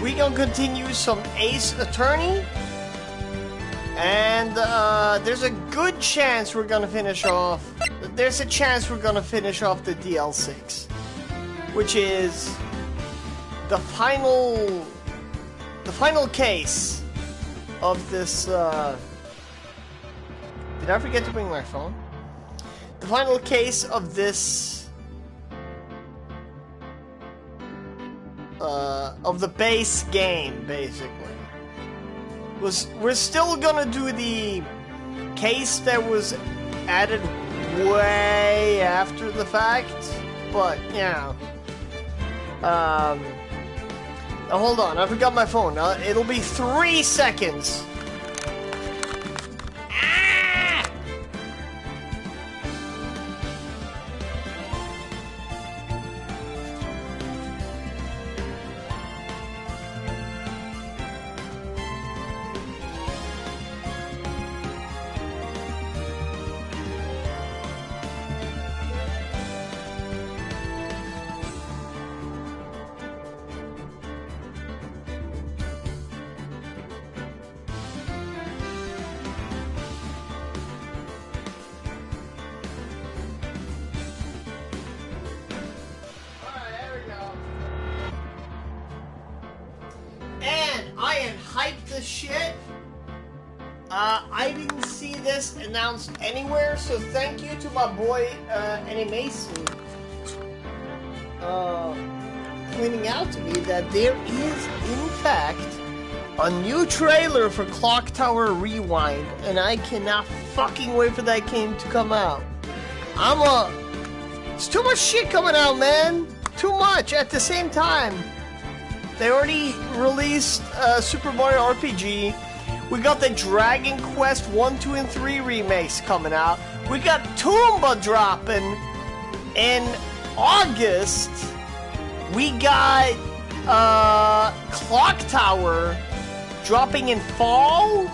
we gonna continue some Ace Attorney. And there's a good chance we're gonna finish off. There's a chance we're gonna finish off the DL6, which is the final case of this. Did I forget to bring my phone? The final case of this of the base game, basically. We're still gonna do the case that was added way after the fact, but yeah. Now hold on, I forgot my phone. It'll be 3 seconds. Shit. I didn't see this announced anywhere, so thank you to my boy Eddie Mason pointing out to me that there is, in fact, a new trailer for Clock Tower Rewind, and I cannot fucking wait for that game to come out. It's too much shit coming out, man. Too much at the same time. They already released Super Mario RPG. We got the Dragon Quest 1, 2, and 3 remakes coming out. We got Toomba dropping in August. We got Clock Tower dropping in fall.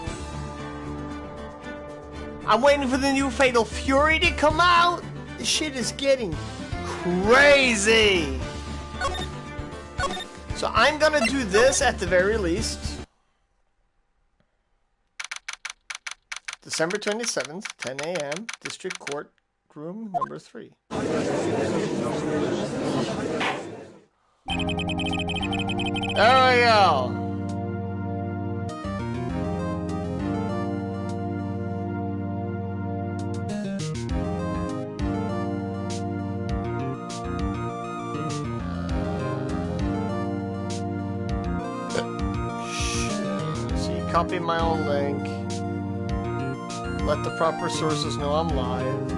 I'm waiting for the new Fatal Fury to come out. This shit is getting crazy. So I'm gonna do this at the very least. December 27th, 10 a.m., District Court Room number 3. There we go. Copy my own link. Let the proper sources know I'm live.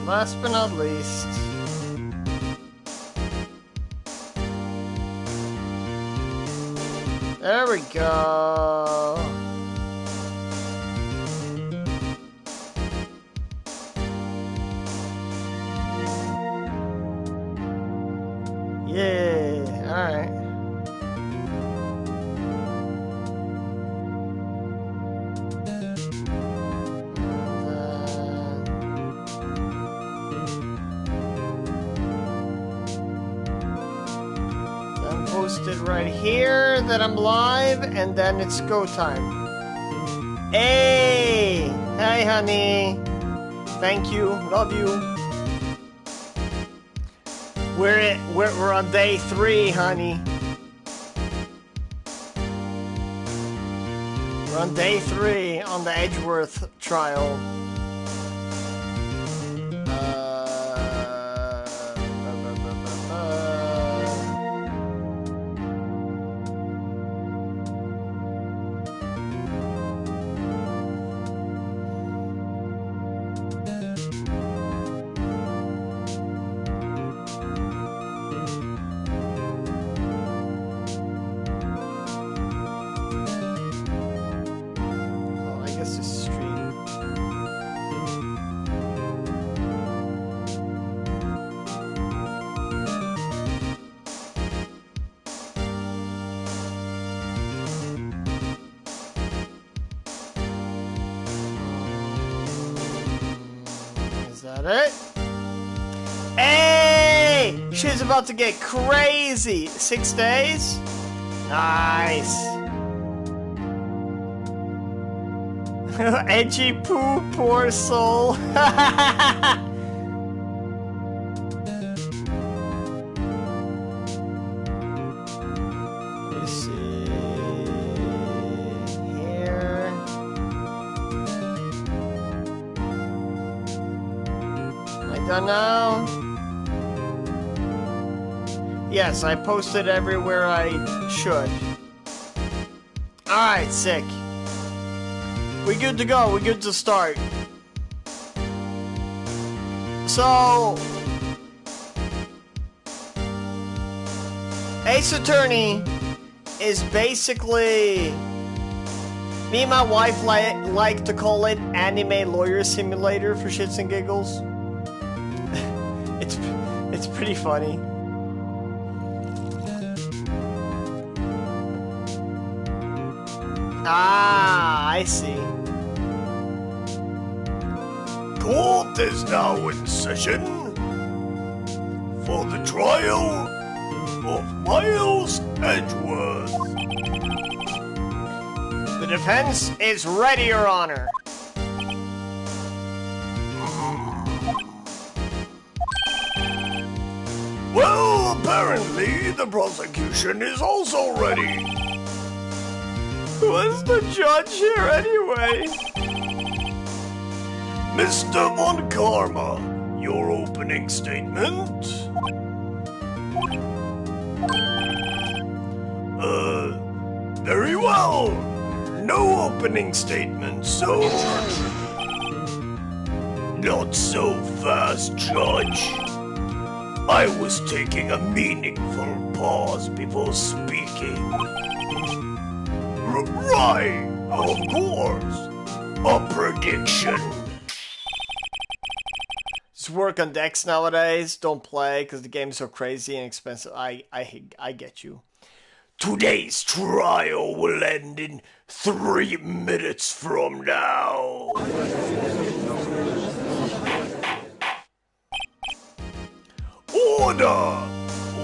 Last but not least, there we go. Yeah, all right. Posted right here that I'm live, and then it's go time. Hey, honey. Thank you, love you. We're on day 3, honey. We're on day 3 on the Edgeworth trial. that it? Hey! Shit's about to get crazy. 6 days? Nice. Edgy poo, poor soul. Let's see here. Am I done now? Yes, I posted everywhere I should. Alright, sick. We good to go, we good to start. So Ace Attorney is basically, me and my wife like to call it anime lawyer simulator for shits and giggles. It's pretty funny. Ah, I see. Court is now in session for the trial of Miles Edgeworth. The defense is ready, Your Honor. Well, apparently the prosecution is also ready. Who is the judge here anyway? Mr. Von Karma, your opening statement? Very well. No opening statement, so... Not so fast, Judge. I was taking a meaningful pause before speaking. Right, of course. A prediction. Just work on decks nowadays. Don't play because the game's so crazy and expensive. I get you. Today's trial will end in 3 minutes from now. Order!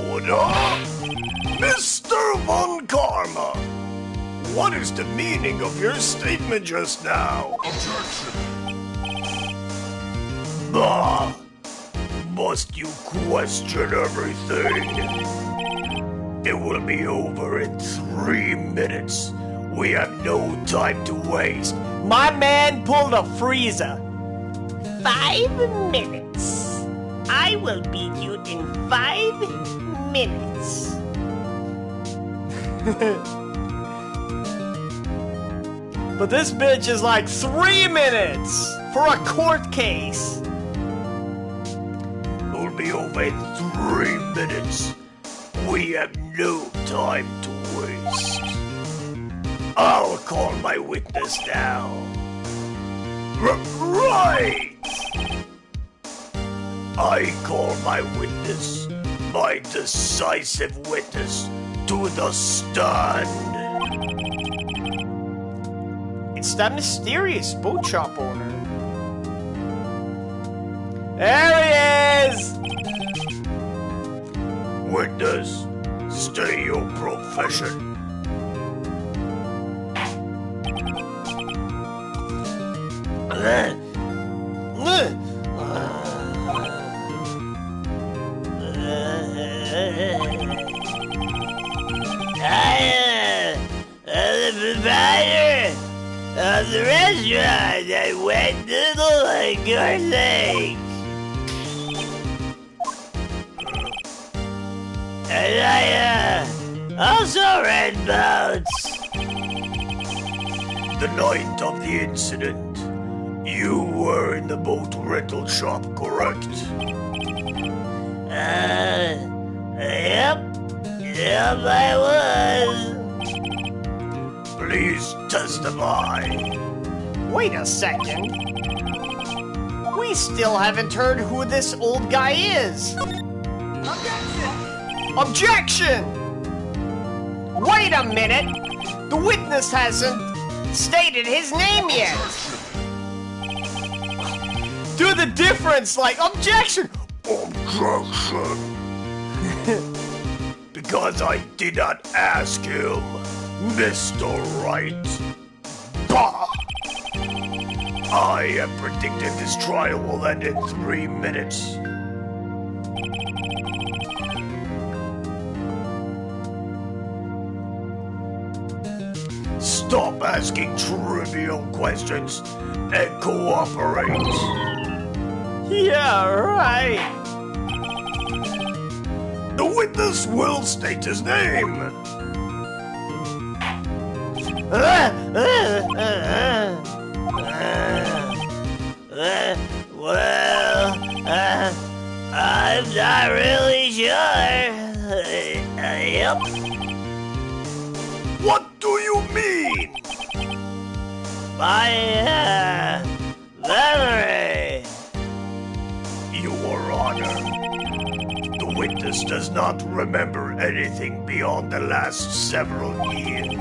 Order! Mr. Von Karma! What is the meaning of your statement just now? Objection! Bah! Must you question everything? It will be over in 3 minutes. We have no time to waste. My man pulled a freezer. 5 minutes. I will beat you in 5 minutes. But this bitch is like 3 minutes for a court case. It will be over in 3 minutes. We have no time to waste. I'll call my witness now. Right! I call my witness, my decisive witness, to the stand. It's that mysterious boat shop owner. There he is! Witness, stay your profession. The proprietor of the restaurant that went noodle and garlic. And I also ran boats. The night of the incident, you were in the boat rental shop, correct? Yep, I was. Please testify. Wait a second. We still haven't heard who this old guy is. Objection! Wait a minute! The witness hasn't stated his name yet! Do with a difference, like, objection! Objection! Because I did not ask him, Mr. Wright. Bah! I have predicted this trial will end in 3 minutes. Stop asking trivial questions and cooperate. Yeah, right. The witness will state his name. I'm not really sure. Yep. What do you mean? My memory. Your Honor, the witness does not remember anything beyond the last several years.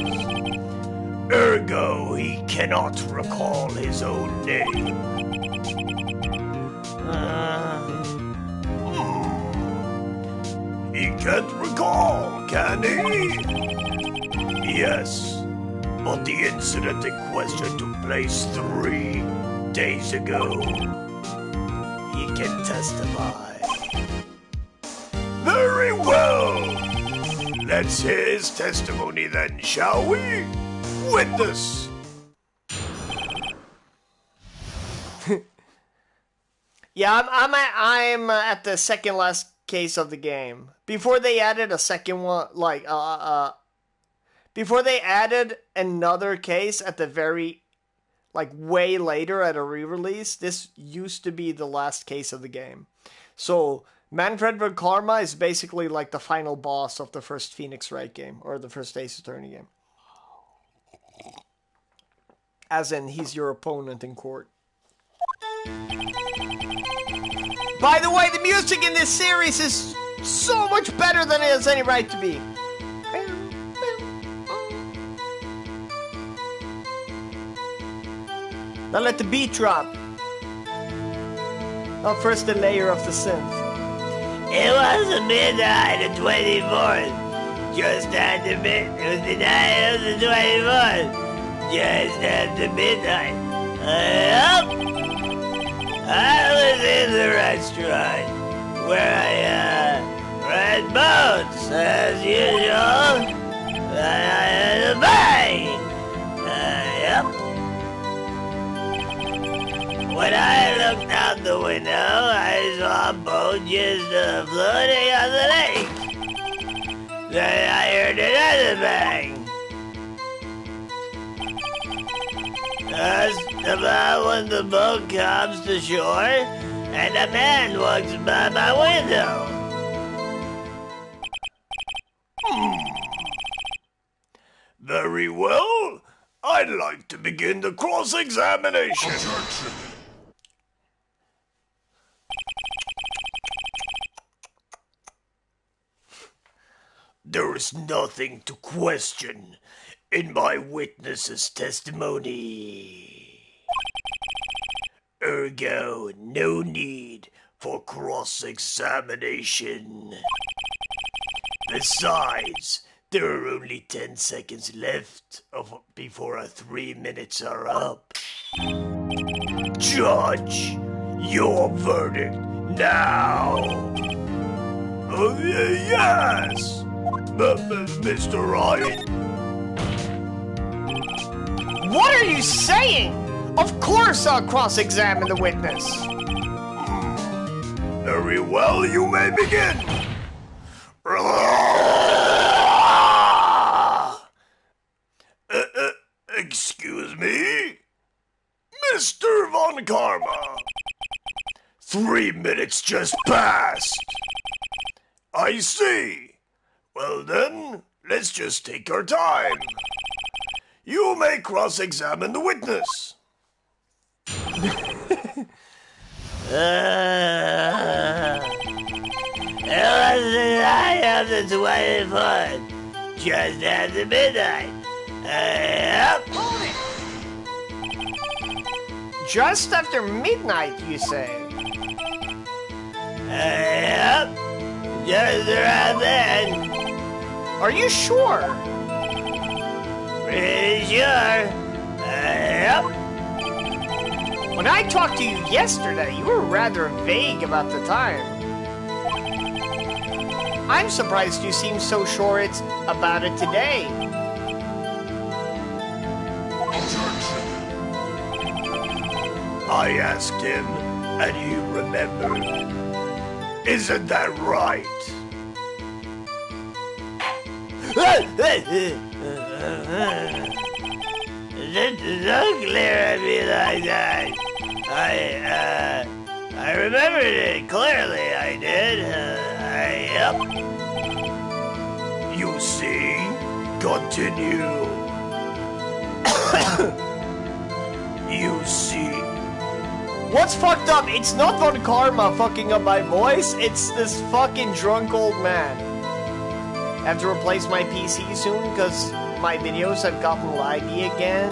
Ergo, he cannot recall his own name. He can't recall, can he? Yes, but the incident in question took place 3 days ago. He can testify. Very well. Let's hear his testimony then, shall we? Witness. Yeah, I'm at the second last case of the game. Before they added a second one, like, before they added another case at the very, like, way later at a re-release, this used to be the last case of the game. So, Manfred von Karma is basically like the final boss of the first Phoenix Wright game, or the first Ace Attorney game. As in, he's your opponent in court. By the way, the music in this series is so much better than it has any right to be. Now let the beat drop. Now first the layer of the synth. It was midnight of 24th. Just after midnight. It was the night of the 24th. Just after midnight. I was in the restaurant where I read boats as usual. I had a bang. When I looked out the window, I saw a boat just floating on the lake. Then I heard another bang. Just about when the boat comes to shore, and a man walks by my window. Very well. I'd like to begin the cross-examination. Objection. There is nothing to question in my witness's testimony. Ergo, no need for cross-examination. Besides, there are only 10 seconds left before our 3 minutes are up. Judge, your verdict now. Oh, yes, Mr. Wright. What are you saying? Of course I'll cross-examine the witness. Very well, you may begin. Excuse me? Mr. Von Karma. 3 minutes just passed. I see. Well then, let's just take our time. You may cross-examine the witness. It was the night of the 24th, just after midnight. Just after midnight, you say? Yep. Just around then. Are you sure? Pretty sure. Yep. When I talked to you yesterday, you were rather vague about the time. I'm surprised you seem so sure it's about it today. I asked him, and he remembered. Isn't that right? Don't glare at me like that. I remembered it clearly. I did. Yep. You see? Continue. You see? What's fucked up? It's not Von Karma fucking up my voice. It's this fucking drunk old man. I have to replace my PC soon because my videos have gotten laggy again.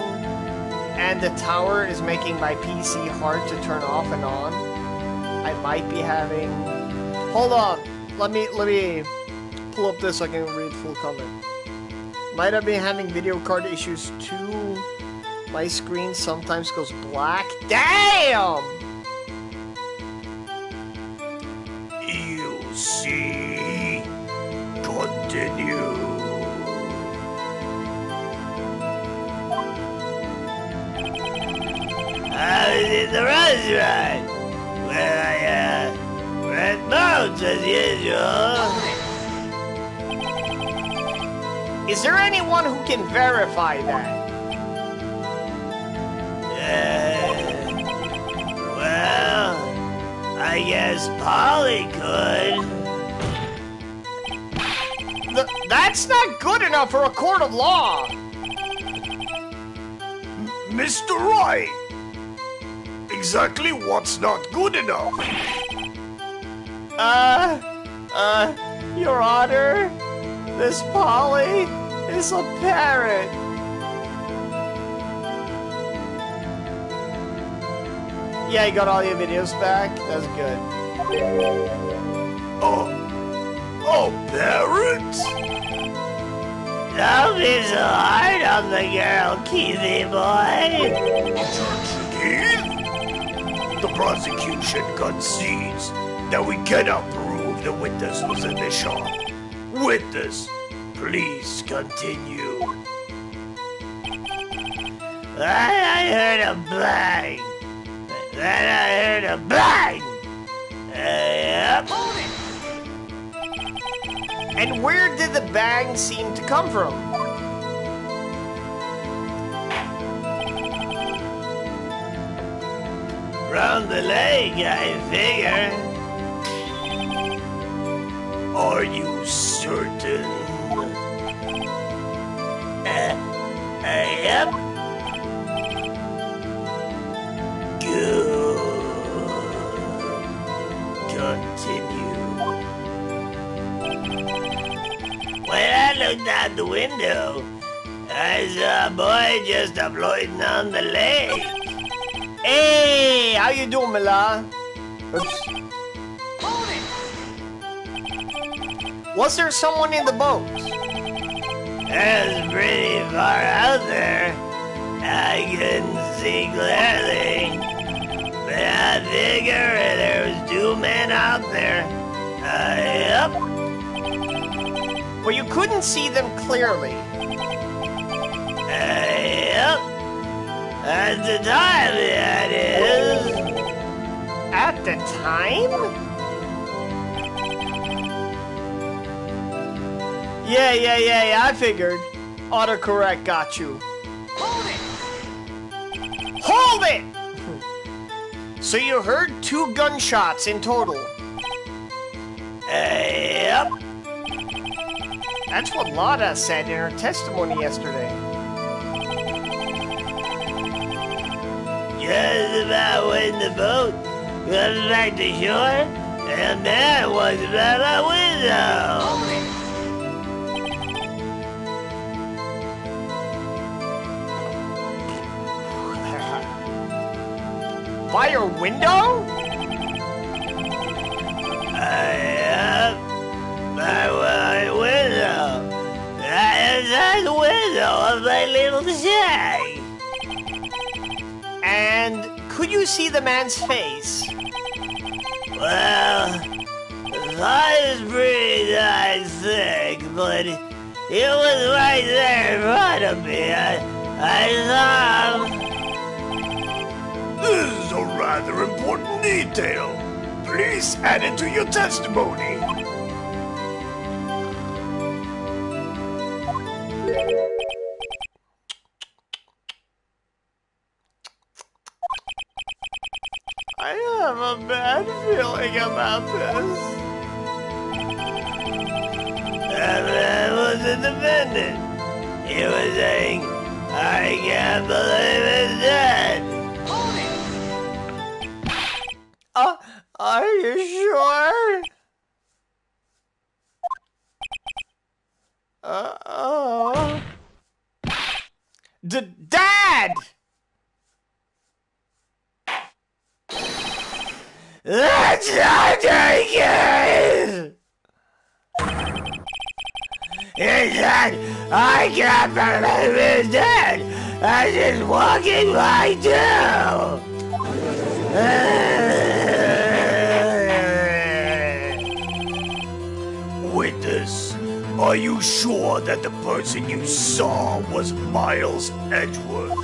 And the tower is making my PC hard to turn off and on. I might be having... Hold on. Let me pull up this so I can read full comment. Might have been having video card issues too. My screen sometimes goes black. Damn! You see? Continue. I was in the restaurant where I read notes as usual. Is there anyone who can verify that? Well, I guess Polly could. That's not good enough for a court of law. Mr. Wright! Exactly what's not good enough? Your Honor, this Polly is a parrot. Yeah, you got all your videos back? That's good. Oh, parents? Don't be so hard on the girl, Keithy boy. Keith? The prosecution concedes that we cannot prove the witness was in the shop. Witness, please continue. I heard a bang. Then I heard a bang. Yep. And where did the bang seem to come from? From the leg, I figure. Are you certain? Yep. Good. Continue. When I looked out the window, I saw a boy just floating on the lake. Hey, how you doing, Mila? Oops. Was there someone in the boat? It was pretty far out there. I couldn't see clearly. But I figure there was 2 men out there. Yep. Well, you couldn't see them clearly. Yep. At the time, that is. At the time? Yeah, I figured. Autocorrect got you. Hold it! So you heard 2 gunshots in total. Yep. That's what Lada said in her testimony yesterday. Just about when the boat comes back to shore, and man walks by my window. By your window? My window. That's the window of my little shack. And could you see the man's face? Well, the thought is pretty darn thick, but it was right there in front of me. I saw him. This is a rather important detail. Please add it to your testimony. I have a bad feeling about this. That man was a defendant. He was saying, I can't believe it's dead. Are you sure? Dad! That's not taken! He said, I can't believe it's dead. I just walking by too. Witness, are you sure that the person you saw was Miles Edgeworth?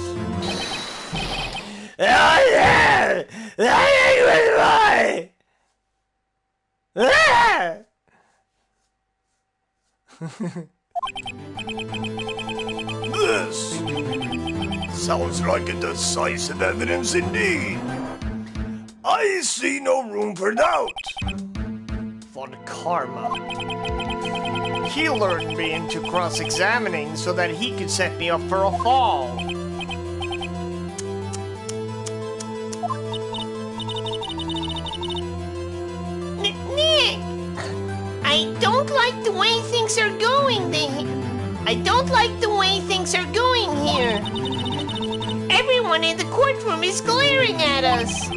Oh yeah! That was mine! This sounds like a decisive evidence indeed. I see no room for doubt. Von Karma. He lured me into cross-examining so that he could set me up for a fall. Nick! I don't like the way things are going here. Everyone in the courtroom is glaring at us.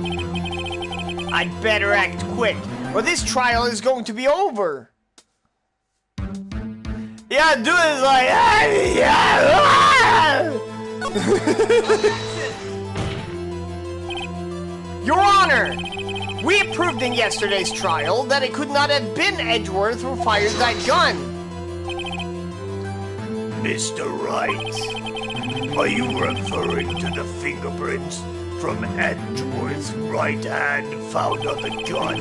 I'd better act quick, or this trial is going to be over. Yeah, do it like... Your Honor! We proved in yesterday's trial that it could not have been Edgeworth who fired that gun. Mr. Wright, are you referring to the fingerprints from Edgeworth's right hand found on the gun?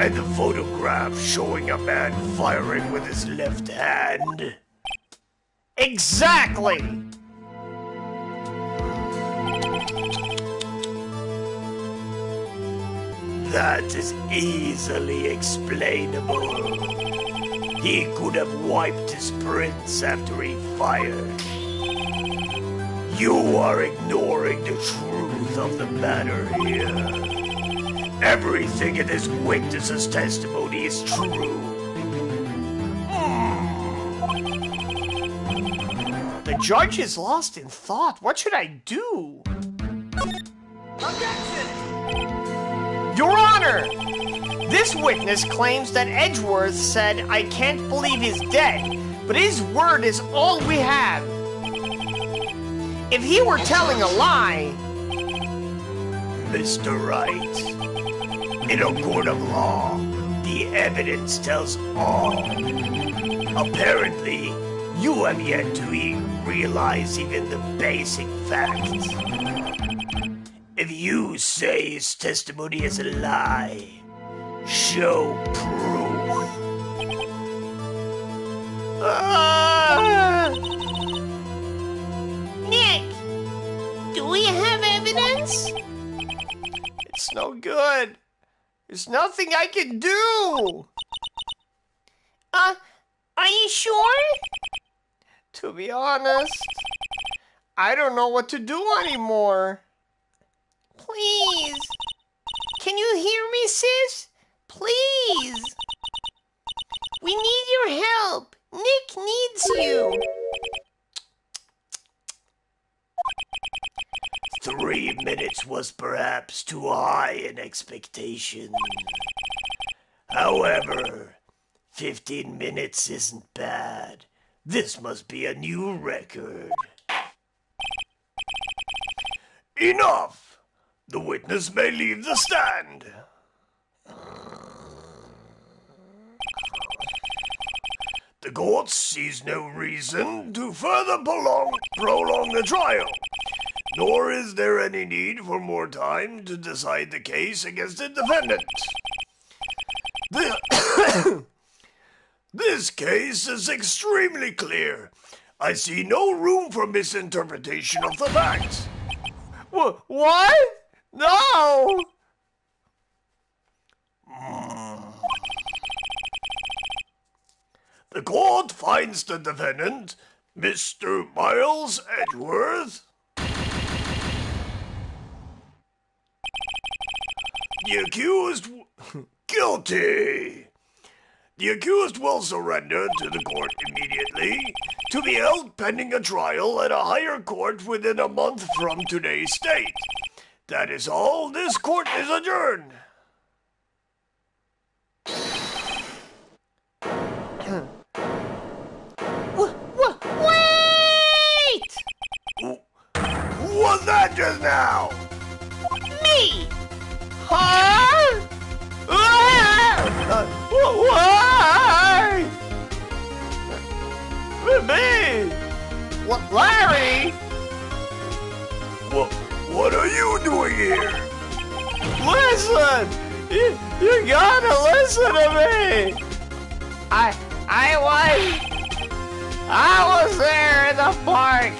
And the photograph showing a man firing with his left hand? Exactly! That is easily explainable. He could have wiped his prints after he fired. You are ignoring the truth of the matter here. Everything in this witness's testimony is true. The judge is lost in thought. What should I do? Objection! Your Honor! This witness claims that Edgeworth said, I can't believe he's dead, but his word is all we have. If he were telling a lie... Mr. Wright, in a court of law, the evidence tells all. Apparently, you have yet to realize even the basic facts. If you say his testimony is a lie, show proof. Nick, do we have evidence? It's no good. There's nothing I can do. Are you sure? To be honest, I don't know what to do anymore. Please. Can you hear me, sis? Please. We need your help. Nick needs you. 3 minutes was perhaps too high an expectation. However, 15 minutes isn't bad. This must be a new record. Enough! The witness may leave the stand. The court sees no reason to further prolong the trial, nor is there any need for more time to decide the case against the defendant. This case is extremely clear. I see no room for misinterpretation of the facts. What? No! The court finds the defendant, Mr. Miles Edgeworth, the accused guilty. The accused will surrender to the court immediately to be held pending a trial at a higher court within a month from today's date. That is all. This court is adjourned. Wait! Who was that just now? Me! Huh? Why? Me? What, Larry? What are you doing here? Listen! You gotta listen to me! I was there in the park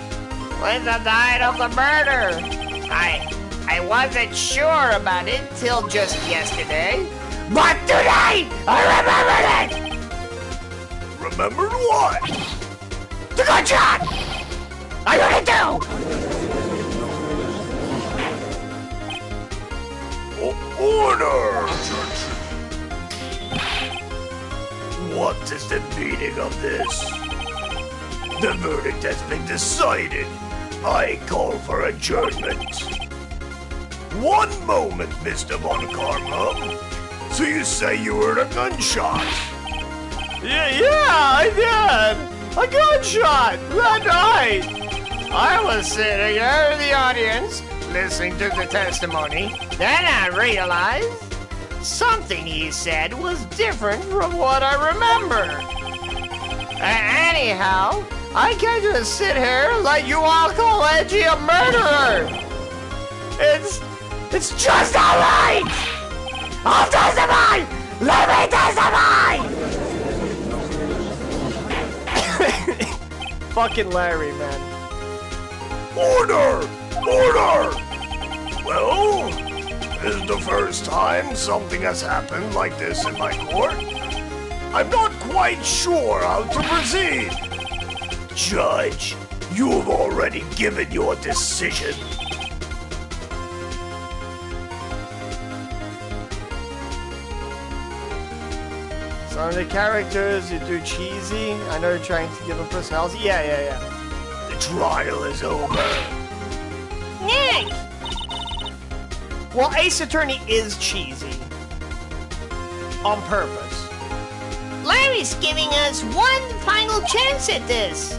when the night of the murder. I wasn't sure about it till just yesterday, but today I remembered it! Remembered what? The gunshot! I heard it too! Order! What is the meaning of this? The verdict has been decided. I call for adjournment. One moment, Mr. Von Karma. So you say you heard a gunshot? Yeah, I did! A gunshot! That night! I was sitting there in the audience, listening to the testimony. Then I realized something he said was different from what I remember. Anyhow, I can't just sit here and let you all call Edgy a murderer. It's just not right! I'll testify! Let me testify! Fucking Larry, man. Order! Order! Well, this is the first time something has happened like this in my court. I'm not quite sure how to proceed. Judge, you have already given your decision. Some of the characters you do cheesy. I know you're trying to give them personality. Yeah. The trial is over. Nick! Well, Ace Attorney is cheesy. On purpose. Larry's giving us one final chance at this.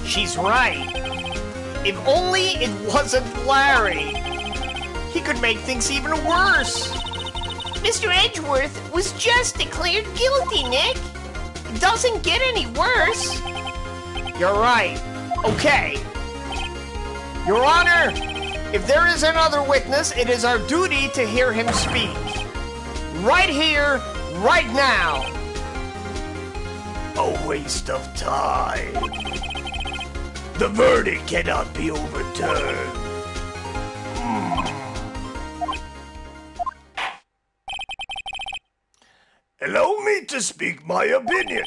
She's right. If only it wasn't Larry. He could make things even worse. Mr. Edgeworth was just declared guilty, Nick. It doesn't get any worse. You're right. Okay. Your Honor, if there is another witness, it is our duty to hear him speak. Right here, right now. A waste of time. The verdict cannot be overturned. Allow me to speak my opinion.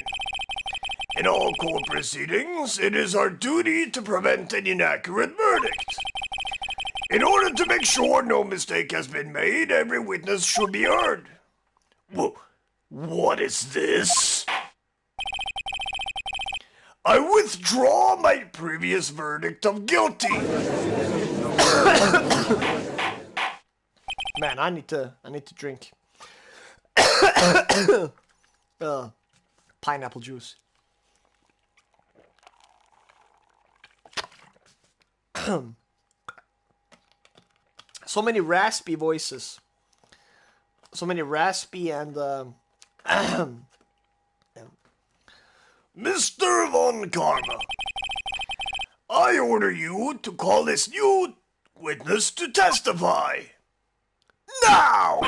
In all court proceedings, it is our duty to prevent an inaccurate verdict. In order to make sure no mistake has been made, every witness should be heard. What is this? I withdraw my previous verdict of guilty. Man, I need to drink. Pineapple juice. So many raspy voices. So many raspy and Mr. Von Karma, I order you to call this new witness to testify. Now!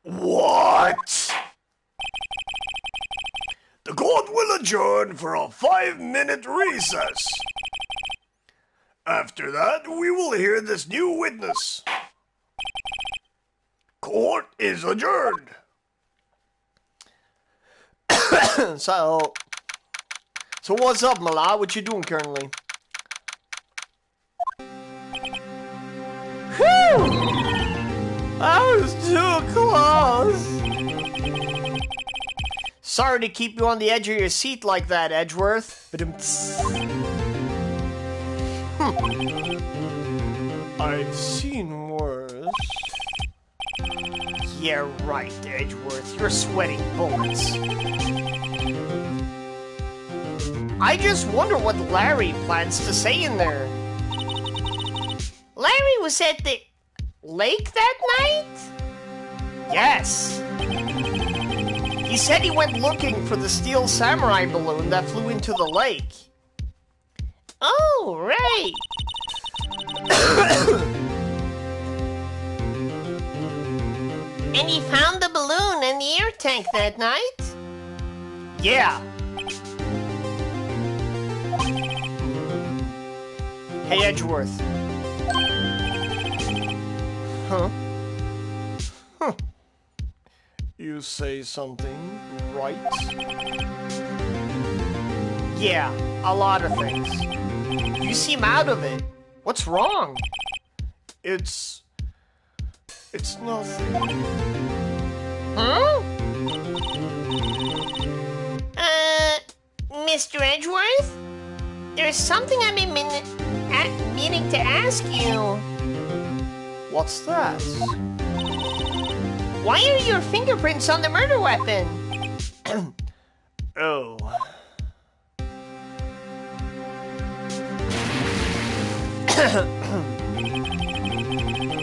What? The court will adjourn for a 5-minute recess. After that, we will hear this new witness. Court is adjourned. So what's up, Mala? What you doing currently? Whew! That was too close. Sorry to keep you on the edge of your seat like that, Edgeworth. But I've seen worse. Yeah, right, Edgeworth. You're sweating bullets. I just wonder what Larry plans to say in there. Larry was at the lake that night? Yes. He said he went looking for the steel samurai balloon that flew into the lake. Oh, right. And he found the balloon and the air tank that night? Yeah. Hey, Edgeworth. Huh? Huh. You say something, right? Yeah, a lot of things. You seem out of it. What's wrong? It's nothing. Huh? Mr. Edgeworth? There's something I've been meaning to ask you. What's that? Why are your fingerprints on the murder weapon? Oh.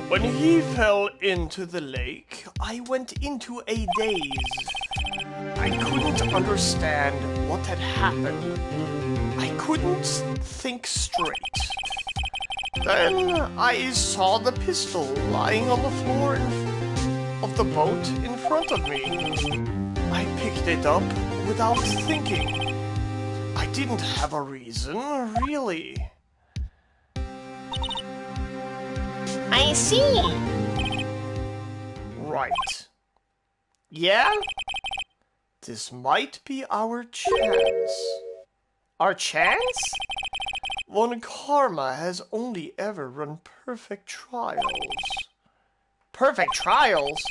When he fell into the lake, I went into a daze. I couldn't understand what had happened. I couldn't think straight. Then I saw the pistol lying on the floor of the boat in front of me. I picked it up without thinking. I didn't have a reason, really. I see. Right. Yeah? This might be our chance. Our chance? Von Karma has only ever run perfect trials. Perfect trials?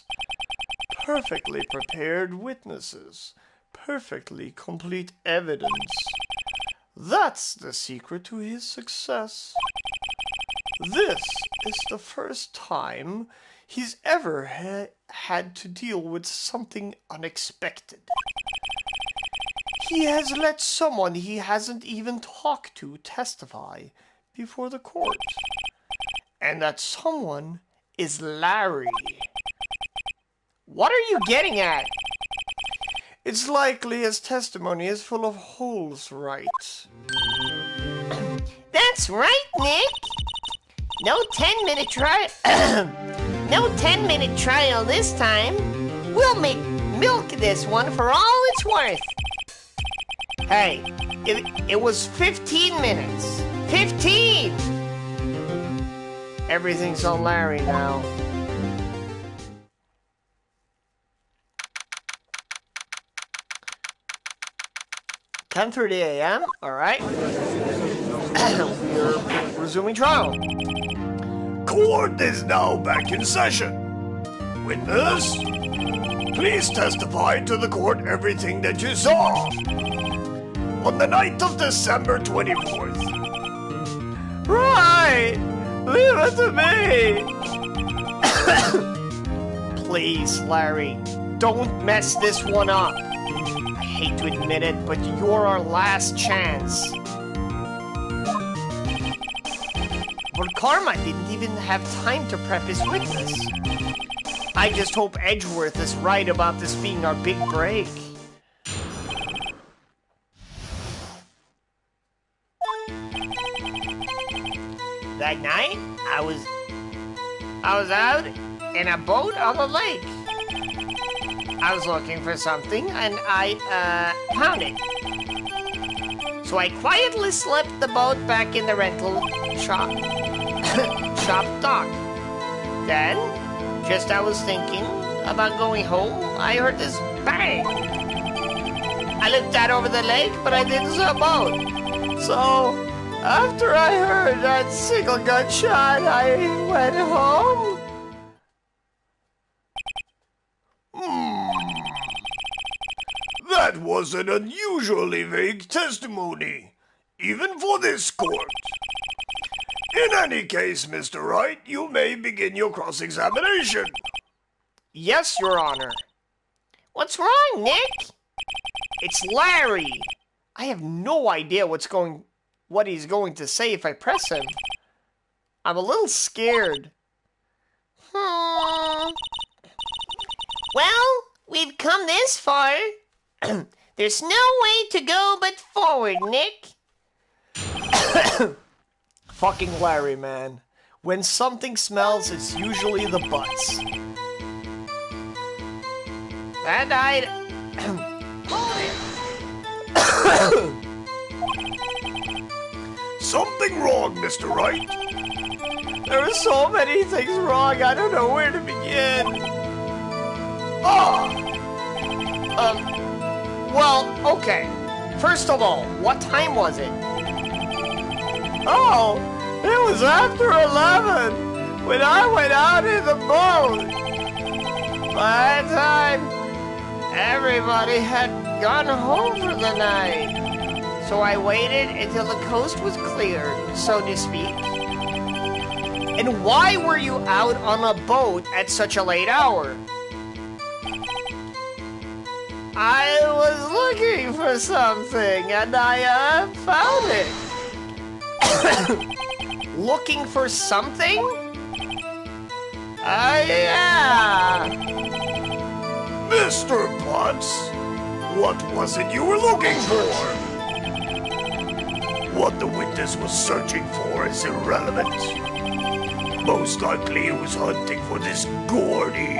Perfectly prepared witnesses. Perfectly complete evidence. That's the secret to his success. This is the first time he's ever had to deal with something unexpected. He has let someone he hasn't even talked to testify before the court. And that someone is Larry. What are you getting at? It's likely his testimony is full of holes, Wright. That's right, Nick. No 10-minute trial. No 10-minute trial this time. We'll milk this one for all it's worth. Hey, it was 15 minutes. 15! Everything's on Larry now. $10:30 a.m. All right. We're resuming trial. Court is now back in session. Witness, please testify to the court everything that you saw. On the night of December 24th. Right! Leave it to me! Please, Larry, don't mess this one up. I hate to admit it, but you're our last chance. But Karma didn't even have time to prep his witness. I just hope Edgeworth is right about this being our big break. That night, I was out in a boat on the lake. I was looking for something and I found it. So I quietly slipped the boat back in the rental shop dock. Then, just I was thinking about going home, I heard this bang. I looked out over the lake, but I didn't see a boat. So, after I heard that single gunshot, I went home. That was an unusually vague testimony, even for this court. In any case, Mr. Wright, you may begin your cross-examination. Yes, Your Honor. What's wrong, Nick? It's Larry. I have no idea what he's going to say if I press him. I'm a little scared. Well, we've come this far. There's no way to go but forward, Nick. Fucking Larry, man. When something smells, it's usually the butts. That night... Something wrong, Mr. Wright. There are so many things wrong, I don't know where to begin. Well, okay. First of all, what time was it? Oh, it was after 11 when I went out in the boat. By that time, everybody had gone home for the night. So I waited until the coast was clear, so to speak. And why were you out on a boat at such a late hour? I was looking for something, and I found it. Looking for something? Yeah. Mr. Potts, what was it you were looking for? What the witness was searching for is irrelevant. Most likely he was hunting for this Gordy.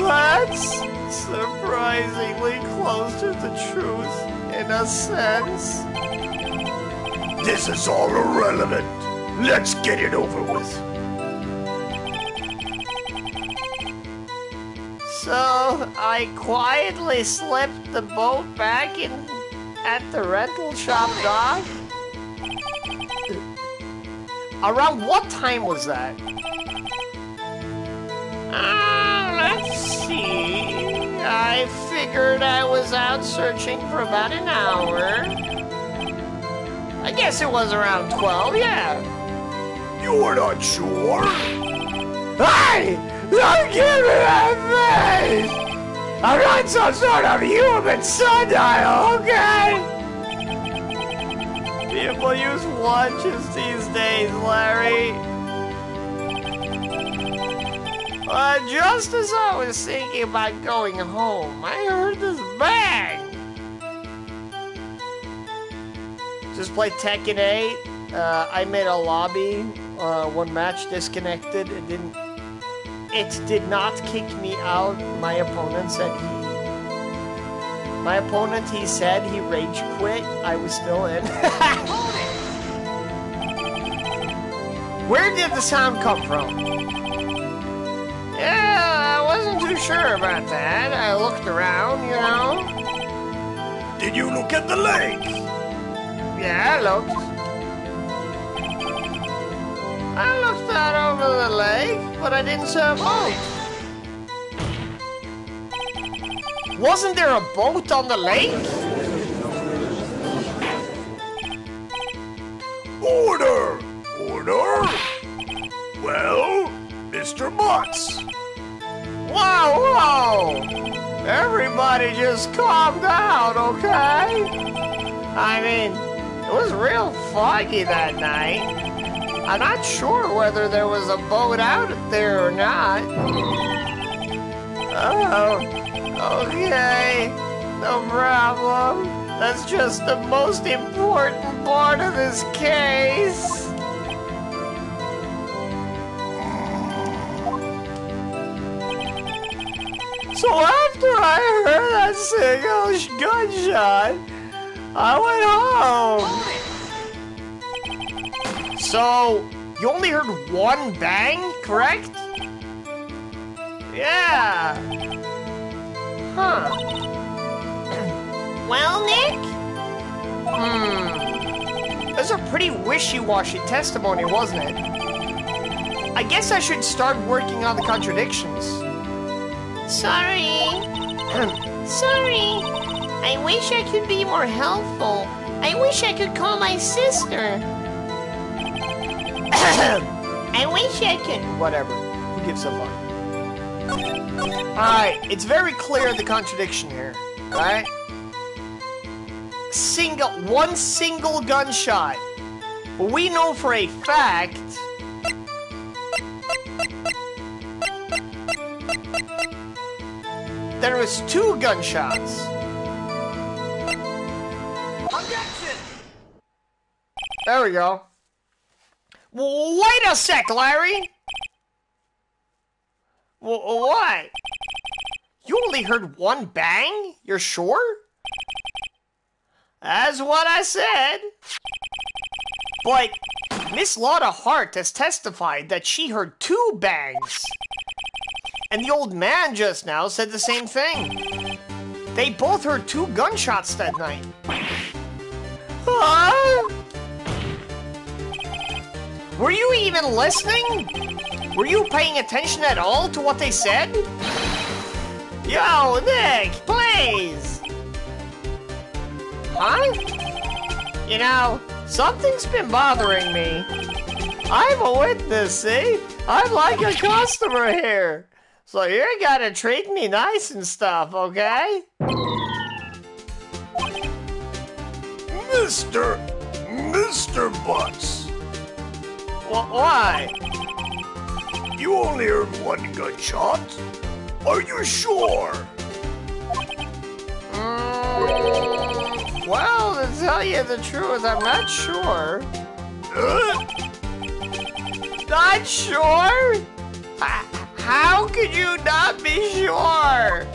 That's surprisingly close to the truth, in a sense. This is all irrelevant. Let's get it over with. So, I quietly slipped the boat back in at the rental shop dock? Around what time was that? Let's see. I figured I was out searching for about an hour. I guess it was around 12, yeah. You're not sure? Hey! Don't give me that face! I'm not some sort of human sundial, okay? People use watches these days, Larry. Just as I was thinking about going home, I heard this bang. Just played Tekken 8. I made a lobby. One match disconnected. It did not kick me out. My opponent said he rage quit. I was still in. Where did the sound come from? Yeah, I wasn't too sure about that. I looked around, you know. Did you look at the lake? Yeah, I looked out over the lake, but I didn't see a boat. Wasn't there a boat on the lake? Order! Order! Well, Mr. Potts, Whoa, whoa! Everybody just calm down, okay? I mean, it was real foggy that night. I'm not sure whether there was a boat out there or not. Oh, okay. No problem. That's just the most important part of this case. So after I heard that single gunshot, I went home. So, you only heard one bang, correct? Yeah. Huh. Well, Nick? That's a pretty wishy-washy testimony, wasn't it? I guess I should start working on the contradictions. Sorry. Sorry. I wish I could be more helpful. I wish I could call my sister. I wish I could. Whatever. Who gives a fuck? Alright, it's very clear the contradiction here, right? One single gunshot. But we know for a fact there was 2 gunshots. Objection! There we go. Well, wait a sec, Larry. What? You only heard one bang? You're sure? That's what I said. But Miss Lotta Hart has testified that she heard 2 bangs. And the old man just now said the same thing. They both heard 2 gunshots that night. Huh? Were you even listening? Were you paying attention at all to what they said? Yo, Nick, please! Huh? You know, something's been bothering me. I'm a witness, see? I'm like a customer here. So you're gonna treat me nice and stuff, okay? Mr. Butts, Why? you only heard one gunshot? Are you sure? Well, to tell you the truth, I'm not sure. Not sure? How could you not be sure?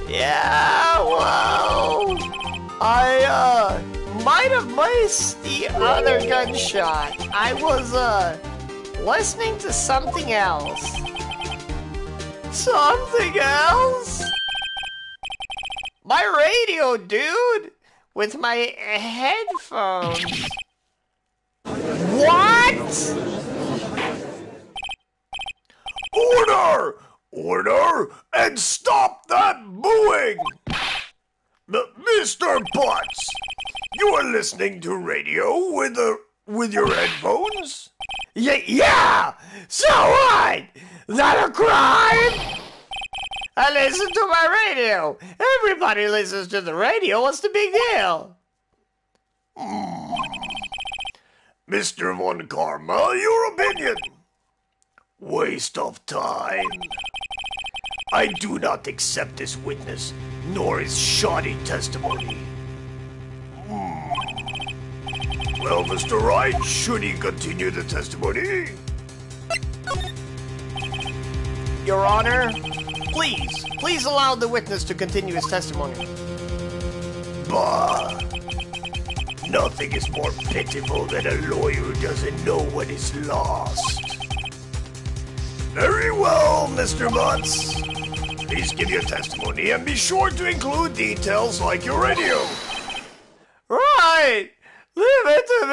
Yeah, well, I might have missed the other gunshot. I was listening to something else. Something else? My radio, dude, with my headphones. What? Order! Order! And stop that booing! Mr. Butts, you are listening to radio with your headphones? Yeah! So what? That a crime? I listen to my radio. Everybody listens to the radio. What's the big deal? Mr. Von Karma, your opinion? Waste of time. I do not accept this witness, nor his shoddy testimony. Well, Mr. Wright, should he continue the testimony? Your Honor, please allow the witness to continue his testimony. Bah! Nothing is more pitiful than a lawyer who doesn't know what is lost. Very well, Mr. Butts. Please give your testimony and be sure to include details like your radio. Right! Leave it to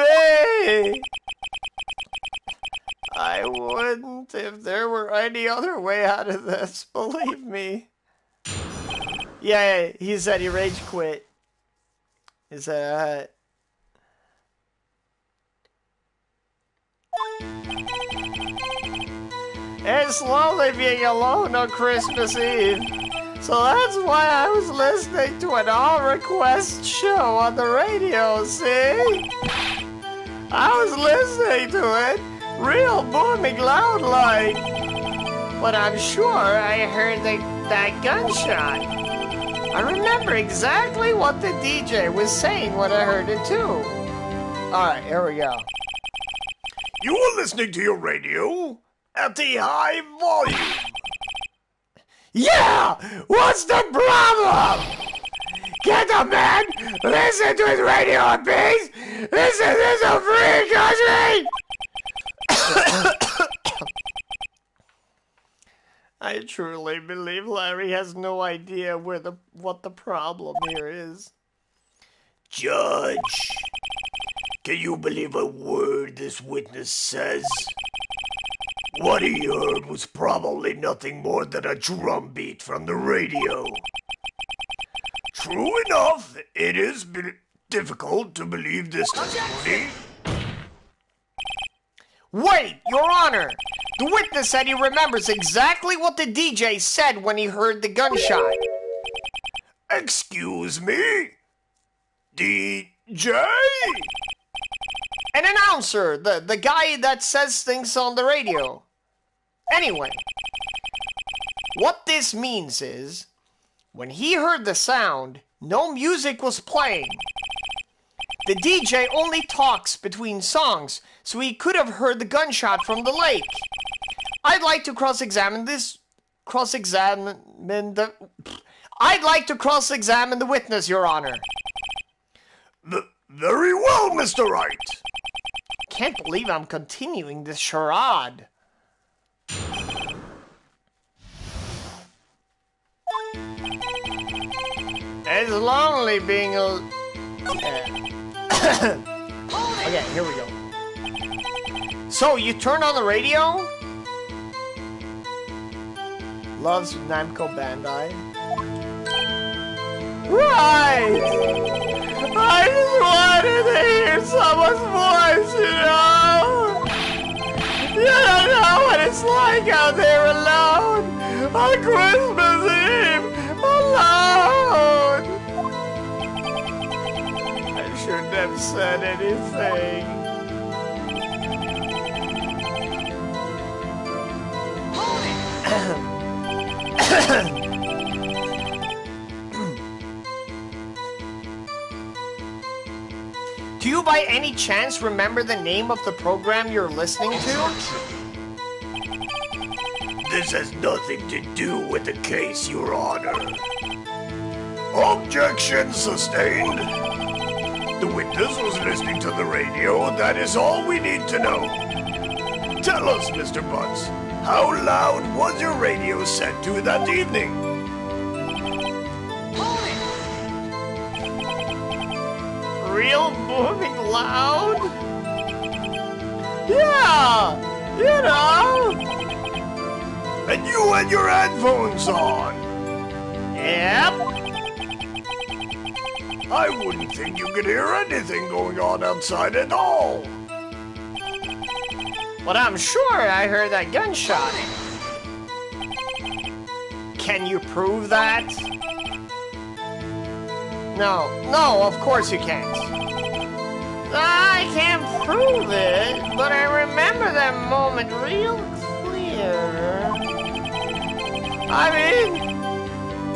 me! I wouldn't if there were any other way out of this, believe me. Yeah, he said he rage quit. He said, It's lonely being alone on Christmas Eve. So that's why I was listening to an all-request show on the radio, see? I was listening to it, real booming loud like. But I'm sure I heard that gunshot. I remember exactly what the DJ was saying when I heard it too. Alright, here we go. You were listening to your radio at the high volume. Yeah! What's the problem? Can't a man listen to his radio in peace? This is a free country! I truly believe Larry has no idea what the problem here is. Judge, can you believe a word this witness says? What he heard was probably nothing more than a drum beat from the radio. True enough, it is difficult to believe this testimony. Wait, Your Honor! The witness said he remembers exactly what the DJ said when he heard the gunshot. Excuse me? DJ? An announcer, the guy that says things on the radio. Anyway, what this means is, when he heard the sound, no music was playing. The DJ only talks between songs, so he could have heard the gunshot from the lake. I'd like to cross-examine the witness, Your Honor. Very well, Mr. Wright. Can't believe I'm continuing this charade. It's lonely being Okay, here we go. So, you turned on the radio? Loves Namco Bandai. Right! I just wanted to hear someone's voice, you know? You don't know what it's like out there alone on Christmas Eve, alone! I shouldn't have said anything. Do you by any chance remember the name of the program you're listening to? This has nothing to do with the case, Your Honor. Objection sustained. The witness was listening to the radio. That is all we need to know. Tell us, Mr. Butts, how loud was your radio set to that evening? Real booming loud? Yeah! You know! And you had your headphones on. Yep. I wouldn't think you could hear anything going on outside at all. But I'm sure I heard that gunshot. Can you prove that? No, of course you can't. I can't prove it, but I remember that moment real clear. I mean,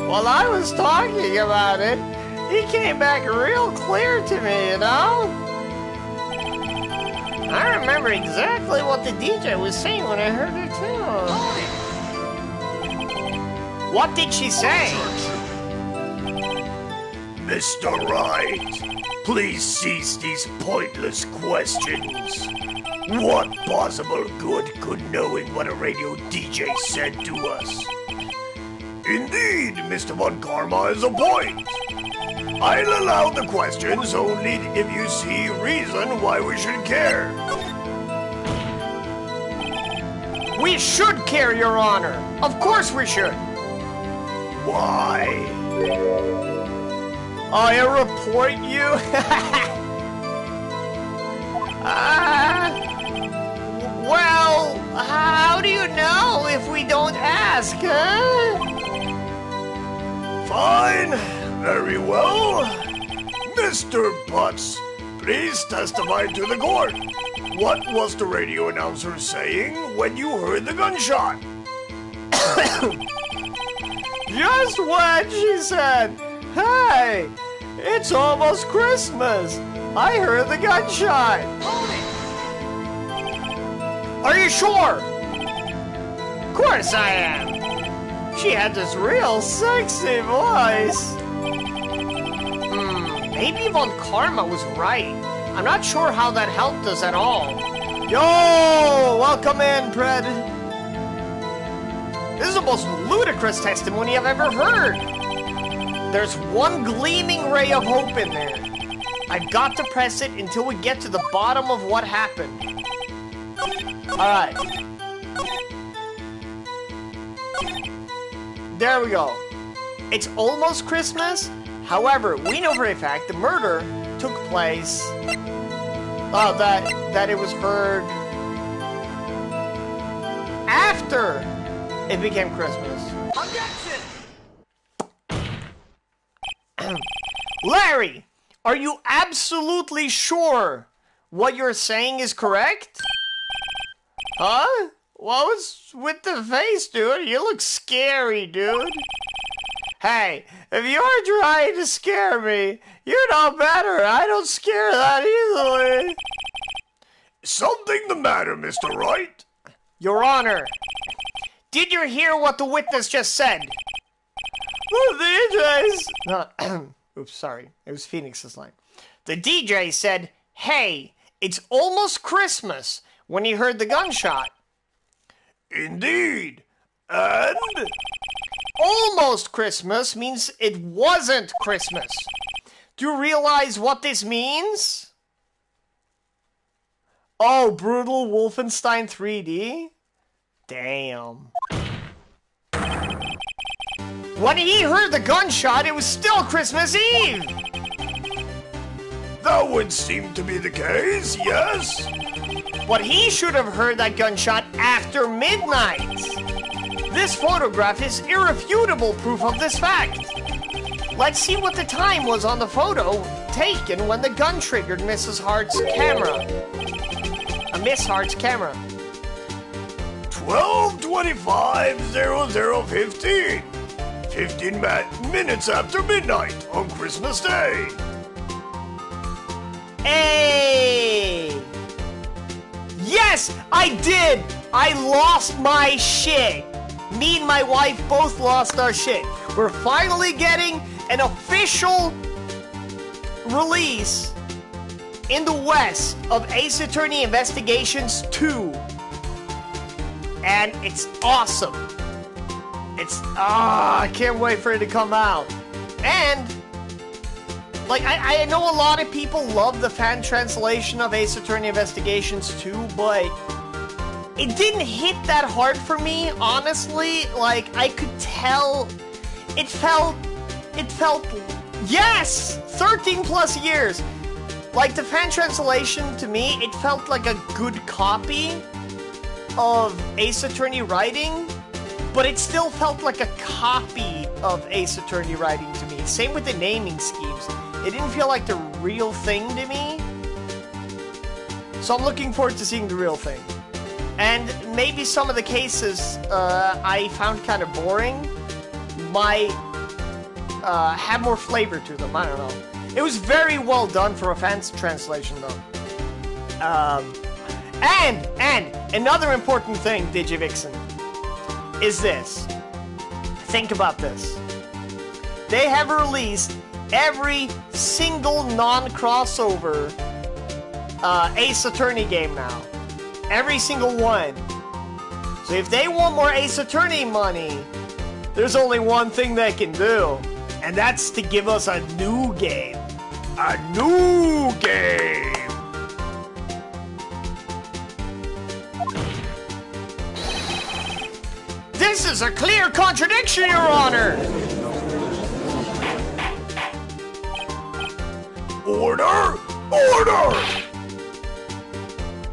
while I was talking about it, he came back real clear to me, you know? I remember exactly what the DJ was saying when I heard it too. What did she say? Mr. Wright, please cease these pointless questions. What possible good could knowing what a radio DJ said to us? Indeed, Mr. Von Karma is a point. I'll allow the questions only if you see reason why we should care. We should care, Your Honor. Of course we should. Why? I report you. Well, how do you know ask, huh? Fine. Very well. Mr. Butts, please testify to the court. What was the radio announcer saying when you heard the gunshot? Just what she said. Hey, it's almost Christmas. I heard the gunshot. Are you sure? Of course I am. She had this real sexy voice. Maybe Von Karma was right. I'm not sure how that helped us at all. Yo, welcome in, Pred. This is the most ludicrous testimony I've ever heard. There's one gleaming ray of hope in there. I've got to press it until we get to the bottom of what happened. Alright. There we go. It's almost Christmas. However, we know for a fact the murder took place. Oh, that it was heard after it became Christmas. Larry, are you absolutely sure what you're saying is correct? Huh? What was with the face, dude? You look scary, dude. Hey, if you're trying to scare me, you know better. I don't scare that easily. Something the matter, Mr. Wright? Your Honor, did you hear what the witness just said? The DJs. Oops, sorry. It was Phoenix's line. The DJ said, "Hey, it's almost Christmas," when he heard the gunshot. Indeed. And? Almost Christmas means it wasn't Christmas. Do you realize what this means? Oh, brutal Wolfenstein 3D? Damn. When he heard the gunshot, it was still Christmas Eve. That would seem to be the case, yes? But he should have heard that gunshot after midnight. This photograph is irrefutable proof of this fact. Let's see what the time was on the photo taken when the gun triggered Mrs. Hart's camera. Miss Hart's camera. 12:25:00:15. 15 minutes after midnight on Christmas Day. Hey! Yes, I did! I lost my shit. Me and my wife both lost our shit. We're finally getting an official release in the West of Ace Attorney Investigations 2. And it's awesome. I can't wait for it to come out. And, like, I know a lot of people love the fan translation of Ace Attorney Investigations 2, but it didn't hit that hard for me, honestly. Like, I could tell it felt, yes, 13 plus years. Like, the fan translation, to me, it felt like a good copy of Ace Attorney writing, but it still felt like a copy of Ace Attorney writing to me. Same with the naming schemes. It didn't feel like the real thing to me. So I'm looking forward to seeing the real thing. And maybe some of the cases I found kind of boring might have more flavor to them. I don't know. It was very well done for a fan translation, though. And another important thing, Digivixen, is this. Think about this. They have released every single non-crossover Ace Attorney game now. Every single one. So if they want more Ace Attorney money, there's only one thing they can do, and that's to give us a new game. A new game! This is a clear contradiction, Your Honor! Order! Order!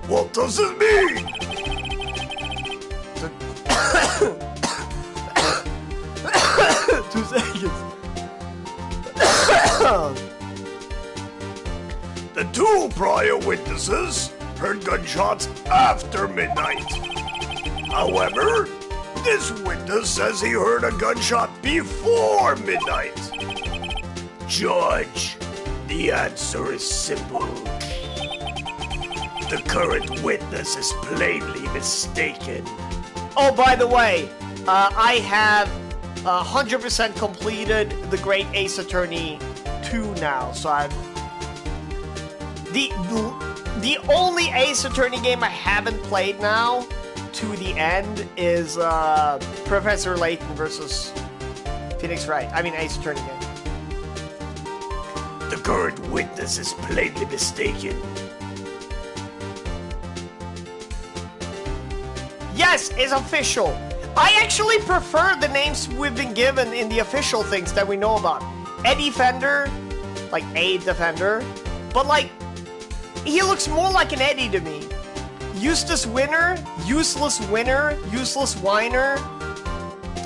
What does it mean? The two prior witnesses heard gunshots after midnight. However, this witness says he heard a gunshot before midnight. Judge, the answer is simple. The current witness is plainly mistaken. Oh, by the way, I have 100% completed the Great Ace Attorney 2 now, so I've... The only Ace Attorney game I haven't played now to the end is Professor Layton versus Phoenix Wright. I mean Ace Attorney game. The current witness is plainly mistaken. Yes, it's official. I actually prefer the names we've been given in the official things that we know about. Eddie Fender, like a Defender, but like, he looks more like an Eddie to me. Eustace Winner, Useless Winner, Useless Whiner.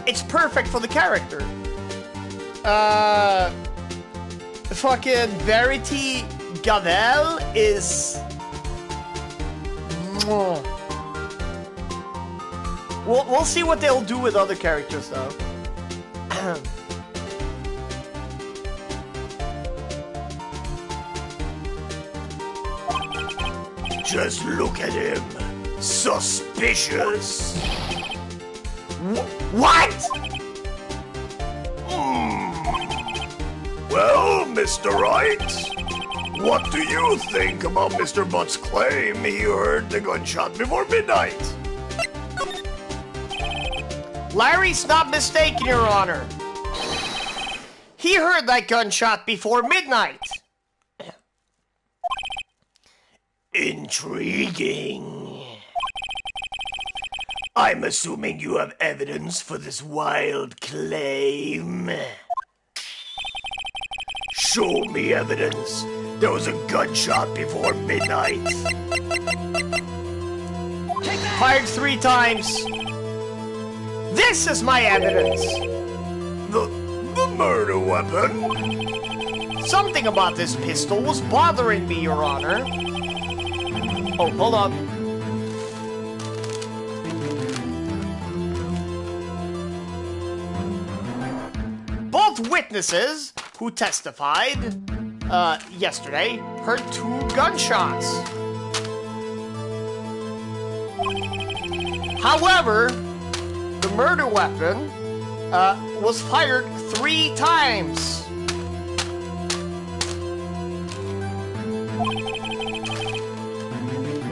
It's perfect for the character. Fucking Verity Gavel is... We'll see what they'll do with other characters, though. Just look at him. Suspicious. What? Well, Mr. Wright, what do you think about Mr. Butt's claim he heard the gunshot before midnight? Larry's not mistaken, Your Honor. He heard that gunshot before midnight. Intriguing. I'm assuming you have evidence for this wild claim. Show me evidence. There was a gunshot before midnight. Fired 3 times. This is my evidence. The murder weapon? Something about this pistol was bothering me, Your Honor. Oh, hold on. Both witnesses who testified yesterday heard 2 gunshots. However, the murder weapon was fired 3 times.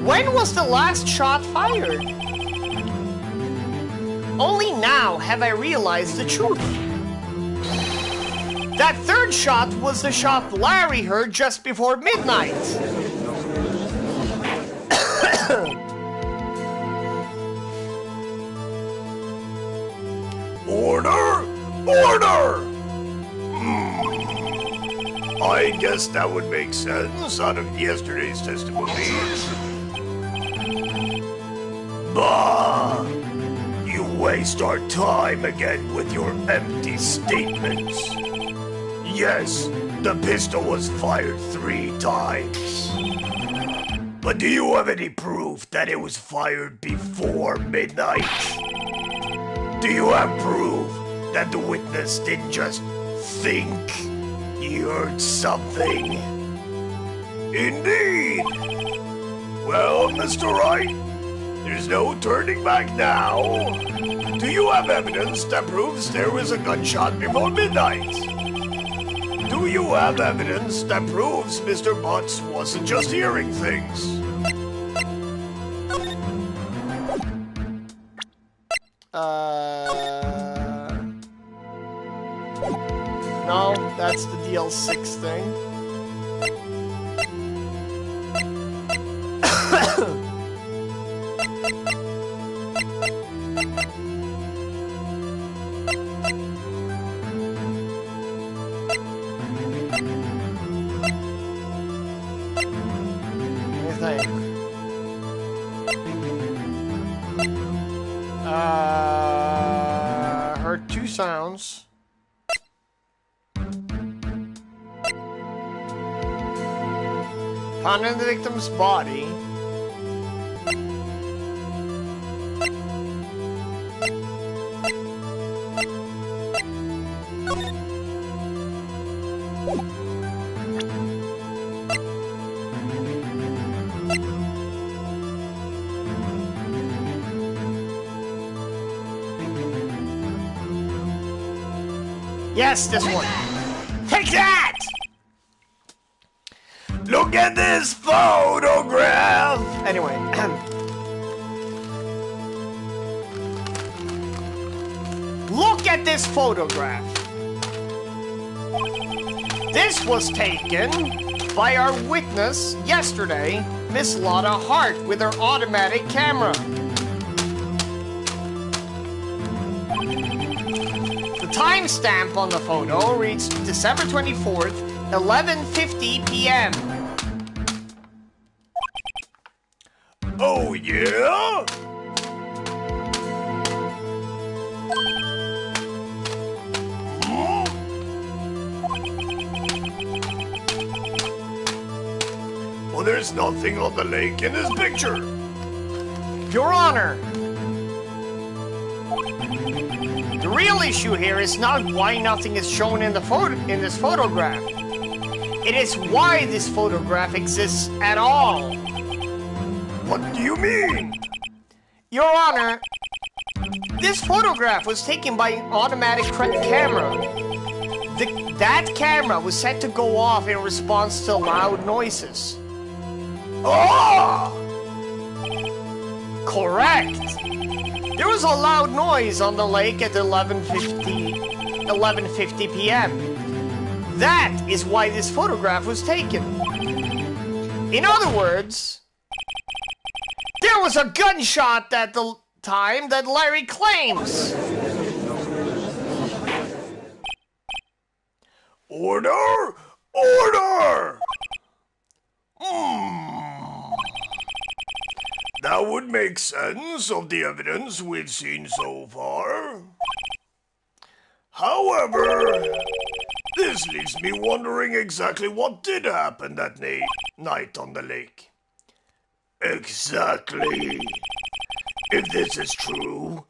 When was the last shot fired? Only now have I realized the truth. That 3rd shot was the shot Larry heard just before midnight. Order! Order! I guess that would make sense out of yesterday's testimony. Bah! You waste our time again with your empty statements. Yes, the pistol was fired 3 times. But do you have any proof that it was fired before midnight? Do you have proof that the witness didn't just think he heard something? Indeed! Well, Mr. Wright, there's no turning back now. Do you have evidence that proves there was a gunshot before midnight? Do you have evidence that proves Mr. Butts wasn't just hearing things? No, that's the DL6 thing. Heard 2 sounds. Found in the victim's body. Yes, this one. Take that! Look at this photograph! Anyway, look at this photograph. This was taken by our witness yesterday, Miss Lotta Hart, with her automatic camera. The timestamp on the photo reads December 24th, 11:50 p.m. Oh, yeah? Well, there's nothing on the lake in this picture. Your Honor, the real issue here is not why nothing is shown in this photograph. It is why this photograph exists at all. What do you mean? Your Honor, this photograph was taken by an automatic camera. That camera was set to go off in response to loud noises. Ah! Correct. There was a loud noise on the lake at 11:50 p.m. That is why this photograph was taken. In other words, there was a gunshot at the time that Larry claims. Order! Order! That would make sense of the evidence we've seen so far. However, this leaves me wondering exactly what did happen that night on the lake. Exactly. If this is true,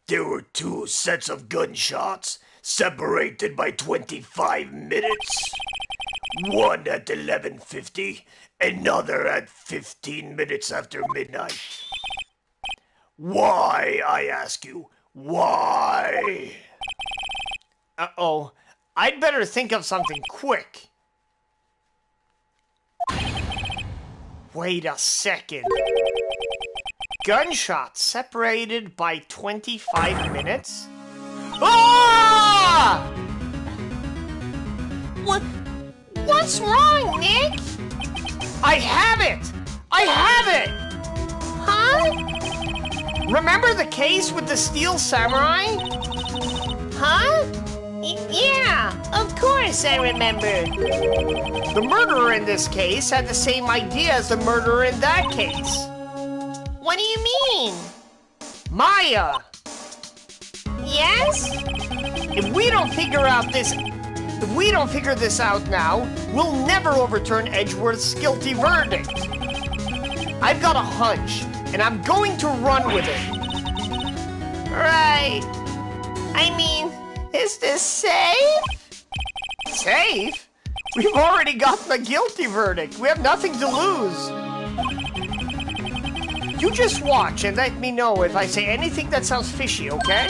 there were 2 sets of gunshots separated by 25 minutes. One at 11:50, another at 15 minutes after midnight. Why, I ask you, why? Uh-oh. I'd better think of something quick. Wait a second. Gunshots separated by 25 minutes? Ah! What's wrong, Nick? I have it! I have it! Huh? Remember the case with the steel samurai? Huh? Yeah, of course I remember. The murderer in this case had the same idea as the murderer in that case. What do you mean? Maya! Yes? If we don't figure this out now, we'll never overturn Edgeworth's guilty verdict. I've got a hunch, and I'm going to run with it. Right. I mean, is this safe? Safe? We've already gotten a guilty verdict. We have nothing to lose. You just watch and let me know if I say anything that sounds fishy, okay?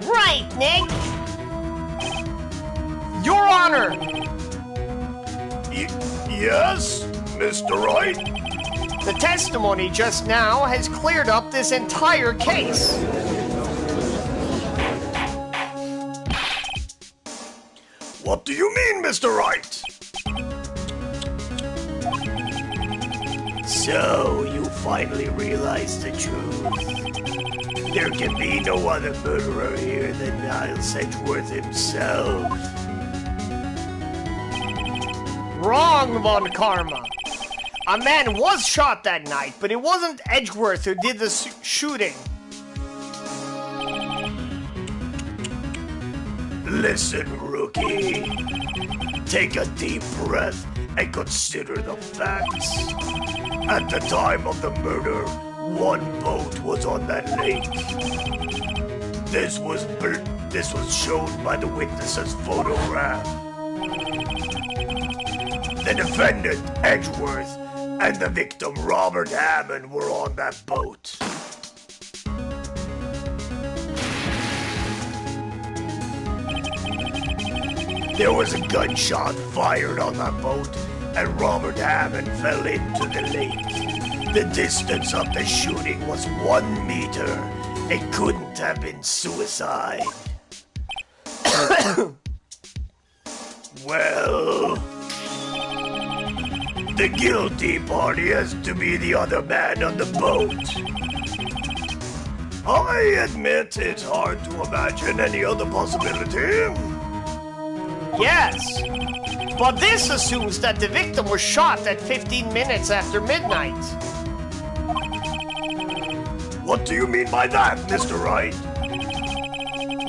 Right, Nick. Your Honor! Yes, Mr. Wright? The testimony just now has cleared up this entire case. What do you mean, Mr. Wright? So, you finally realized the truth. There can be no other murderer here than Niles Edgeworth himself. Wrong, Von Karma. A man was shot that night, but it wasn't Edgeworth who did the shooting. Listen, rookie. Take a deep breath and consider the facts. At the time of the murder, one boat was on that lake. This was shown by the witness's photograph. The defendant, Edgeworth, and the victim, Robert Hammond, were on that boat. There was a gunshot fired on that boat, and Robert Hammond fell into the lake. The distance of the shooting was 1 meter. It couldn't have been suicide. Well, the guilty party has to be the other man on the boat. I admit it's hard to imagine any other possibility. Yes, but this assumes that the victim was shot at 15 minutes after midnight. What do you mean by that, Mr. Wright?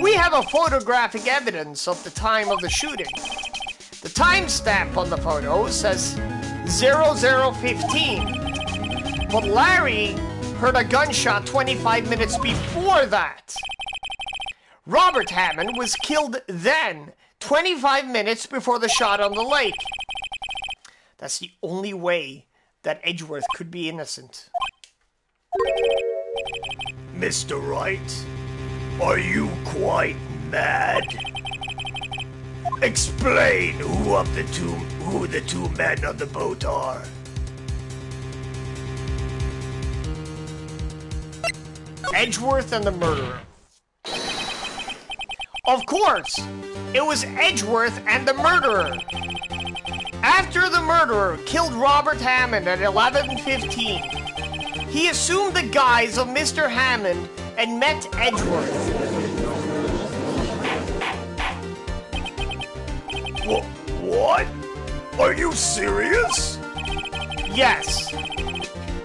We have a photographic evidence of the time of the shooting. The timestamp on the photo says 00:15, but Larry heard a gunshot 25 minutes before that. Robert Hammond was killed then, 25 minutes before the shot on the lake. That's the only way that Edgeworth could be innocent. Mr. Wright, are you quite mad? Explain who the two men on the boat are. Edgeworth and the murderer. Of course, it was Edgeworth and the murderer. After the murderer killed Robert Hammond at 11:15, he assumed the guise of Mr. Hammond and met Edgeworth. What? Are you serious? Yes.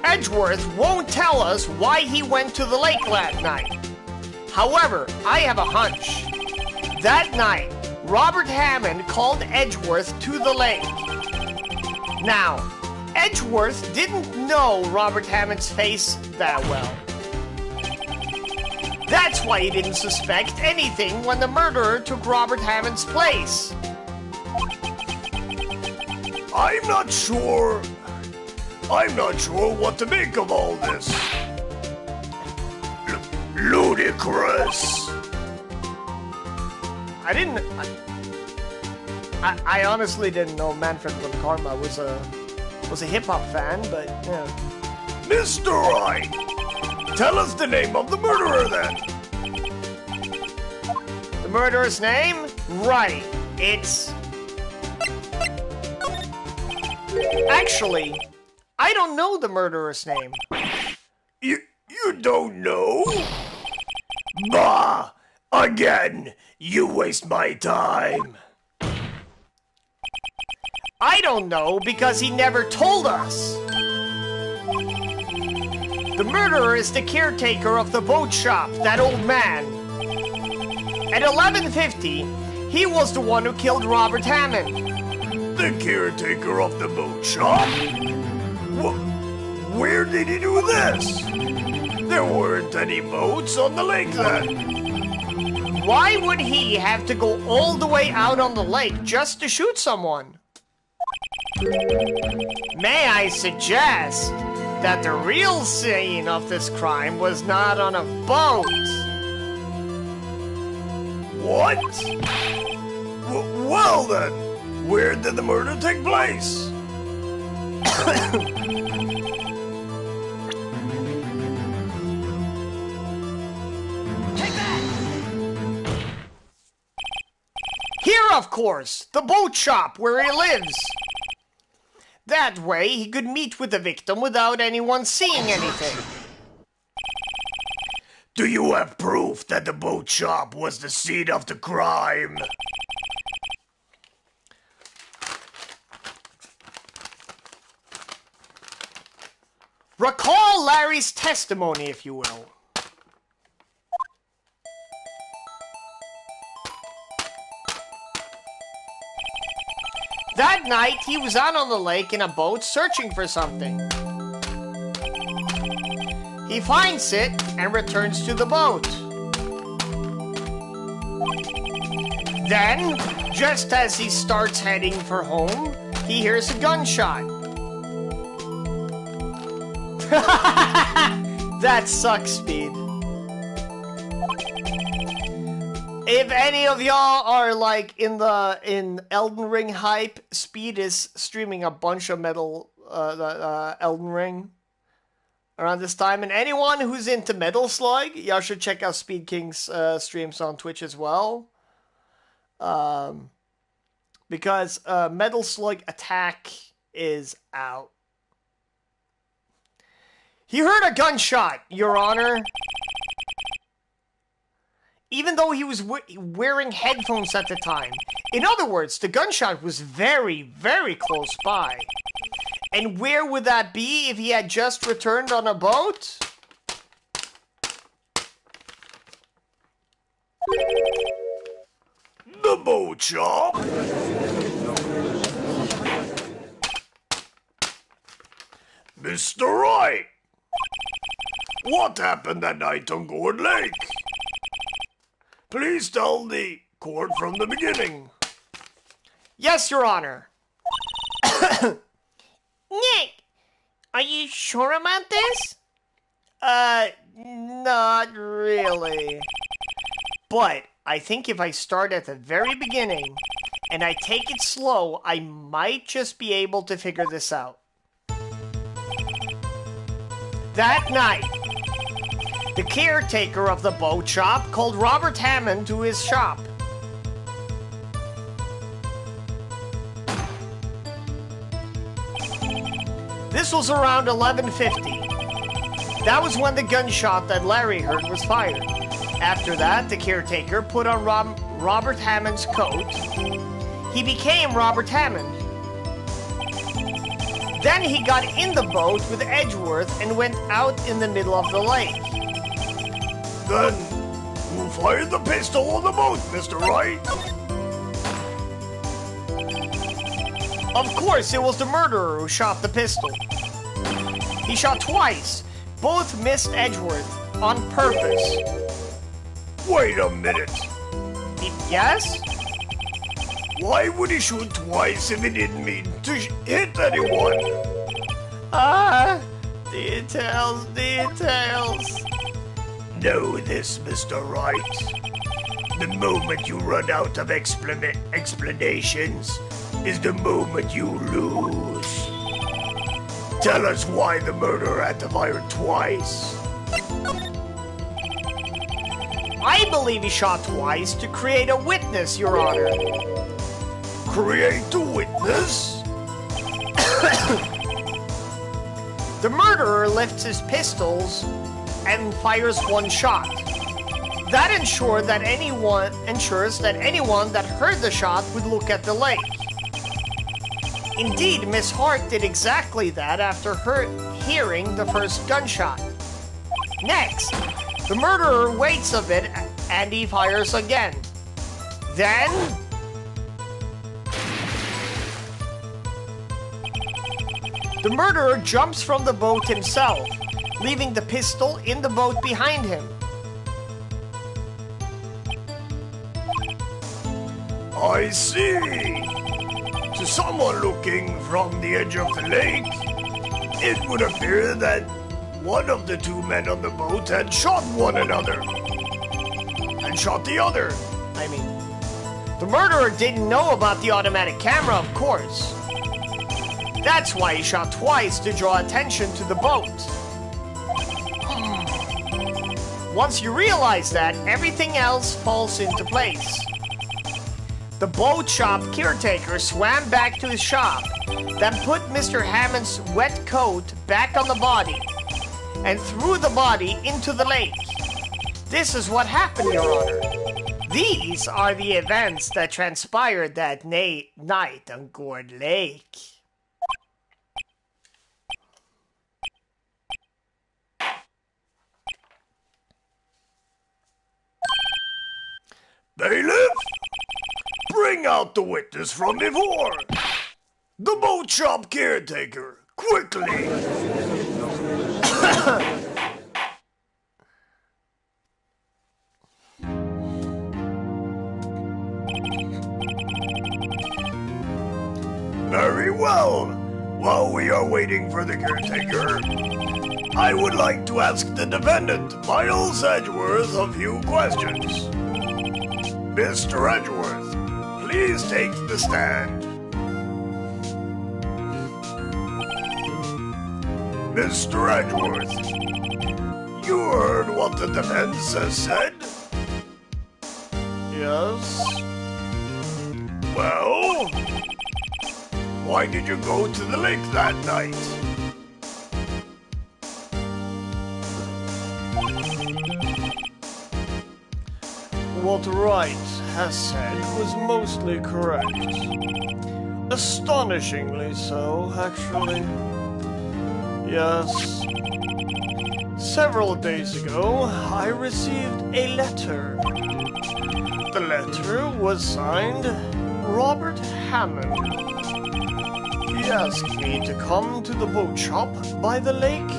Edgeworth won't tell us why he went to the lake that night. However, I have a hunch. That night, Robert Hammond called Edgeworth to the lake. Now, Edgeworth didn't know Robert Hammond's face that well. That's why he didn't suspect anything when the murderer took Robert Hammond's place. I'm not sure what to make of all this. Ludicrous. I honestly didn't know Manfred von Karma was a hip-hop fan, but yeah. Mr. Wright, tell us the name of the murderer then. The murderer's name? Wright. It's... Actually, I don't know the murderer's name. You don't know? Bah! Again, you waste my time. I don't know because he never told us. The murderer is the caretaker of the boat shop, that old man. At 11:50, he was the one who killed Robert Hammond. The caretaker of the boat shop? Where did he do this? There weren't any boats on the lake then. Why would he have to go all the way out on the lake just to shoot someone? May I suggest that the real scene of this crime was not on a boat? What? Well then, where did the murder take place? Here, of course, the boat shop where he lives. That way, he could meet with the victim without anyone seeing anything. Do you have proof that the boat shop was the scene of the crime? Recall Larry's testimony, if you will. That night, he was out on the lake in a boat searching for something. He finds it and returns to the boat. Then, just as he starts heading for home, he hears a gunshot. That sucks, Speed. If any of y'all are like in Elden Ring hype, Speed is streaming a bunch of Elden Ring around this time. And anyone who's into Metal Slug, y'all should check out Speed King's streams on Twitch as well. Because Metal Slug Attack is out. He heard a gunshot, Your Honor. Even though he was wearing headphones at the time. In other words, the gunshot was very, very close by. And where would that be if he had just returned on a boat? The boat shop. Mr. Wright. What happened that night on Gourd Lake? Please tell the court from the beginning. Yes, Your Honor. Nick, are you sure about this? Not really. But I think if I start at the very beginning and I take it slow, I might just be able to figure this out. That night, the caretaker of the boat shop called Robert Hammond to his shop. This was around 11:50. That was when the gunshot that Larry heard was fired. After that, the caretaker put on Robert Hammond's coat. He became Robert Hammond. Then he got in the boat with Edgeworth and went out in the middle of the lake. Then, who fired the pistol on the boat, Mr. Wright? Of course, it was the murderer who shot the pistol. He shot twice. Both missed Edgeworth on purpose. Wait a minute. Yes? Why would he shoot twice if he didn't mean to hit anyone? Details. Know this, Mr. Wright. The moment you run out of explanations is the moment you lose. Tell us why the murderer had to fire twice. I believe he shot twice to create a witness, Your Honor. Create a witness? The murderer lifts his pistols and fires one shot. That ensures that anyone that heard the shot would look at the lake. Indeed, Miss Hart did exactly that after hearing the first gunshot. Next, the murderer waits a bit and he fires again. Then, the murderer jumps from the boat himself, leaving the pistol in the boat behind him. I see. To someone looking from the edge of the lake, it would appear that one of the two men on the boat had shot one another. And shot the other. I mean, the murderer didn't know about the automatic camera, of course. That's why he shot twice to draw attention to the boat. Once you realize that, everything else falls into place. The boat shop caretaker swam back to his shop, then put Mr. Hammond's wet coat back on the body, and threw the body into the lake. This is what happened, Your Honor. These are the events that transpired that night on Gourd Lake. Bailiff, bring out the witness from before. The boat shop caretaker, quickly! Very well. While we are waiting for the caretaker, I would like to ask the defendant, Miles Edgeworth, a few questions. Mr. Edgeworth, please take the stand. Mr. Edgeworth, you heard what the defense has said? Yes? Well, why did you go to the lake that night? What Wright has said was mostly correct. Astonishingly so, actually. Yes. Several days ago, I received a letter. The letter was signed Robert Hammond. He asked me to come to the boat shop by the lake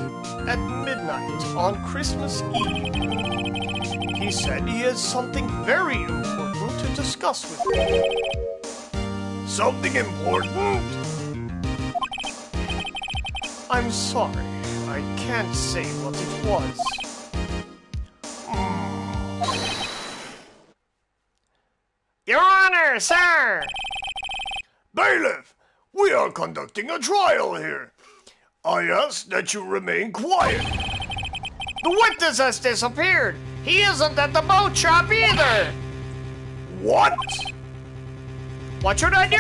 at midnight on Christmas Eve. He said he has something very important to discuss with me. Something important? I'm sorry, I can't say what it was. Your Honor, sir! Bailiff, we are conducting a trial here. I ask that you remain quiet. The witness has disappeared. He isn't at the boat shop either. What? What should I do?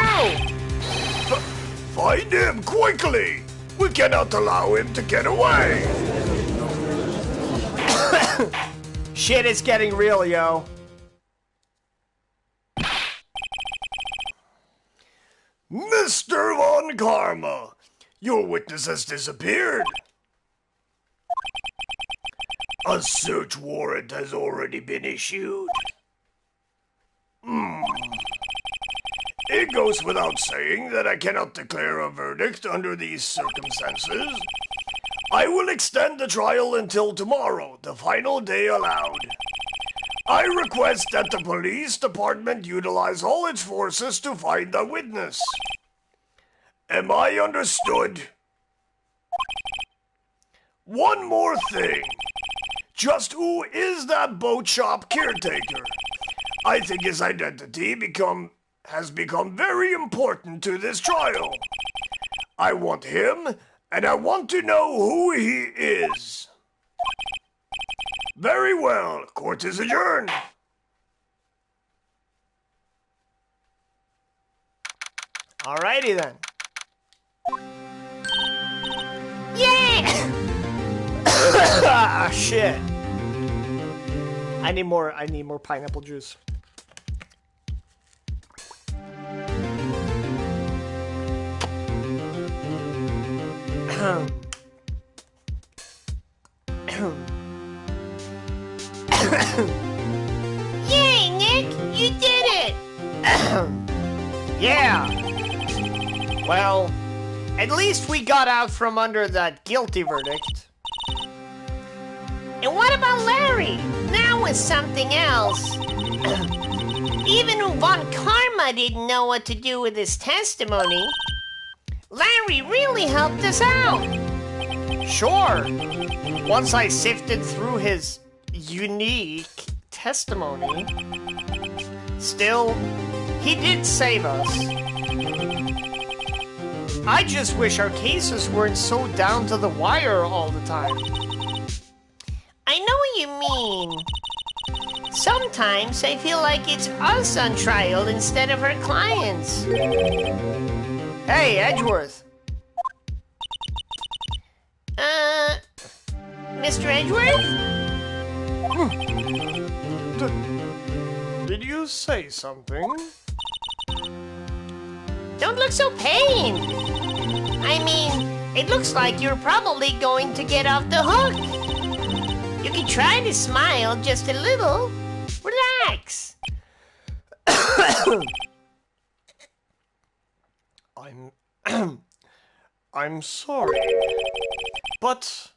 Find him quickly. We cannot allow him to get away. Shit, it's getting real, yo. Mr. Von Karma, your witness has disappeared. A search warrant has already been issued. It goes without saying that I cannot declare a verdict under these circumstances. I will extend the trial until tomorrow, the final day allowed. I request that the police department utilize all its forces to find the witness. Am I understood? One more thing. Just who is that boat shop caretaker? I think his identity has become very important to this trial. I want him, and I want to know who he is. Very well. Court is adjourned. Alrighty then. Yeah! Ah, shit. I need more pineapple juice. Yay, Nick! You did it! Yeah! Well, at least we got out from under that guilty verdict. And what about Larry? That was something else. Even Von Karma didn't know what to do with his testimony. Larry really helped us out. Sure. Once I sifted through his unique testimony, still, he did save us. I just wish our cases weren't so down to the wire all the time. I know what you mean. Sometimes I feel like it's us on trial instead of our clients. Hey, Edgeworth. Mr. Edgeworth? Did you say something? Don't look so pained. I mean, it looks like you're probably going to get off the hook. You can try to smile just a little. Relax. I'm sorry, but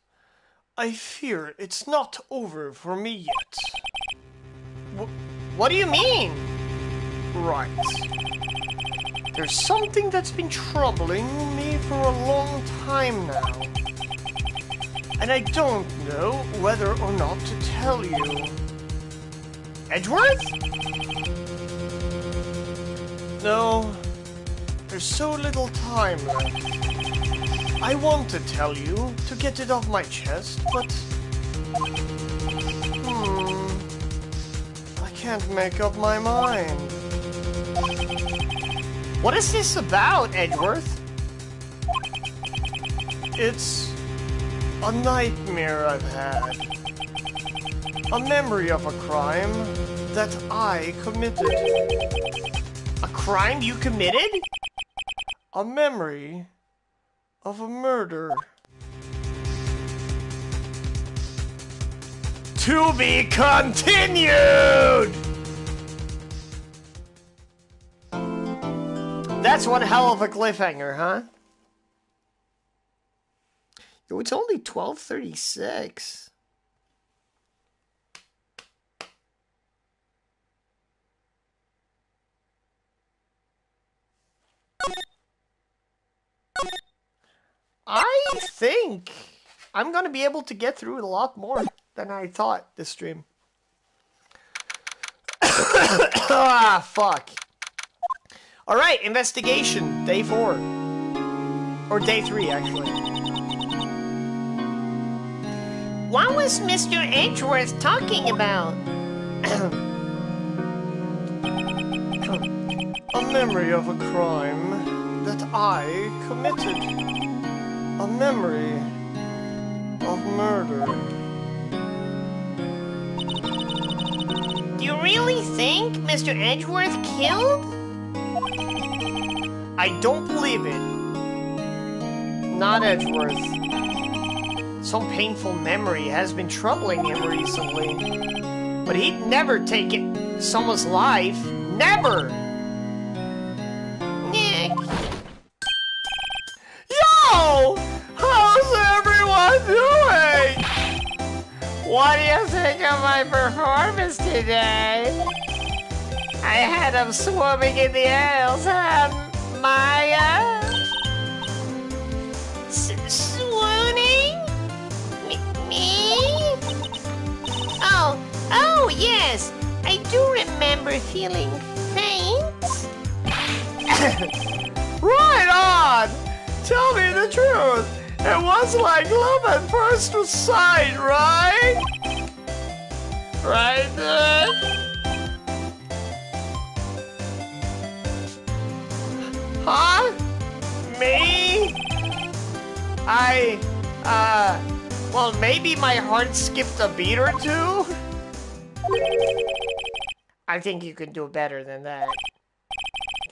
I fear it's not over for me yet. What do you mean? Right. There's something that's been troubling me for a long time now. And I don't know whether or not to tell you. Edgeworth? No, there's so little time left. I want to tell you to get it off my chest, but... I can't make up my mind. What is this about, Edgeworth? It's a nightmare I've had. A memory of a crime that I committed. A crime you committed? A memory of a murder. To be continued! That's one hell of a cliffhanger, huh? Yo, it's only 12:36. I think I'm going to be able to get through it a lot more than I thought this stream. Ah, fuck. All right, investigation, day 4. Or day 3, actually. What was Mr. Edgeworth talking about? A memory of a crime that I committed. A memory of murder. Do you really think Mr. Edgeworth killed? I don't believe it. Not Edgeworth. Some painful memory has been troubling him recently. But he'd never take someone's life. Never! Nick. Yo! How's everyone doing? What do you think of my performance today? I had him swimming in the aisles, huh, Maya? Swooning? Me? Oh, yes. I do remember feeling faint. Right on! Tell me the truth. It was like love at first sight, right? Right then? Huh? Me? Well, maybe my heart skipped a beat or two? I think you can do better than that.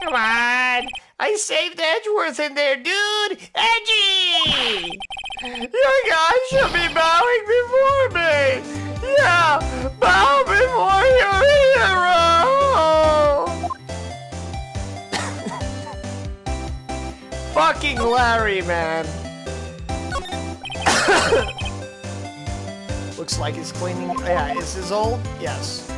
Come on! I saved Edgeworth in there, dude! Edgy! You guys should be bowing before me! Yeah! Bow before your hero! Fucking Larry, man. Looks like he's cleaning. Yeah, is this old? Yes.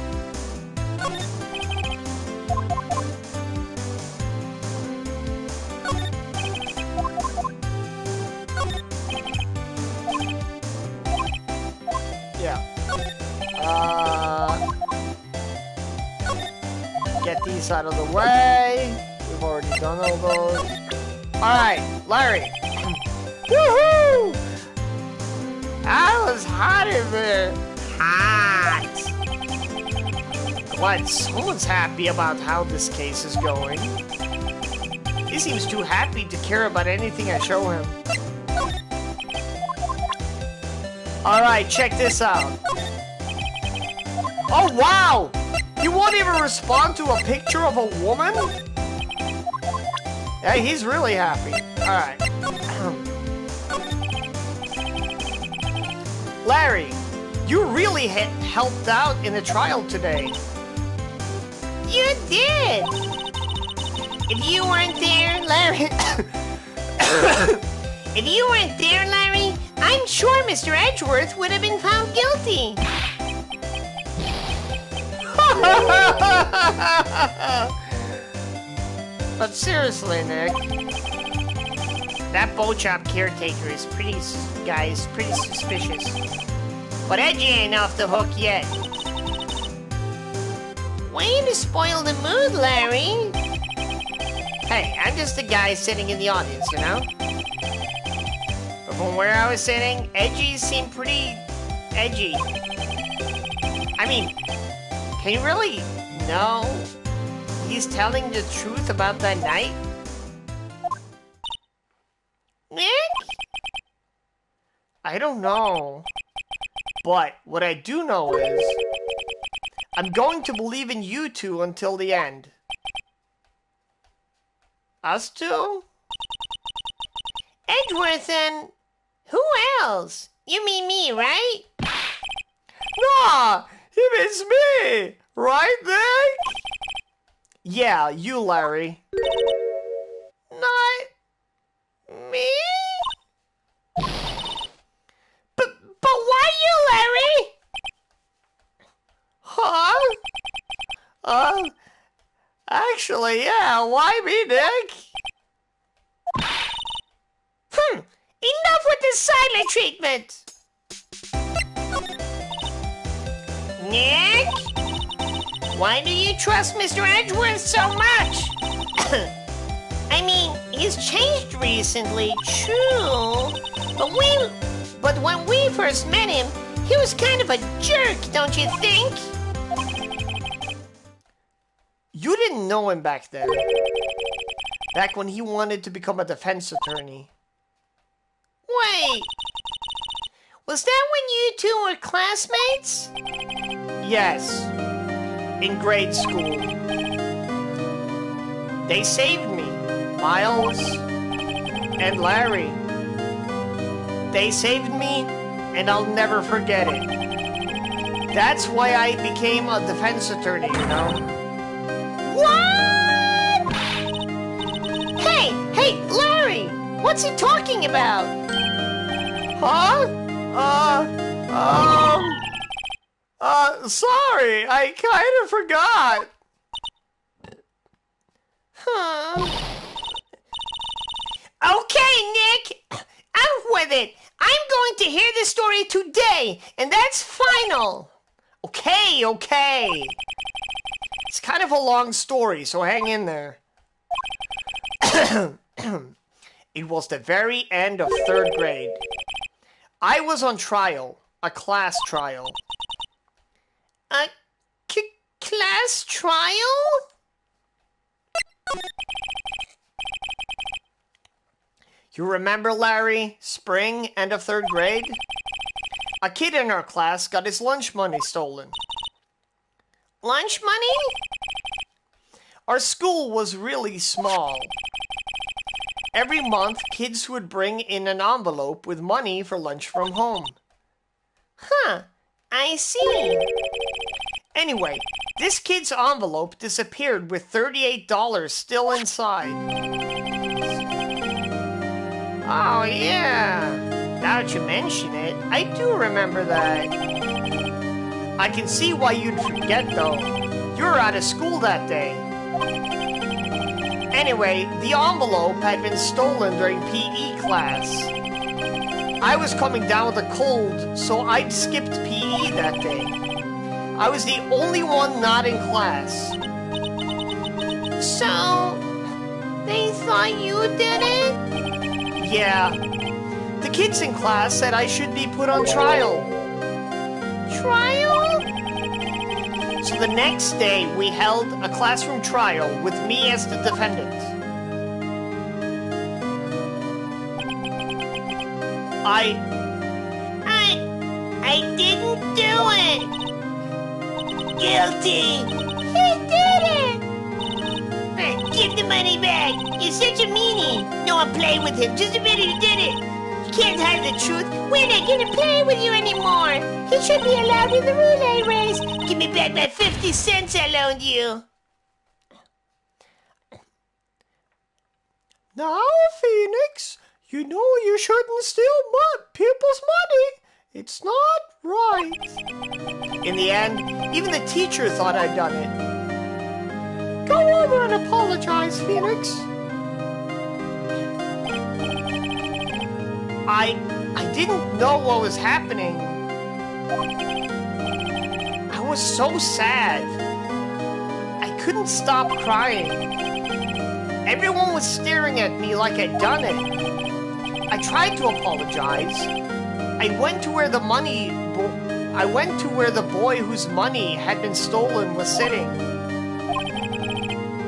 Yeah. Get these out of the way. We've already done all those. Alright, Larry. Woohoo! I was hot in there. Hot. Glad someone's happy about how this case is going. He seems too happy to care about anything I show him. Alright, check this out. Oh, wow! You won't even respond to a picture of a woman? Hey, he's really happy. Alright. Larry, you really helped out in the trial today. You did! If you weren't there, Larry... If you weren't there, Larry, I'm sure Mr. Edgeworth would have been found guilty. But seriously, Nick, that boat shop caretaker is pretty suspicious. But Edgy ain't off the hook yet. Way to spoil the mood, Larry. Hey, I'm just a guy sitting in the audience, you know? But from where I was sitting, Edgy seemed pretty edgy. I mean, can you really know he's telling the truth about that night? Nick? I don't know. But what I do know is I'm going to believe in you two until the end. Us two? Edgeworth and who else? You mean me, right? Nah, he means me! Right, Nick? Yeah, you, Larry. Not me? But why you, Larry? Huh? Actually, yeah, why me, Nick? Enough with the silent treatment! Nick? Why do you trust Mr. Edgeworth so much? I mean, he's changed recently, true. But when we first met him, he was kind of a jerk, don't you think? You didn't know him back then. Back when he wanted to become a defense attorney. Wait. Was that when you two were classmates? Yes. In grade school. They saved me. Miles and Larry. They saved me, and I'll never forget it. That's why I became a defense attorney, you know? What? Hey, Larry! What's he talking about? Huh? Sorry, I kind of forgot. Okay, Nick, out with it. I'm going to hear the story today, and that's final. Okay. It's kind of a long story, so hang in there. It was the very end of 3rd grade. I was on trial, a class trial. A class trial? You remember, Larry? Spring, end of 3rd grade? A kid in our class got his lunch money stolen. Lunch money? Our school was really small. Every month, kids would bring in an envelope with money for lunch from home. Huh, I see. Anyway, this kid's envelope disappeared with $38 still inside. Oh, yeah. Now that you mention it, I do remember that. I can see why you'd forget, though. You were out of school that day. Anyway, the envelope had been stolen during PE class. I was coming down with a cold, so I'd skipped PE that day. I was the only one not in class. So, they thought you did it? Yeah. The kids in class said I should be put on trial. Trial? So the next day, we held a classroom trial with me as the defendant. I didn't do it. Guilty. He did it. Give the money back. You're such a meanie. No one play with him. Just admit he did it. You can't hide the truth. We're not gonna play with you anymore. He should be allowed in the relay race. Give me back my 50 cents I loaned you. Now, Phoenix, you know you shouldn't steal people's money. It's not right. In the end, even the teacher thought I'd done it. Go over and apologize, Phoenix. I didn't know what was happening. I was so sad. I couldn't stop crying. Everyone was staring at me like I'd done it. I tried to apologize. I went to where the boy whose money had been stolen was sitting.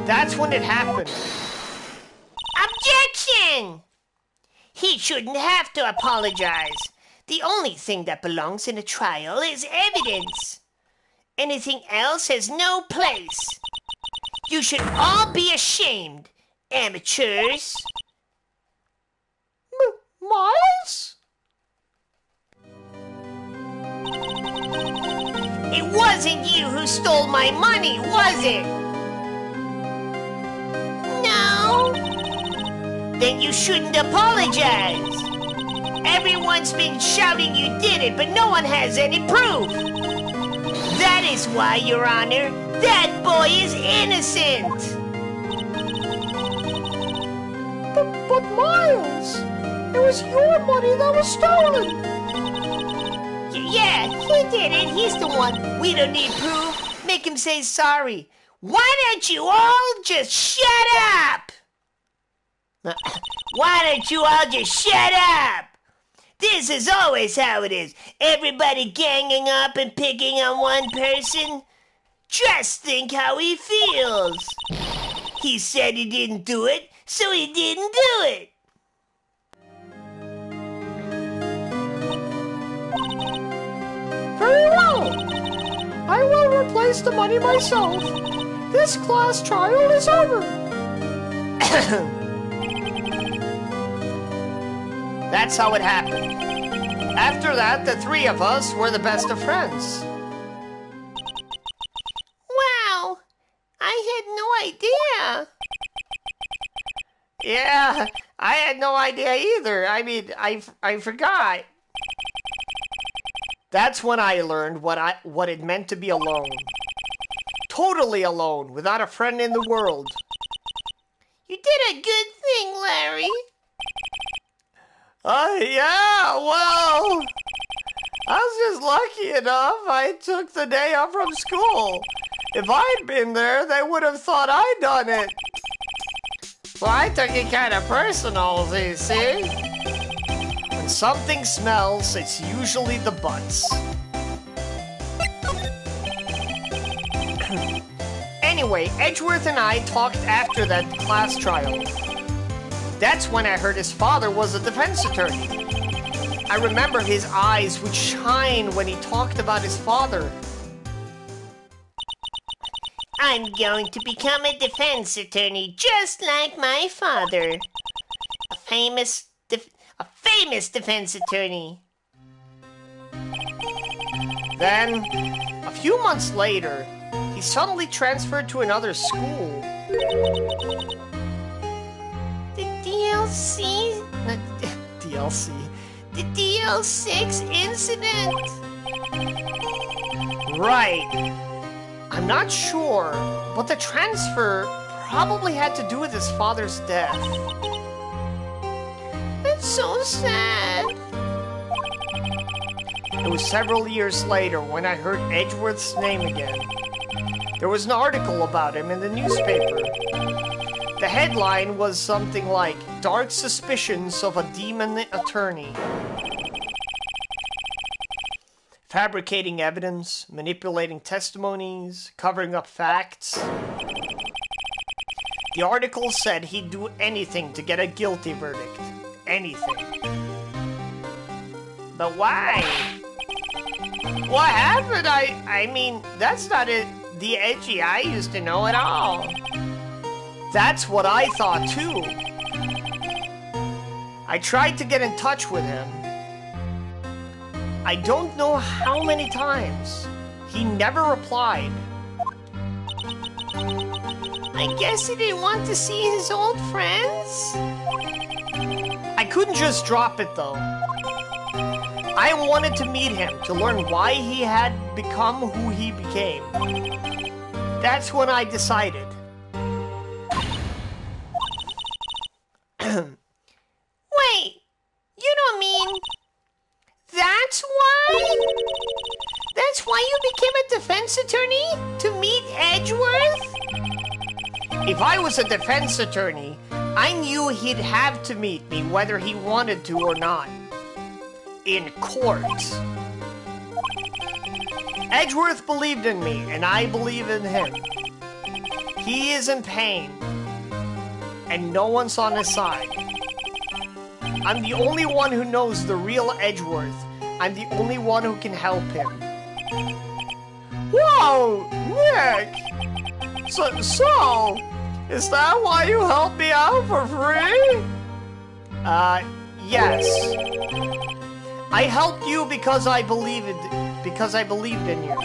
That's when it happened. Objection! He shouldn't have to apologize. The only thing that belongs in a trial is evidence. Anything else has no place. You should all be ashamed, amateurs. Miles? It wasn't you who stole my money, was it? No? Then you shouldn't apologize. Everyone's been shouting you did it, but no one has any proof. That is why, Your Honor, that boy is innocent. But Miles, it was your money that was stolen. Yeah, he did it. He's the one. We don't need proof. Make him say sorry. Why don't you all just shut up? Why don't you all just shut up? This is always how it is. Everybody ganging up and picking on one person. Just think how he feels. He said he didn't do it, so he didn't do it. Very well. I will replace the money myself. This class trial is over. That's how it happened. After that, the three of us were the best of friends. Wow, I had no idea. Yeah, I had no idea either. I mean, I forgot. That's when I learned what it meant to be alone. Totally alone, without a friend in the world. You did a good thing, Larry. Yeah, well, I was just lucky enough I took the day off from school. If I'd been there, they would have thought I'd done it. Well, I took it kind of personal, you see? When something smells, it's usually the butts. Anyway, Edgeworth and I talked after that class trial. That's when I heard his father was a defense attorney. I remember his eyes would shine when he talked about his father. I'm going to become a defense attorney just like my father. A famous defense attorney. Then, a few months later, he suddenly transferred to another school. The DLC? DLC. The DL6 incident? Right. I'm not sure, but the transfer probably had to do with his father's death. That's so sad. It was several years later when I heard Edgeworth's name again. There was an article about him in the newspaper. The headline was something like, "Dark Suspicions of a Demon Attorney." Fabricating evidence, manipulating testimonies, covering up facts. The article said he'd do anything to get a guilty verdict. Anything. But why? What happened? I mean, that's not the Edgy I used to know at all. That's what I thought too. I tried to get in touch with him. I don't know how many times. He never replied. I guess he didn't want to see his old friends? I couldn't just drop it though. I wanted to meet him to learn why he had become who he became. That's when I decided. Wait, you don't mean... That's why? That's why you became a defense attorney? To meet Edgeworth? If I was a defense attorney, I knew he'd have to meet me whether he wanted to or not. In court. Edgeworth believed in me, and I believe in him. He is in pain, and no one's on his side. I'm the only one who knows the real Edgeworth. I'm the only one who can help him. Whoa, Nick! So, is that why you helped me out for free? Yes. I helped you because I believed in you.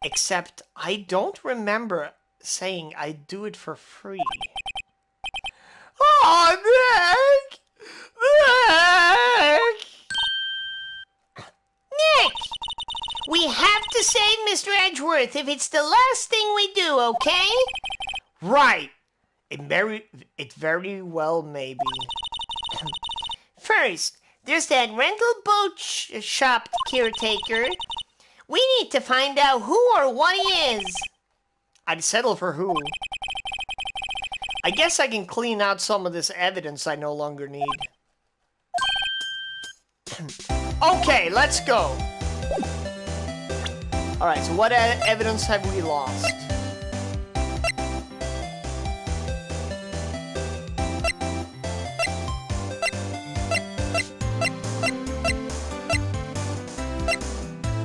Except I don't remember saying I'd do it for free. Oh, Nick! Nick! We have to save Mr. Edgeworth if it's the last thing we do, okay? Right. It very well may be. First, there's that rental boat shop caretaker. We need to find out who or what he is. I'd settle for who. I guess I can clean out some of this evidence I no longer need. Okay, let's go. Alright, so what evidence have we lost?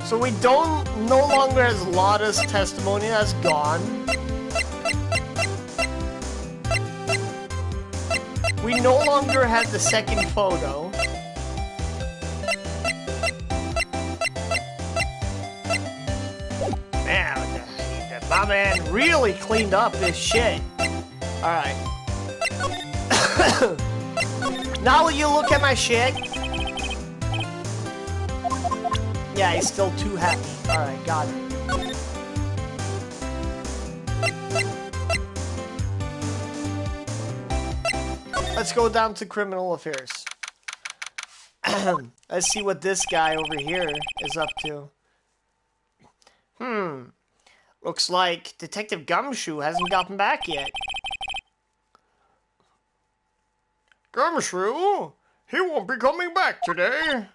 So we no longer has Lotta's testimony, that's gone. We no longer have the second photo. Man, my man really cleaned up this shit. Alright. Now will you look at my shit? Yeah, he's still too happy. Alright, got it. Let's go down to criminal affairs. Let's see what this guy over here is up to. Looks like Detective Gumshoe hasn't gotten back yet. Gumshoe? He won't be coming back today.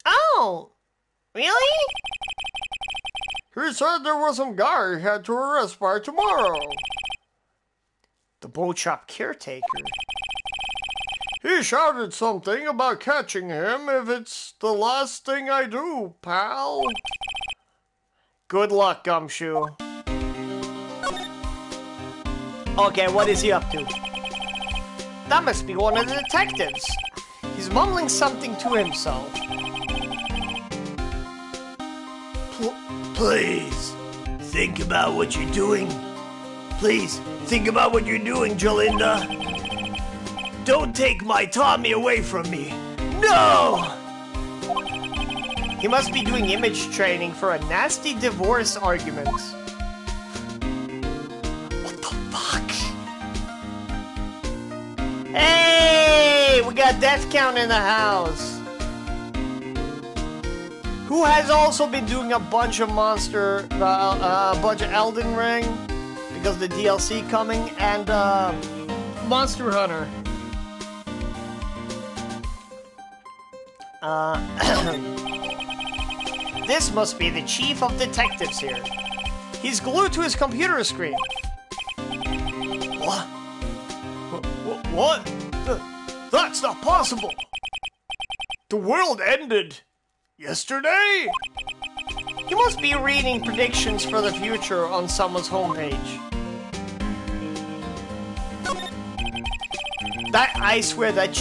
Oh, really? He said there was some guy he had to arrest by tomorrow. The boat shop caretaker? He shouted something about catching him if it's the last thing I do, pal. Good luck, Gumshoe. Okay, what is he up to? That must be one of the detectives. He's mumbling something to himself. Please, think about what you're doing. Please, think about what you're doing, Jolinda. Don't take my Tommy away from me. No! He must be doing image training for a nasty divorce argument. What the fuck? Hey! We got death count in the house. Who has also been doing a bunch of a bunch of Elden Ring, because the DLC coming, and Monster Hunter. This must be the chief of detectives here. He's glued to his computer screen. What? What? That's not possible. The world ended yesterday? He must be reading predictions for the future on someone's homepage. I swear, that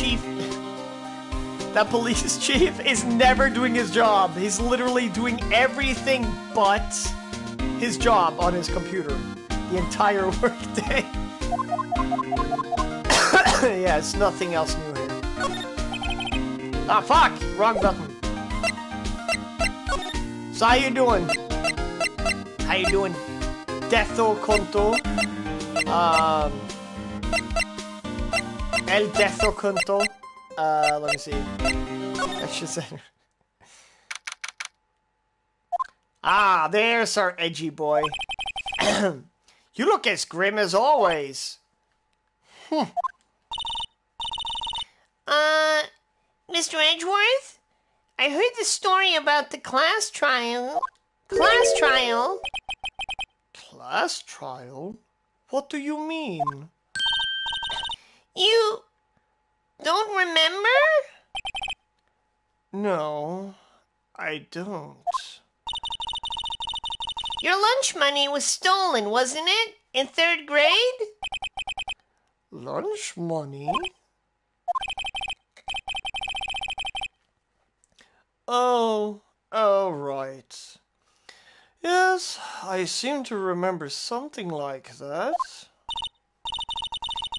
police chief is never doing his job. He's literally doing everything but his job on his computer the entire workday. Yeah, it's nothing else new here. Ah, fuck! Wrong button. So how you doing? How you doing? Deathо Conto. El Deatho Conto. Let me see. I should say. Ah, there's our edgy boy. You look as grim as always. Mr. Edgeworth? I heard the story about the class trial. Class trial? Class trial? What do you mean? You don't remember? No, I don't. Your lunch money was stolen, wasn't it? In 3rd grade? Lunch money? Oh, right. Yes, I seem to remember something like that.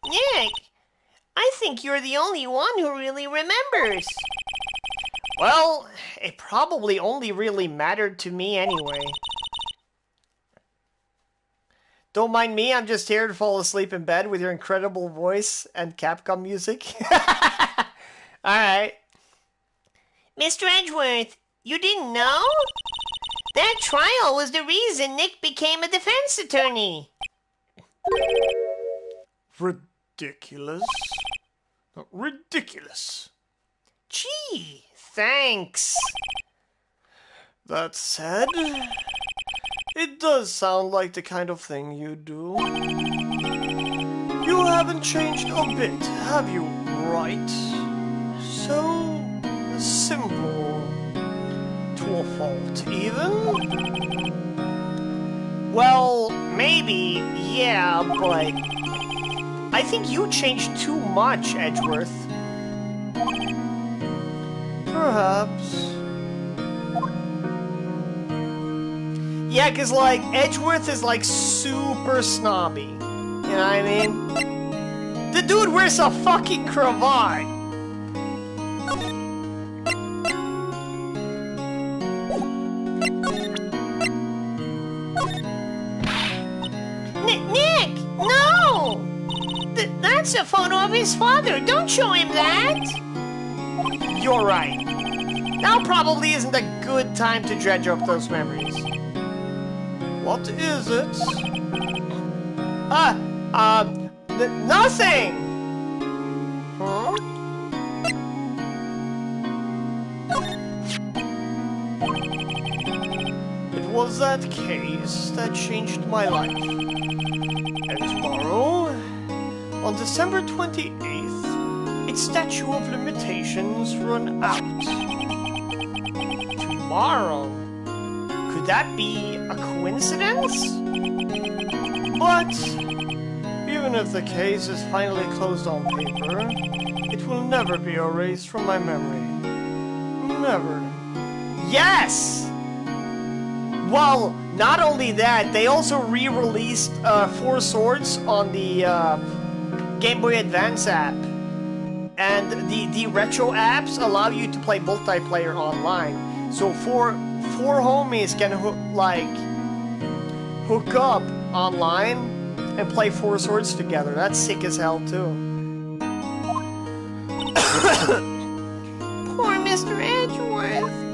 Nick, I think you're the only one who really remembers. Well, it probably only really mattered to me anyway. Don't mind me, I'm just here to fall asleep in bed with your incredible voice and Capcom music. Alright. Mr. Edgeworth, you didn't know? That trial was the reason Nick became a defense attorney. Ridiculous. Ridiculous. Gee, thanks. That said, it does sound like the kind of thing you do. You haven't changed a bit, have you, Wright? So simple. To a fault, even? Well, maybe, yeah, but I think you changed too much, Edgeworth. Perhaps. Yeah, cause like, Edgeworth is like super snobby. You know what I mean? The dude wears a fucking cravat. Nick, no! That's a photo of his father. Don't show him that. You're right. Now probably isn't a good time to dredge up those memories. What is it? Nothing! Huh? It was that case that changed my life. And tomorrow, on December 28th, its statute of limitations run out. Tomorrow? Could that be a coincidence? But even if the case is finally closed on paper, it will never be erased from my memory. Never. Yes! Well, not only that, they also re-released 4 Swords on the Game Boy Advance app. And the retro apps allow you to play multiplayer online. So four homies can hook up online and play 4 Swords together. That's sick as hell too. Poor Mr. Edgeworth.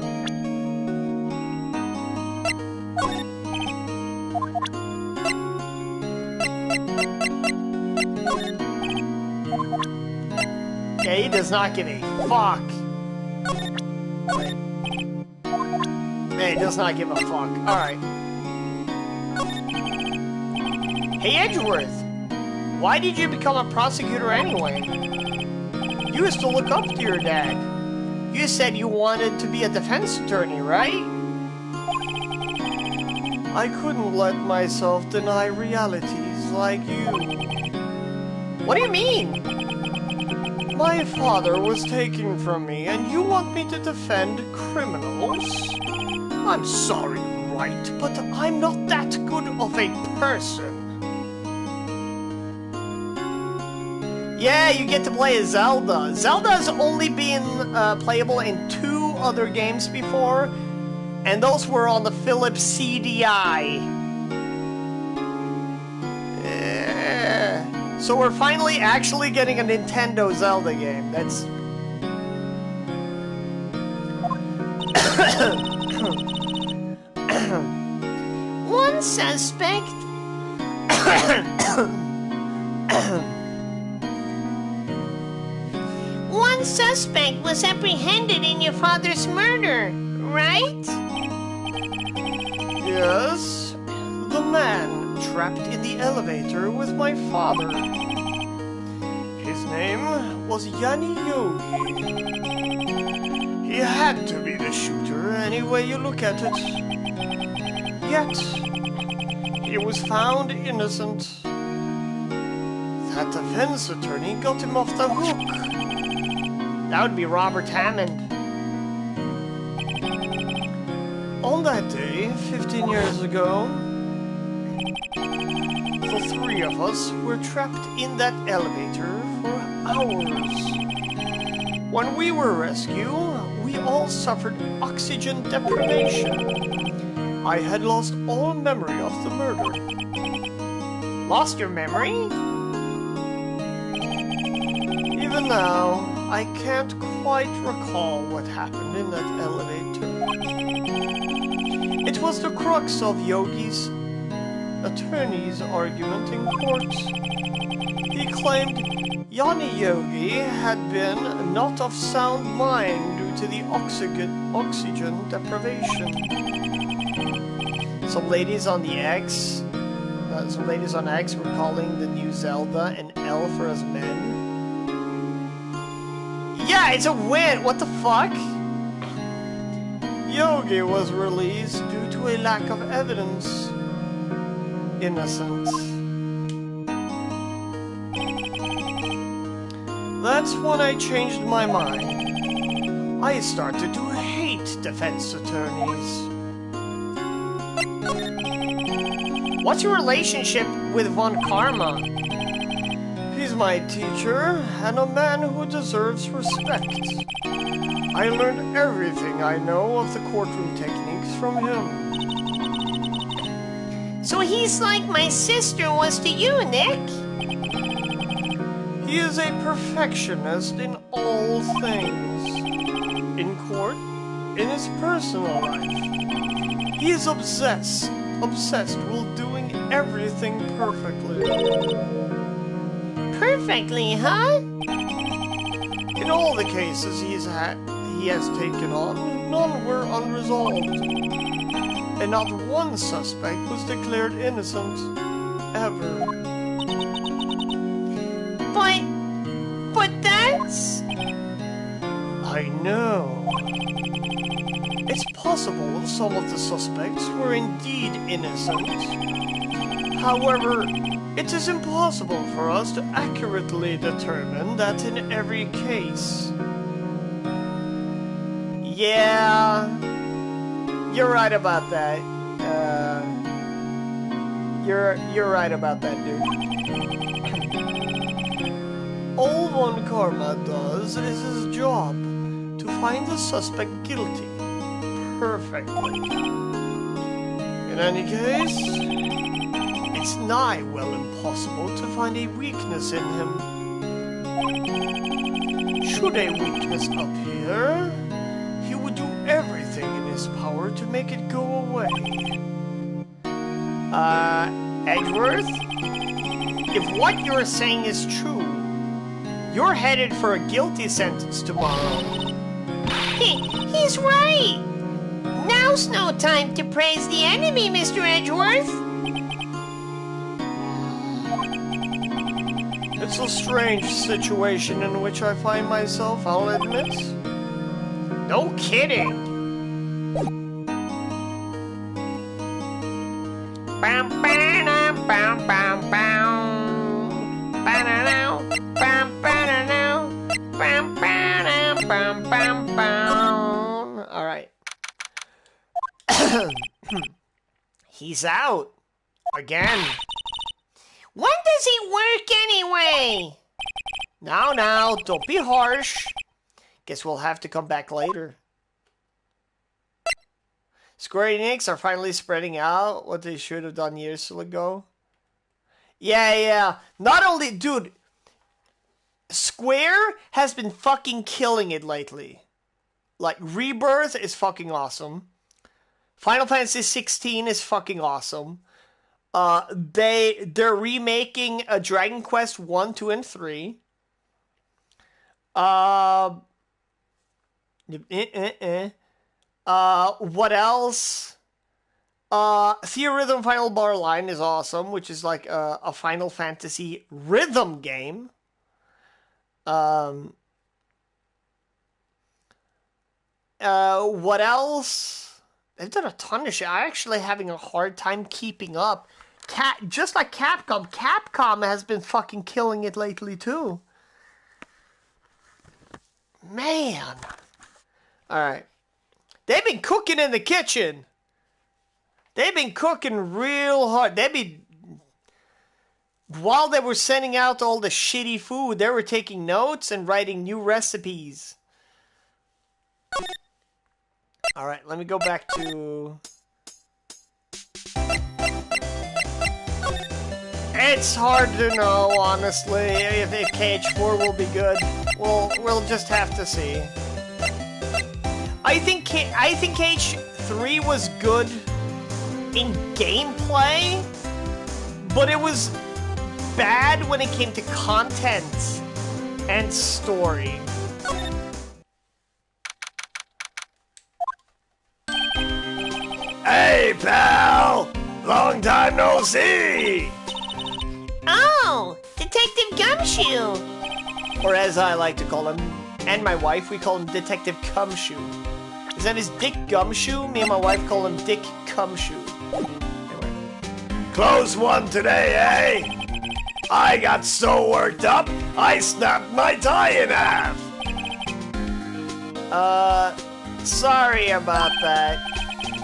Yeah, he does not give a fuck. Yeah, he does not give a fuck. Alright. Hey, Edgeworth. Why did you become a prosecutor anyway? You used to look up to your dad. You said you wanted to be a defense attorney, right? I couldn't let myself deny realities like you. What do you mean? My father was taken from me, and you want me to defend criminals? I'm sorry, right, but I'm not that good of a person. Yeah, you get to play as Zelda. Zelda's only been playable in 2 other games before, and those were on the Philips CDI. So we're finally actually getting a Nintendo Zelda game. That's... One suspect... One suspect was apprehended in your father's murder, right? Yes, the man trapped in the elevator with my father. His name was Yanni Yogi. He had to be the shooter any way you look at it. Yet, he was found innocent. That defense attorney got him off the hook. That would be Robert Hammond. On that day, 15 years ago, the 3 of us were trapped in that elevator for hours. When we were rescued, we all suffered oxygen deprivation. I had lost all memory of the murder. Lost your memory? Even now, I can't quite recall what happened in that elevator. It was the crux of Yogi's attorney's argument in court. He claimed Yanni Yogi had been not of sound mind due to the oxygen deprivation. Some ladies on X were calling the new Zelda an L for us men. Yeah, it's a win! What the fuck? Yogi was released due to a lack of evidence. Innocent. That's when I changed my mind. I started to hate defense attorneys. What's your relationship with Von Karma? He's my teacher and a man who deserves respect. I learned everything I know of the courtroom techniques from him. So he's like my sister was to you, Nick? He is a perfectionist in all things. In court, in his personal life. He is obsessed with doing everything perfectly. Perfectly, huh? In all the cases he has taken on, none were unresolved. And not one suspect was declared innocent, ever. But that's... I know. It's possible some of the suspects were indeed innocent. However, it is impossible for us to accurately determine that in every case. Yeah, you're right about that. You're right about that, dude. All Von Karma does is his job, to find the suspect guilty. Perfectly. In any case, it's nigh well impossible to find a weakness in him. Should a weakness appear, he would do everything in his power to make it go away. Edgeworth? If what you're saying is true, you're headed for a guilty sentence tomorrow. He's right! Now's no time to praise the enemy, Mr. Edgeworth! It's a strange situation in which I find myself, I'll admit. No kidding! Bam, bam, bam, bam, bam. Ba-da-dow, bam, ba-da-dow, bam, ba-dam, bam, bam, bam. All right. He's out. Again. When does he work anyway? Now, don't be harsh. Guess we'll have to come back later. Square Enix are finally spreading out what they should have done years ago. Yeah. Not only, dude, Square has been fucking killing it lately. Like, Rebirth is fucking awesome. Final Fantasy 16 is fucking awesome. They're remaking Dragon Quest 1, 2, and 3. What else? Theorhythm Final Bar Line is awesome, which is like a Final Fantasy rhythm game. What else? They've done a ton of shit. I'm actually having a hard time keeping up. Just like Capcom. Capcom has been fucking killing it lately, too. Man. Alright. They've been cooking in the kitchen. They've been cooking real hard. While they were sending out all the shitty food, they were taking notes and writing new recipes. Alright, let me go back to... It's hard to know, honestly, if KH4 will be good. We'll just have to see. I think KH3 was good in gameplay, but it was bad when it came to content and story. Hey, pal! Long time no see! Oh, Detective Gumshoe! Or as I like to call him, and my wife, we call him Detective Cumshoe. His name is Dick Gumshoe. Me and my wife call him Dick Cumshoe. Anyway. Close one today, eh? I got so worked up, I snapped my tie in half! Sorry about that.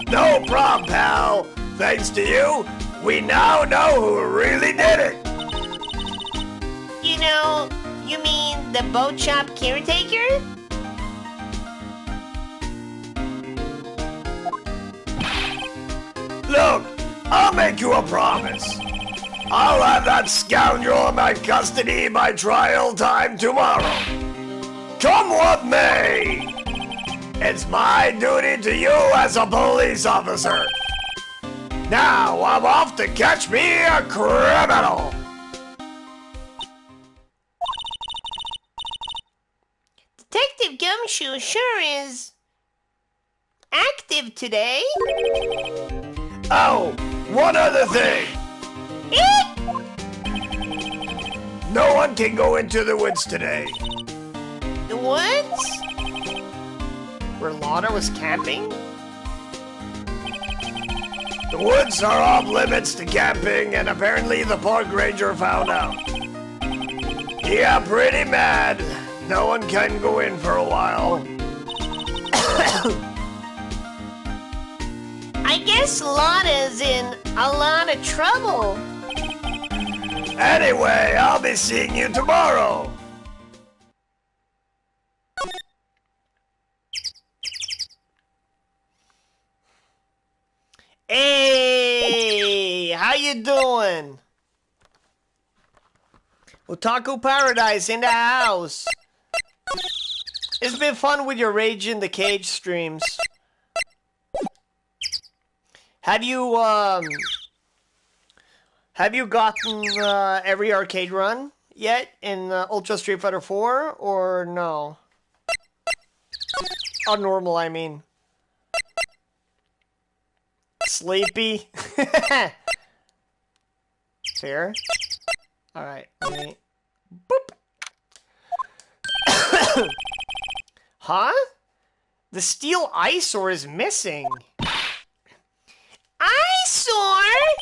No problem, pal! Thanks to you, we now know who really did it! You mean the boat shop caretaker? Look, I'll make you a promise. I'll have that scoundrel in my custody by trial time tomorrow. Come what may! It's my duty to you as a police officer. Now I'm off to catch me a criminal. Detective Gumshoe sure is active today. Oh, one other thing. No one can go into the woods today. The woods? Where Lana was camping? The woods are off limits to camping, and apparently the park ranger found out. Yeah, pretty mad. No one can go in for a while. I guess Lana's in a lot of trouble. Anyway, I'll be seeing you tomorrow. Hey, how you doing? Otaku Paradise in the house. It's been fun with your Rage in the Cage streams. Have you gotten every arcade run yet in Ultra Street Fighter 4 or no? Oh, normal, I mean. Sleepy? Fair. Alright, let me... Boop! Huh? The steel eyesore is missing. Eyesore?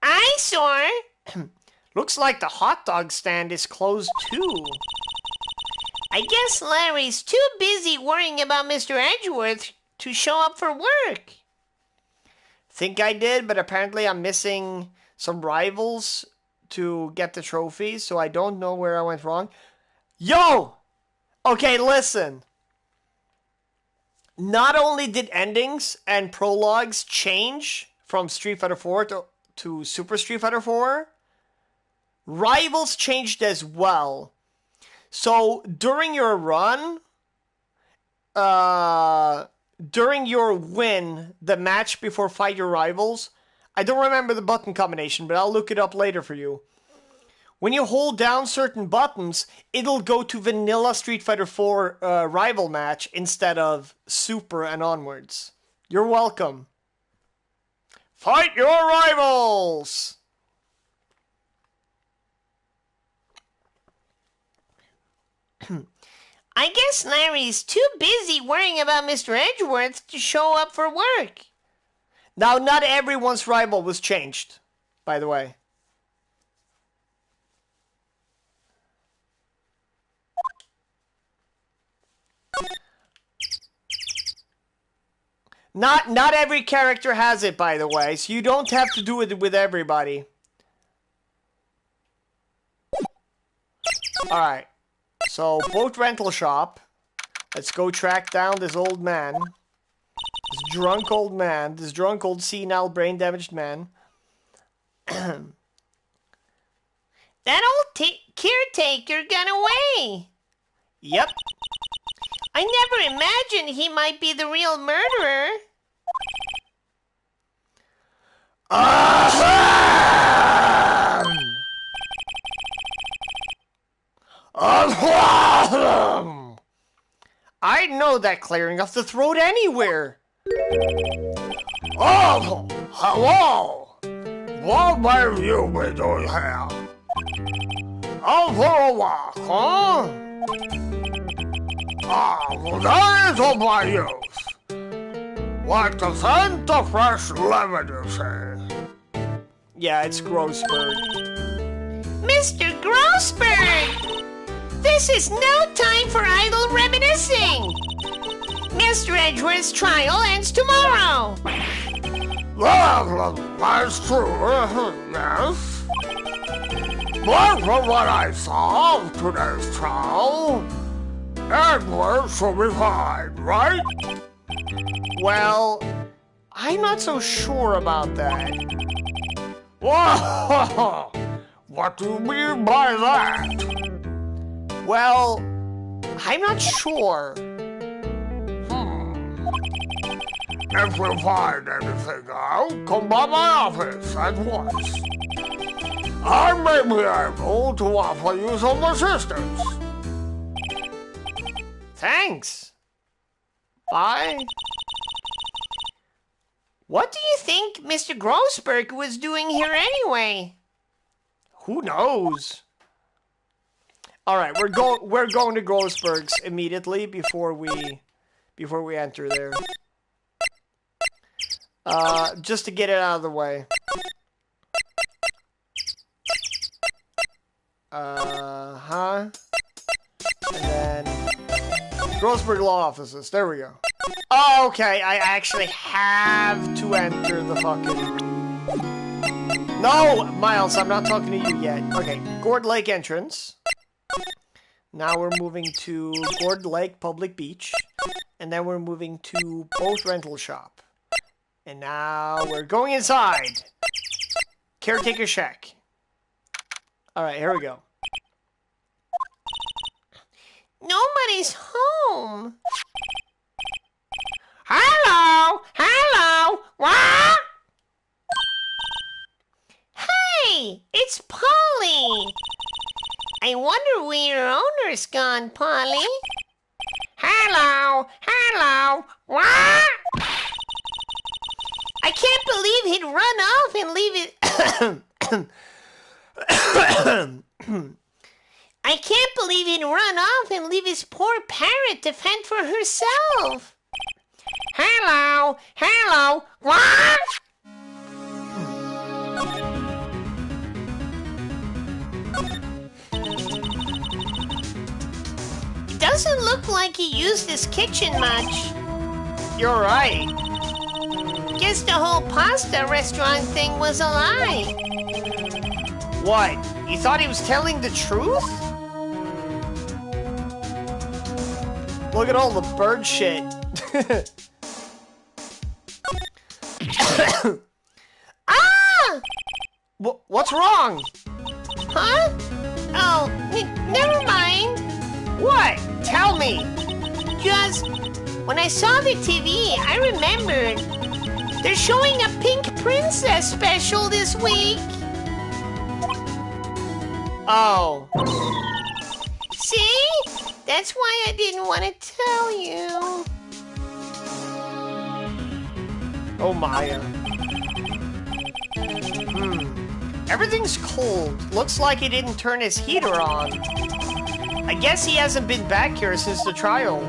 Eyesore? Looks like the hot dog stand is closed too. I guess Larry's too busy worrying about Mr. Edgeworth to show up for work. think I did, but apparently I'm missing some rivals to get the trophies, so I don't know where I went wrong. Yo! Okay, listen. Not only did endings and prologues change from Street Fighter 4 to Super Street Fighter 4, rivals changed as well. So during your run, during your win, the match before Fight Your Rivals, I don't remember the button combination, but I'll look it up later for you. When you hold down certain buttons, it'll go to vanilla Street Fighter 4 rival match instead of Super and onwards. You're welcome. Fight your rivals! I guess Larry's too busy worrying about Mr. Edgeworth to show up for work. Now, not everyone's rival was changed, by the way. Not every character has it, by the way, so you don't have to do it with everybody. Alright, so boat rental shop. Let's go track down this old man. This drunk old man. This drunk old senile brain damaged man. That old caretaker got away. Yep. I never imagined he might be the real murderer. I know that clearing of the throat anywhere. Oh, hello. What may you be doing here? Out for a walk, huh? Well, that is all my use. Like the scent of fresh lemon, you say? Yeah, it's Grossberg. Mr. Grossberg! This is no time for idle reminiscing. Mr. Edgeworth's trial ends tomorrow. Well, that's true, yes. But from what I saw of today's trial, Edward should be fine, right? Well, I'm not so sure about that. Whoa! What do you mean by that? Well, I'm not sure. If you find anything out, come by my office at once. I may be able to offer you some assistance. Thanks. Bye. What do you think Mr. Grossberg was doing here anyway? Who knows? All right, we're going to Grossberg's immediately before we enter there. Just to get it out of the way. And then Grossberg Law Offices. There we go. Oh, okay. I actually have to enter the fucking... No, Miles, I'm not talking to you yet. Okay, Gord Lake entrance. Now we're moving to Gord Lake Public Beach. And then we're moving to Boat Rental Shop. And now we're going inside. Caretaker Shack. Alright, here we go. Nobody's home. Hello! Hello! What? Hey, it's Polly. I wonder where your owner's gone, Polly. Hello! Hello! What? I can't believe he'd run off and leave it. I can't believe he'd run off and leave his poor parrot to fend for herself. Hello! Hello! What? It doesn't look like he used his kitchen much. You're right. Guess guess the whole pasta restaurant thing was a lie. What? You thought he was telling the truth? Look at all the bird shit. Ah! What's wrong? Huh? Oh, never mind. What? Tell me. Just when I saw the TV, I remembered. They're showing a Pink Princess special this week. Oh. See? That's why I didn't want to tell you. Oh, Maya. Everything's cold. Looks like he didn't turn his heater on. I guess he hasn't been back here since the trial.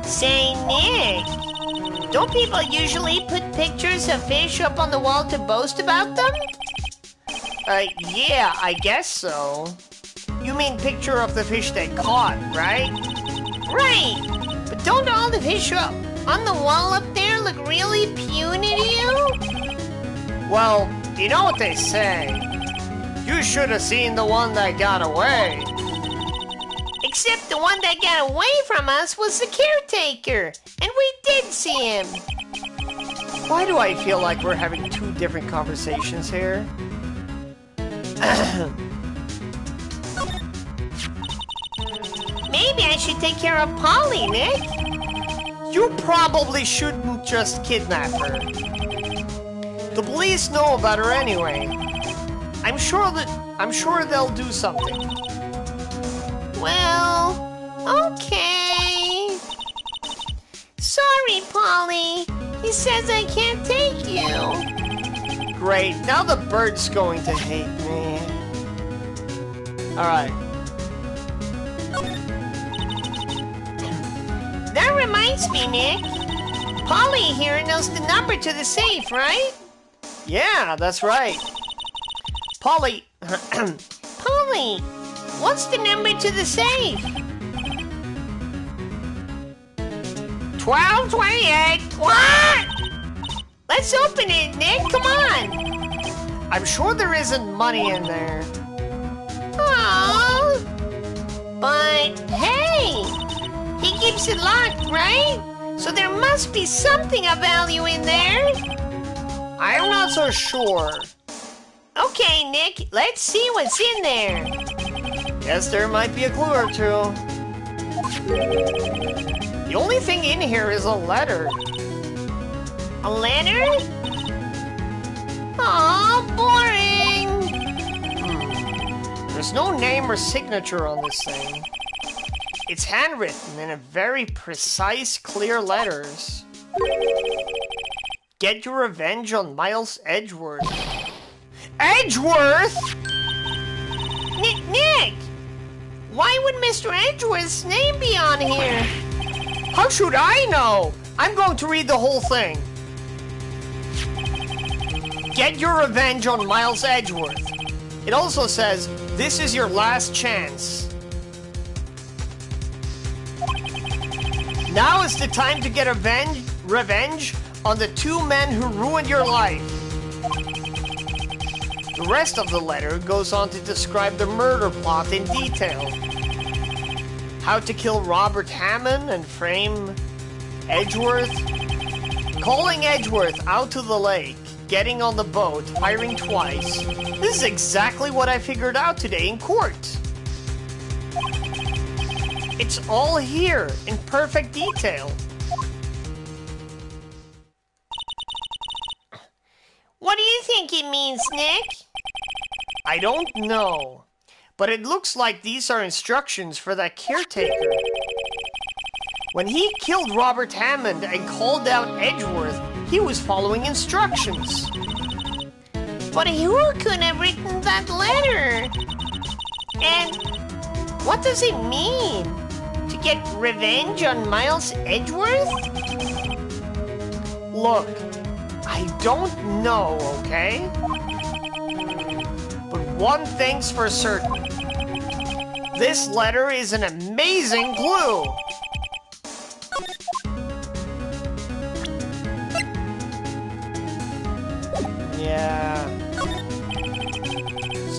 Say, Nick, don't people usually put pictures of fish up on the wall to boast about them? Yeah, I guess so. You mean picture of the fish they caught, right? Right. But don't all the fish up on the wall up there look really puny to you? Well, you know what they say. You should have seen the one that got away. Except the one that got away from us was the caretaker, and we did see him. Why do I feel like we're having two different conversations here? Maybe I should take care of Polly, Nick. You probably shouldn't just kidnap her. The police know about her anyway. I'm sure they'll do something. Well, okay. Sorry, Polly. He says I can't take you. Great, now the bird's going to hate me. Alright. That reminds me, Nick. Polly here knows the number to the safe, right? Yeah, that's right. Polly... Polly, what's the number to the safe? 1228! What? Let's open it, Nick. Come on. I'm sure there isn't money in there. Aww. But hey, he keeps it locked, right? So there must be something of value in there. I'm not so sure. Okay, Nick, let's see what's in there. Guess there might be a clue or two. The only thing in here is a letter. A letter? Aw, boring. There's no name or signature on this thing. It's handwritten in a very precise, clear letters. Get your revenge on Miles Edgeworth. Edgeworth?! Nick! Why would Mr. Edgeworth's name be on here? How should I know? I'm going to read the whole thing. Get your revenge on Miles Edgeworth. It also says, this is your last chance. Now is the time to get revenge on the two men who ruined your life. The rest of the letter goes on to describe the murder plot in detail. How to kill Robert Hammond and frame Edgeworth. Calling Edgeworth out to the lake. Getting on the boat, firing twice. This is exactly what I figured out today in court. It's all here in perfect detail. What do you think it means, Nick? I don't know, but it looks like these are instructions for that caretaker. When he killed Robert Hammond and called out Edgeworth, he was following instructions. But who could have written that letter? And what does it mean? To get revenge on Miles Edgeworth? Look, I don't know, okay? But one thing's for certain. This letter is an amazing clue.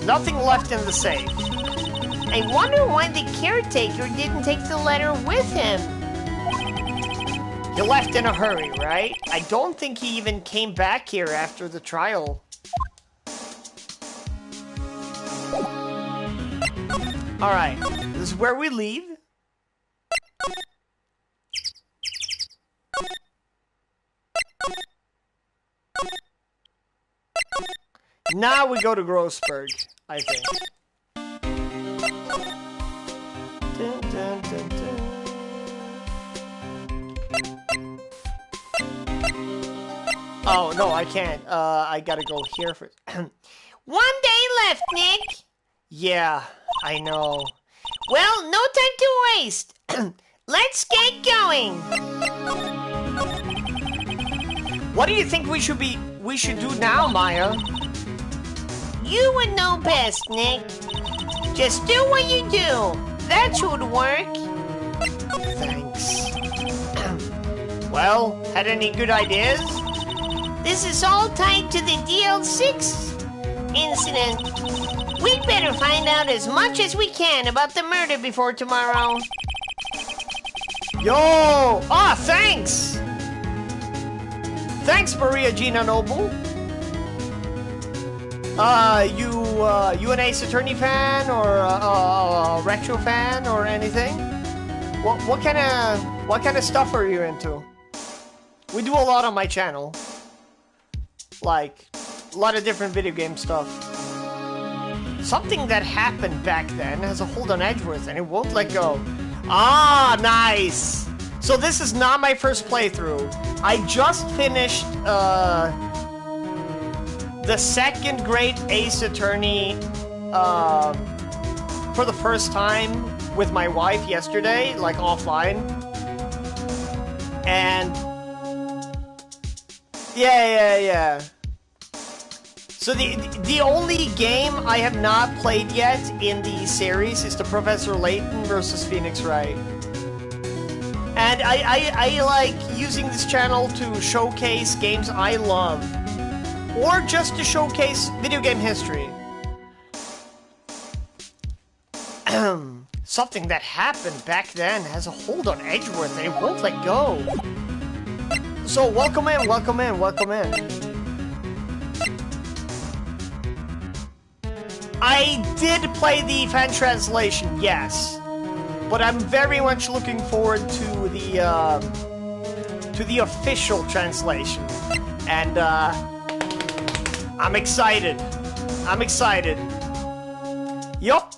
nothing left in the safe. I wonder why the caretaker didn't take the letter with him. He left in a hurry, right? I don't think he even came back here after the trial. Alright, this is where we leave. Now we go to Grossberg, I think. Dun, dun, dun, dun. Oh, no, I can't. I gotta go here for... 1 day left, Nick. Yeah, I know. Well, no time to waste. Let's get going. What do you think we should do now, Maya? You would know best, Nick. Just do what you do. That should work. Thanks. Well, had any good ideas? This is all tied to the DL6 incident. We'd better find out as much as we can about the murder before tomorrow. Yo! Ah, thanks! Thanks, Maria Gina Noble. You an Ace Attorney fan or a retro fan or anything? What kind of stuff are you into? We do a lot on my channel, like a lot of different video game stuff. Something that happened back then has a hold on Edgeworth and it won't let go. Ah, nice. So this is not my first playthrough. I just finished the second grade Ace Attorney for the first time with my wife yesterday, like offline. And yeah. So the only game I have not played yet in the series is the Professor Layton versus Phoenix Wright. And I like using this channel to showcase games I love. Or just to showcase video game history. Something that happened back then has a hold on Edgeworth and it won't let go. So welcome in. I did play the fan translation, yes. But I'm very much looking forward to the official translation. And I'm excited. Yup.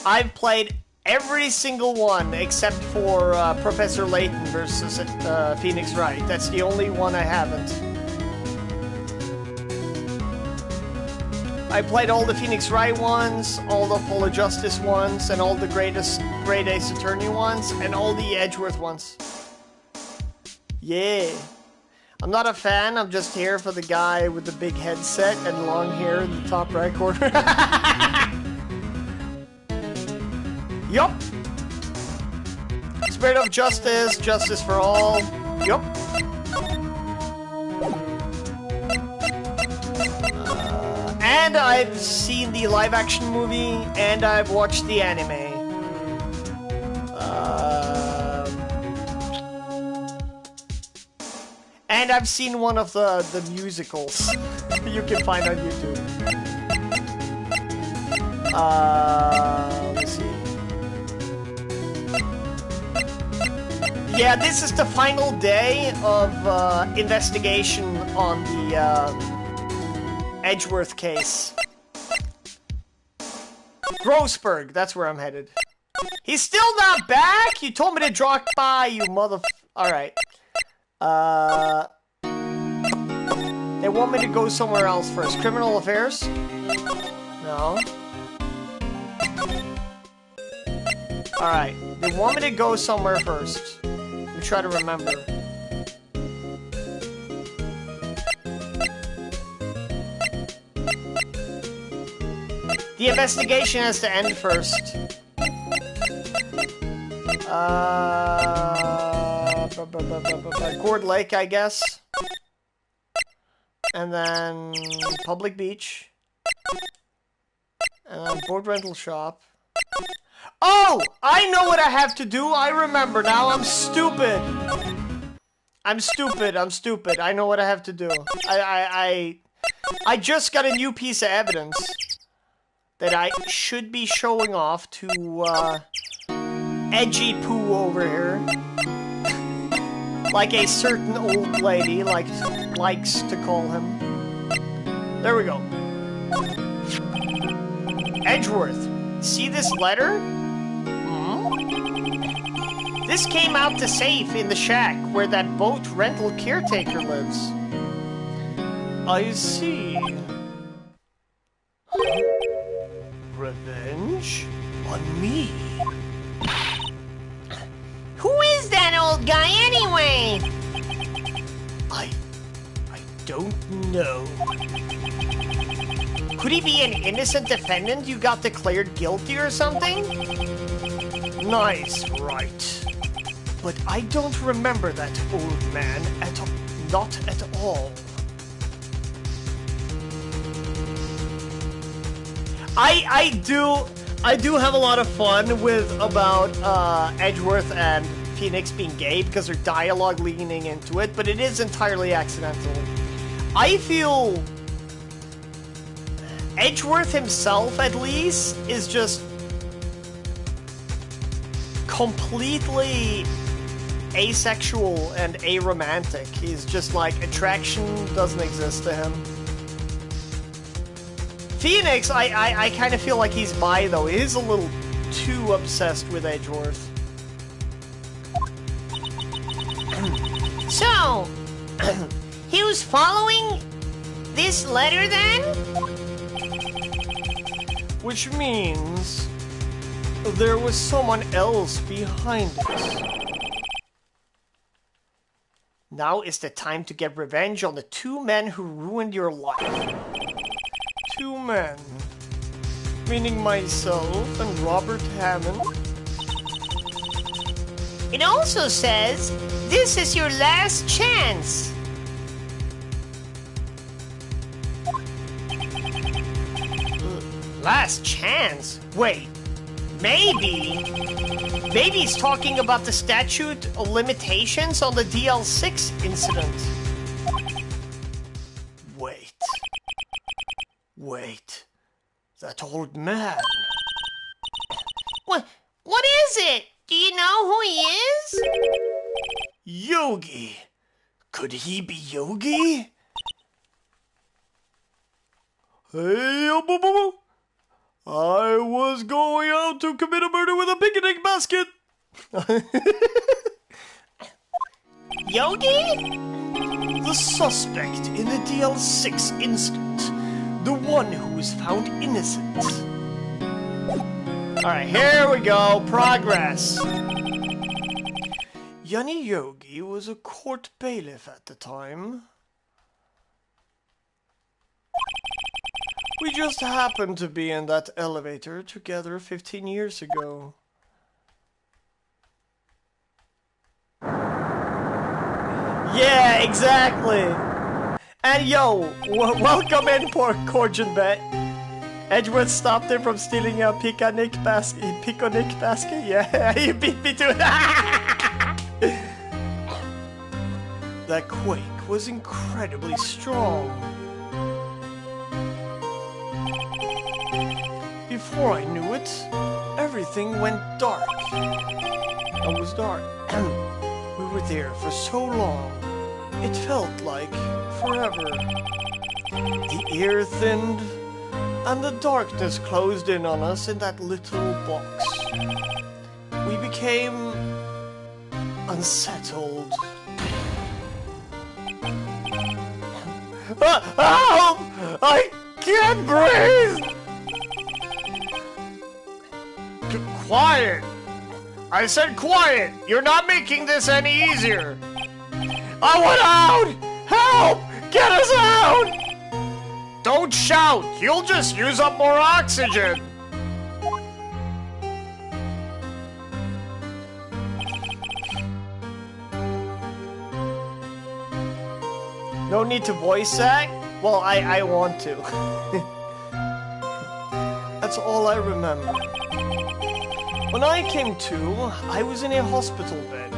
I've played every single one except for Professor Layton versus Phoenix Wright. That's the only one I haven't. I played all the Phoenix Wright ones, all the Full of Justice ones, and all the Great Ace Attorney ones, and all the Edgeworth ones. Yeah. I'm not a fan, I'm just here for the guy with the big headset and long hair in the top right corner. Yup. Spirit of Justice, Justice for All. Yup. And I've seen the live-action movie, and I've watched the anime. And I've seen one of the musicals you can find on YouTube. Let's see. Yeah, this is the final day of investigation on the Edgeworth case. Grossberg, that's where I'm headed. He's still not back? You told me to drop by, you Alright. They want me to go somewhere else first. Criminal Affairs? No. Alright. They want me to go somewhere first. Let me try to remember. The investigation has to end first. Cord Lake, I guess. And then Public Beach. Boat rental shop. Oh! I know what I have to do. I remember now. I'm stupid. I'm stupid. I know what I have to do. I just got a new piece of evidence that I should be showing off to, Edgy Poo over here. Like a certain old lady likes to call him. There we go. Edgeworth, see this letter? This came out the safe in the shack where that boat rental caretaker lives. I see. Revenge on me. Who is that old guy anyway? I don't know. Could he be an innocent defendant you got declared guilty or something? Nice, Wright. But I don't remember that old man at all. Not at all. I do have a lot of fun with about Edgeworth and Phoenix being gay because their dialogue leaning into it, but it is entirely accidental. I feel Edgeworth himself, at least, is just completely asexual and aromantic. He's just like, attraction doesn't exist to him. Phoenix, I kind of feel like he's bi, though. He's a little too obsessed with Edgeworth. So, he was following this letter then? Which means there was someone else behind it. Now is the time to get revenge on the two men who ruined your life. Two men. Meaning myself and Robert Hammond. It also says, this is your last chance. Last chance? Wait. Maybe he's talking about the statute of limitations on the DL6 incident. Wait. That old man. What is it? Do you know who he is? Yogi. Could he be Yogi? Hey, I was going out to commit a murder with a picnic basket. Yogi? The suspect in the DL6 incident. The one who was found innocent. Alright, here we go. Progress. Yanni Yogi was a court bailiff at the time. We just happened to be in that elevator together 15 years ago. Yeah, exactly. And yo, welcome in, poor Corjan-Bet. Edgeworth stopped him from stealing a picnic basket. Yeah, he beat me to it. That quake was incredibly strong. Before I knew it, everything went dark. It was dark. We were there for so long. It felt like forever. The air thinned, and the darkness closed in on us in that little box. We became unsettled. Help! I can't breathe! Quiet! I said quiet! You're not making this any easier! I want out! Help! Get us out! Don't shout! You'll just use up more oxygen! No need to voice act? Well, I want to. At that's all I remember. When I came to, I was in a hospital bed,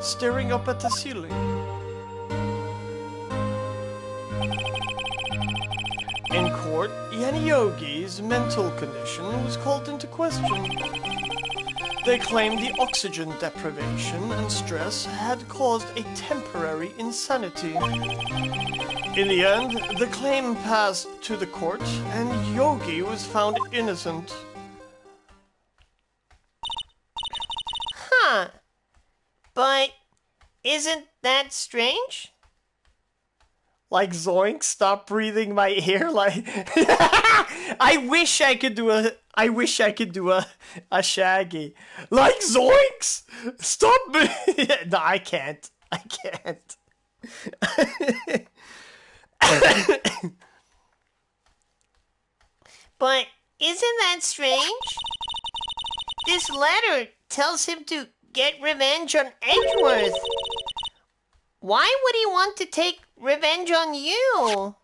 staring up at the ceiling. In court, Yogi's mental condition was called into question. They claimed the oxygen deprivation and stress had caused a temporary insanity. In the end, the claim passed to the court, and Yogi was found innocent. Huh. But isn't that strange? Like Zoink, stop breathing my ear. Like I wish I could do a Shaggy. Like Zoinks! Stop me. No, I can't. But isn't that strange? This letter tells him to get revenge on Edgeworth. Why would he want to take revenge on you?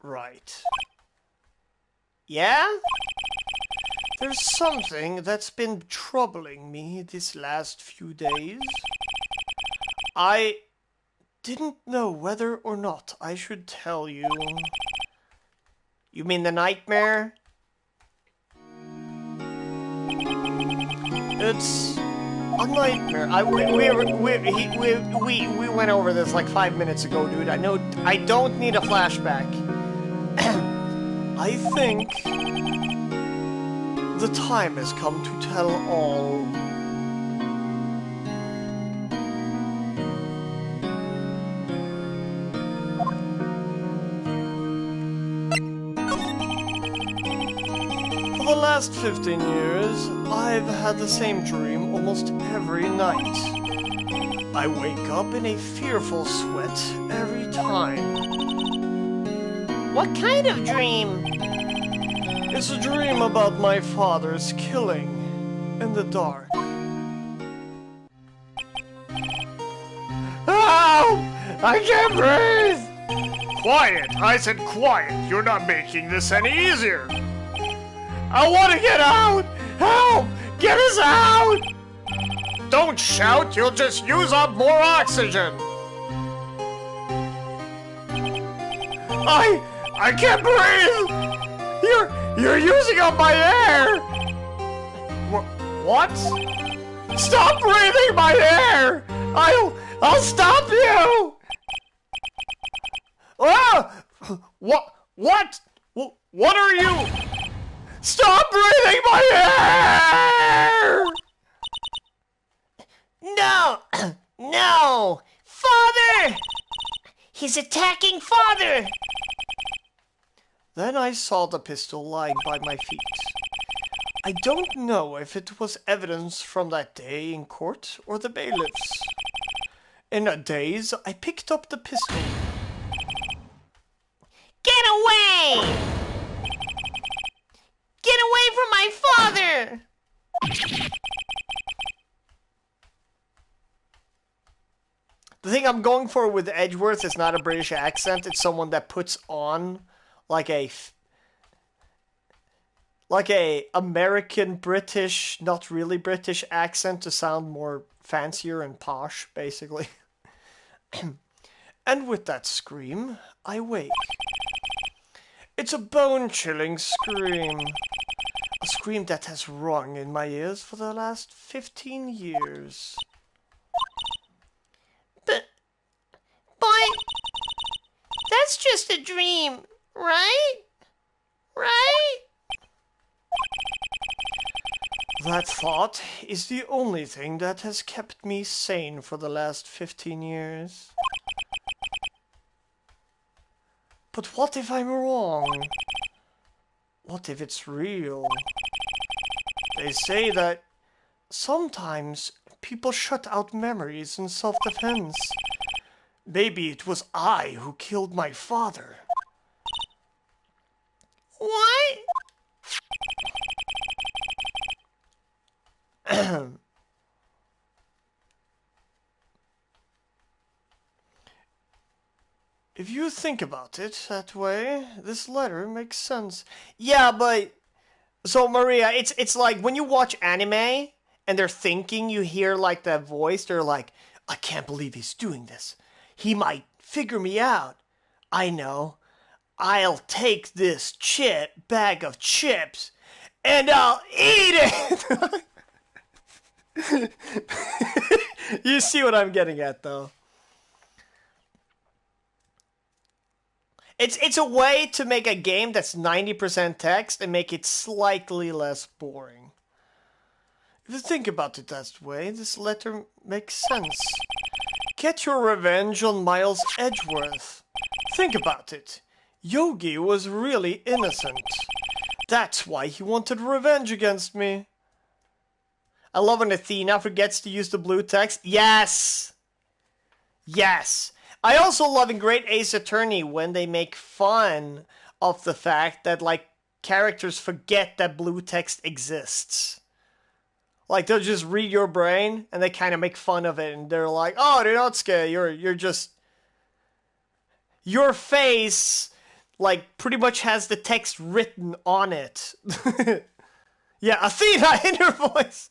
Right. Yeah? There's something that's been troubling me this last few days. I didn't know whether or not I should tell you. You mean the nightmare? It's a nightmare. We went over this like 5 minutes ago, dude. I know. I don't need a flashback. I think the time has come to tell all. For the last 15 years, I've had the same dream almost every night. I wake up in a fearful sweat every time. What kind of dream? It's a dream about my father's killing in the dark. Help! I can't breathe! Quiet! I said quiet! You're not making this any easier! I want to get out! Help! Get us out! Don't shout! You'll just use up more oxygen! I can't breathe! You're using up my air! What? Stop breathing my air! I'll stop you! Ah! What? What are you? Stop breathing my air! No! No! Father! He's attacking Father! Then I saw the pistol lying by my feet. I don't know if it was evidence from that day in court or the bailiffs. In a daze, I picked up the pistol. Get away! Get away from my father! The thing I'm going for with Edgeworth is not a British accent. It's someone that puts on like a American British, not really British accent to sound more fancier and posh, basically. And with that scream, I wake. It's a bone-chilling scream. A scream that has rung in my ears for the last 15 years. But that's just a dream, right? Right? That thought is the only thing that has kept me sane for the last 15 years. But what if I'm wrong? What if it's real? They say that sometimes people shut out memories in self-defense. Maybe it was I who killed my father. What? If you think about it that way, this letter makes sense. Yeah, but so Maria, it's like when you watch anime and they're thinking, you hear like that voice. They're like, I can't believe he's doing this. He might figure me out. I know. I'll take this bag of chips and I'll eat it. You see what I'm getting at, though. It's a way to make a game that's 90% text and make it slightly less boring. If you think about it that way, this letter makes sense. Get your revenge on Miles Edgeworth. Think about it. Yogi was really innocent. That's why he wanted revenge against me. I love when Athena forgets to use the blue text. Yes! Yes! I also love in Great Ace Attorney when they make fun of the fact that, like, characters forget that blue text exists. Like, they'll just read your brain, and they kind of make fun of it, and they're like, oh, they're not scared, you're just... Your face, like, pretty much has the text written on it. Yeah, Athena in her voice!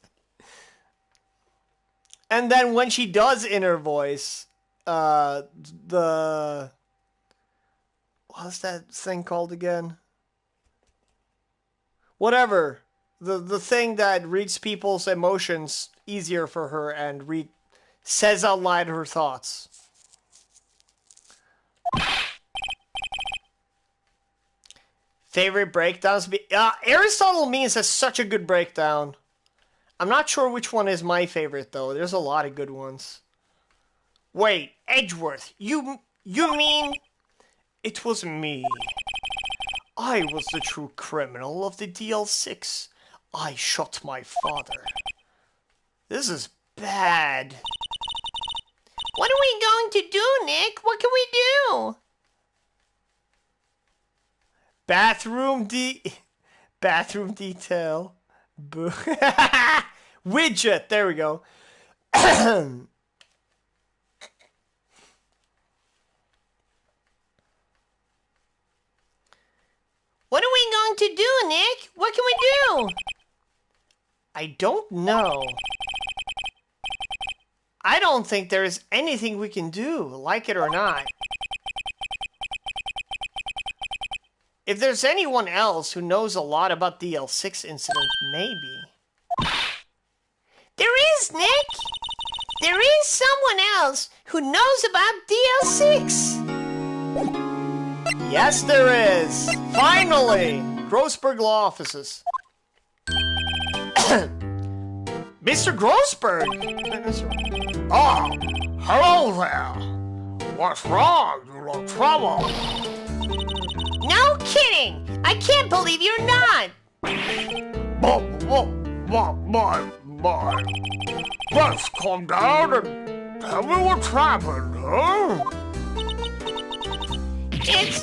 And then when she does in her voice... what's that thing called again? Whatever. The thing that reads people's emotions easier for her and says out loud her thoughts. Favorite breakdowns? Aristotle Means has such a good breakdown. I'm not sure which one is my favorite, though. There's a lot of good ones. Wait, Edgeworth, you mean... It was me. I was the true criminal of the DL6. I shot my father. This is bad. What are we going to do, Nick? What can we do? Bathroom detail. Boo. Widget, there we go. What are we going to do, Nick? What can we do? I don't know. I don't think there is anything we can do, like it or not. If there's anyone else who knows a lot about the L6 incident, maybe. There is, Nick! There is someone else who knows about DL6! Yes, there is! Finally! Grossberg Law Offices. Mr. Grossberg! Oh, hello there. What's wrong? You look troubled. No kidding! I can't believe you're not! My. Let's calm down and tell me what's happened, huh? It's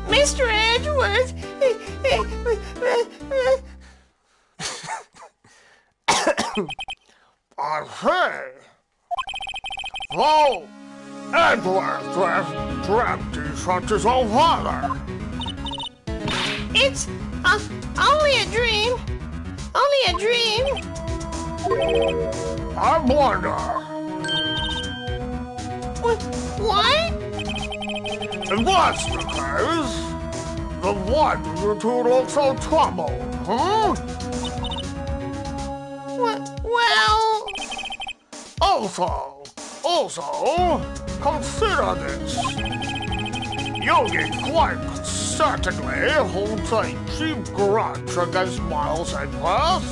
Mr. Edgeworth. I say. Oh, Edgeworth dreamt he shot his own father. It's only a dream. Only a dream. I wonder. What? If that's the case, then why do you two look so troubled, huh? Well... Also, consider this. Yogi quite certainly holds a cheap grudge against Miles Edgeworth.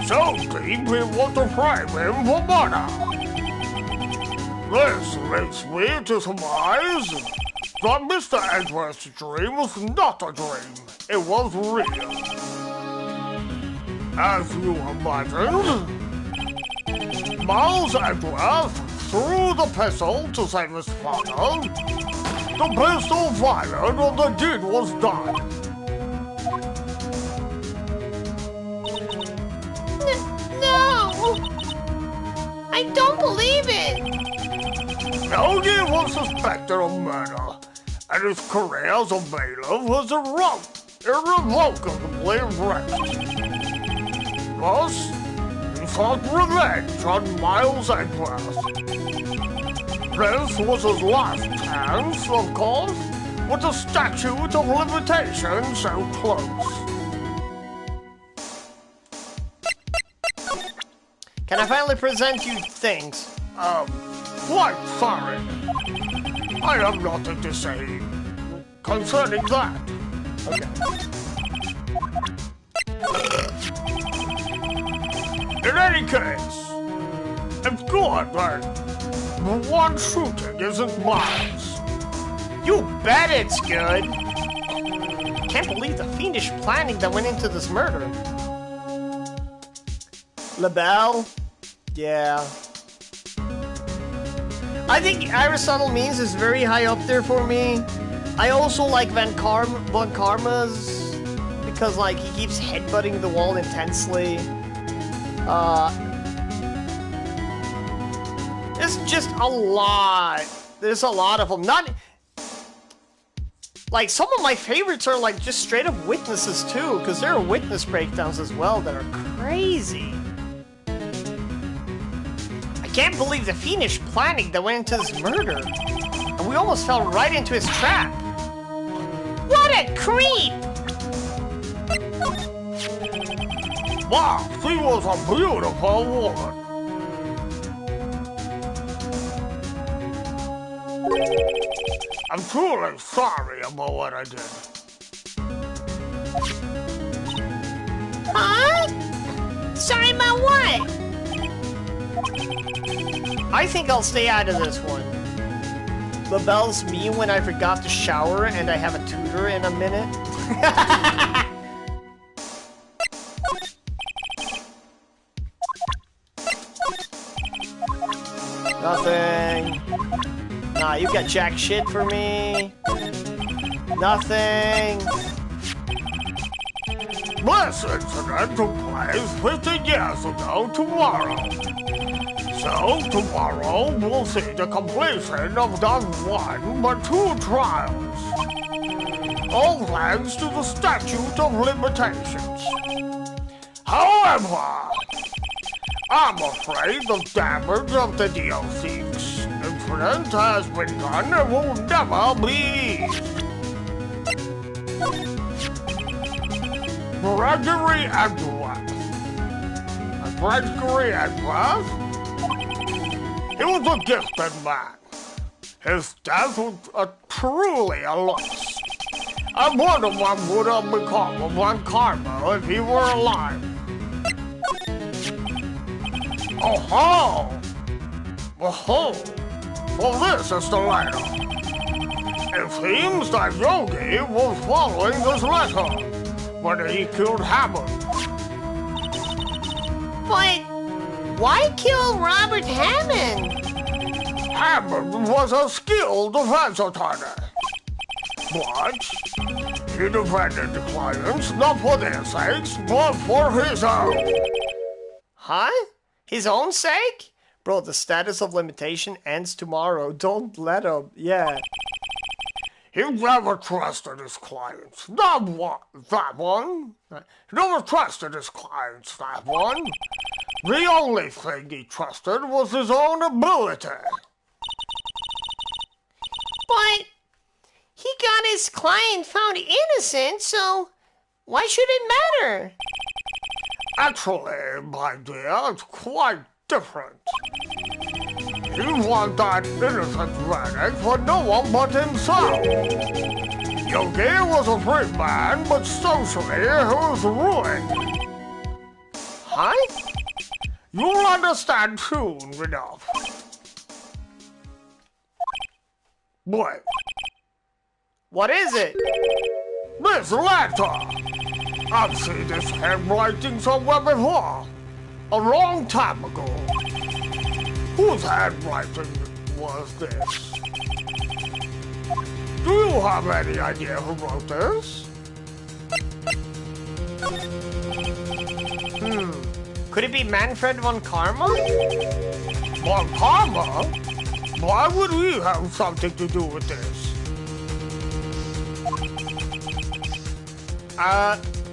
So deep he wants to frame him for murder. This leads me to surmise that Mr. Edgeworth's dream was not a dream. It was real. As you imagined, Miles Edgeworth threw the pistol to save his father. The pistol fired and the deed was done. No! I don't believe it! Yogi was suspected of murder, and his career as a bailiff was irrevocably wrecked. Thus, he sought revenge on Miles Edgeworth. This was his last chance, of course, with the statute of limitations so close. Can I finally present you things? Quite sorry. I have nothing to say concerning that. Okay. In any case, it's good that the one shooting isn't Miles. You bet it's good! Can't believe the fiendish planning that went into this murder. LaBelle? Yeah. I think Aristotle Means is very high up there for me. I also like Von Karma's because, like, he keeps headbutting the wall intensely. There's just a lot. There's a lot of them. Not like some of my favorites are like just straight up witnesses too, because there are witness breakdowns as well that are crazy. I can't believe the fiendish planning that went into this murder, and we almost fell right into his trap. What a creep! Wow, she was a beautiful woman. I'm truly sorry about what I did. Huh? Sorry about what? I think I'll stay out of this one. LaBelle's me when I forgot to shower and I have a tutor in a minute. Nothing. Nah, you got jack shit for me. Nothing. This incident took place 50 years ago tomorrow. So, tomorrow we'll see the completion of not one, but 2 trials. All thanks to the statute of limitations. However, I'm afraid the damage of the DLC's incident has been done and will never be eased. Gregory Edgeworth. Gregory Edgeworth? He was a gifted man. His death was truly a loss. I wonder what would have become of Von Karma if he were alive. Oh-ho! Oh-ho! Well, this is the letter. It seems that Yogi was following this letter when he killed Hammond. But why kill Robert Hammond? Hammond was a skilled defense attorney. But he defended the clients not for their sakes, but for his own. Huh? His own sake? Bro, the status of limitation ends tomorrow. Don't let him. Yeah. He never trusted his clients. That one. He never trusted his clients, that one. The only thing he trusted was his own ability. But he got his client found innocent, so why should it matter? Actually, my dear, it's quite different. He wanted that innocent verdict for no one but himself. Yogi was a free man, but socially he was ruined. Huh? You'll understand soon enough. Wait. What is it? This letter! I've seen this handwriting somewhere before. A long time ago. Whose handwriting was this? Do you have any idea who wrote this? Could it be Manfred von Karma? Von Karma? Why would we have something to do with this?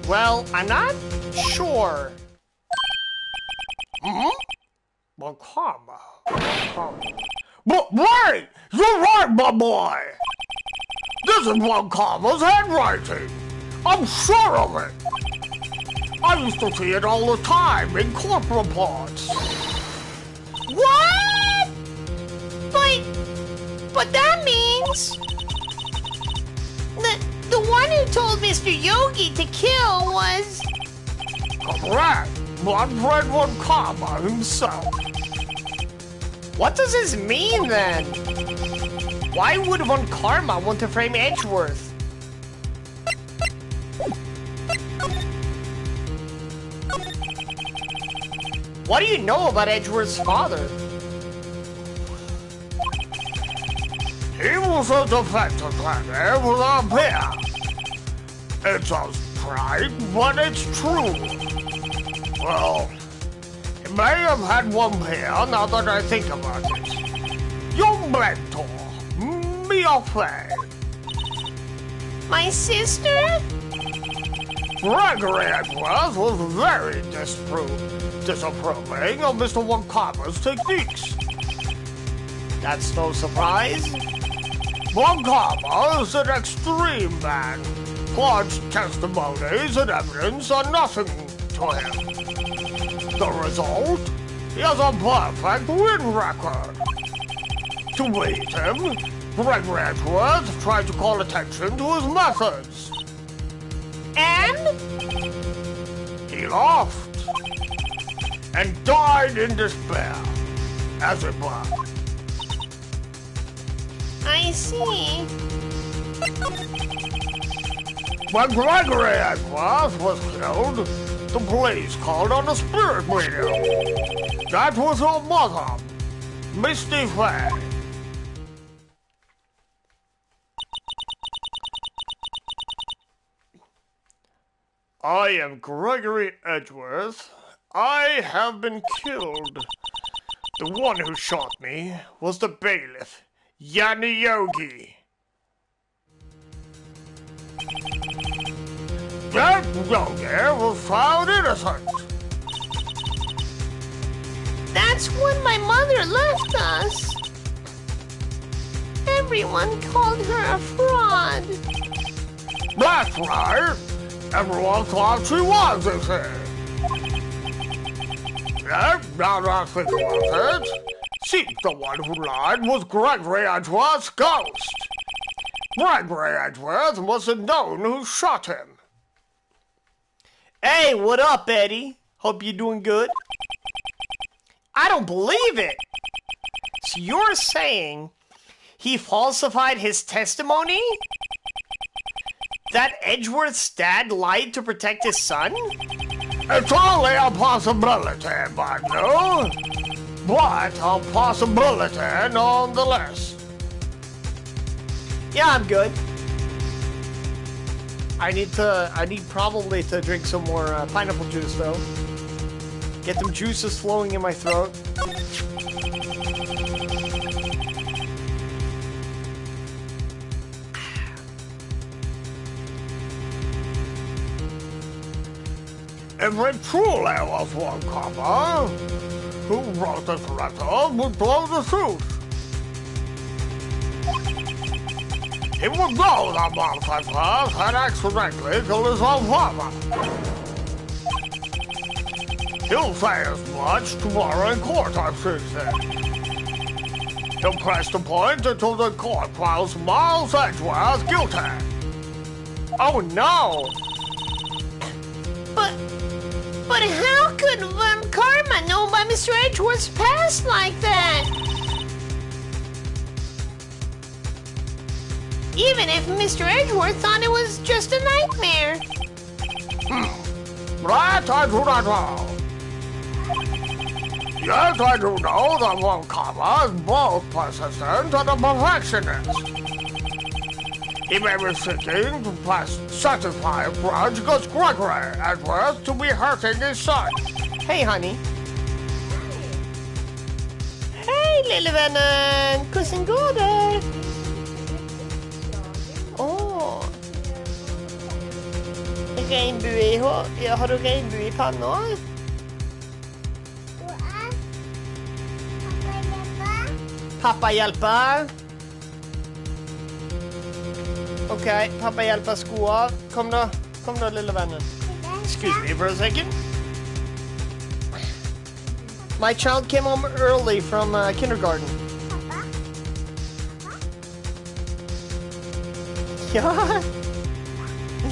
Well, I'm not sure. Well, karma. But wait! You're right, my boy! This is one karma's handwriting! I'm sure of it! I used to see it all the time in court reports. What? But that means the one who told Mr. Yogi to kill was... Correct! My friend One Karma himself. What does this mean then? Why would One Karma want to frame Edgeworth? What do you know about Edgeworth's father? He was a defector planner with a peer. It sounds trite, but it's true. Well, he may have had one peer now that I think about it. Young mentor, Mia Fey. My sister? Gregory Edgeworth was very disapproving of Mr. One Karma's techniques. That's no surprise. One Karma is an extreme man. Forged testimonies and evidence are nothing to him. The result? He has a perfect win record. To beat him, Gregory Edgeworth tried to call attention to his methods. And? He laughed and died in despair, as it were. I see. When Gregory Edgeworth was killed, the police called on a spirit medium. That was her mother, Misty Fey. I am Gregory Edgeworth. I have been killed. The one who shot me was the bailiff, Yanni Yogi. That Yogi was found innocent. That's when my mother left us. Everyone called her a fraud. That's right. Everyone thought she was, you see. Yet, now that I think about it, seems the one who lied was Gregory Edgeworth's ghost. Gregory Edgeworth was the known who shot him. Hey, what up, Eddie? Hope you're doing good. I don't believe it. So you're saying he falsified his testimony? That Edgeworth's dad lied to protect his son? It's only a possibility, Badu. But a possibility nonetheless. Yeah, I'm good. I need probably to drink some more pineapple juice though. Get them juices flowing in my throat. If it truly was One Karma who wrote this letter would tell the truth. He would know that Montefiore had accidentally killed his own father. He'll say as much tomorrow in court, I should say. He'll press the point until the court trials Miles Edgeworth guilty. Oh no! But how could Karma know about Mr. Edgeworth's past like that? Even if Mr. Edgeworth thought it was just a nightmare. That I do not know. Yes, I do know that One Karma is both persistent and a perfectionist. He may be seeking to satisfy a grudge against Gregory Edgeworth to be hurting his son. Hey, honey. Hey, Hej lille vännen! Kussen går där! Åh! Regnbue i hår. Ja, har du regnbue i pannor? Pappa hjälper. Okej, pappa hjälper sko av. Kom då lille vännen. Excuse me for a second. My child came home early from kindergarten. Ja.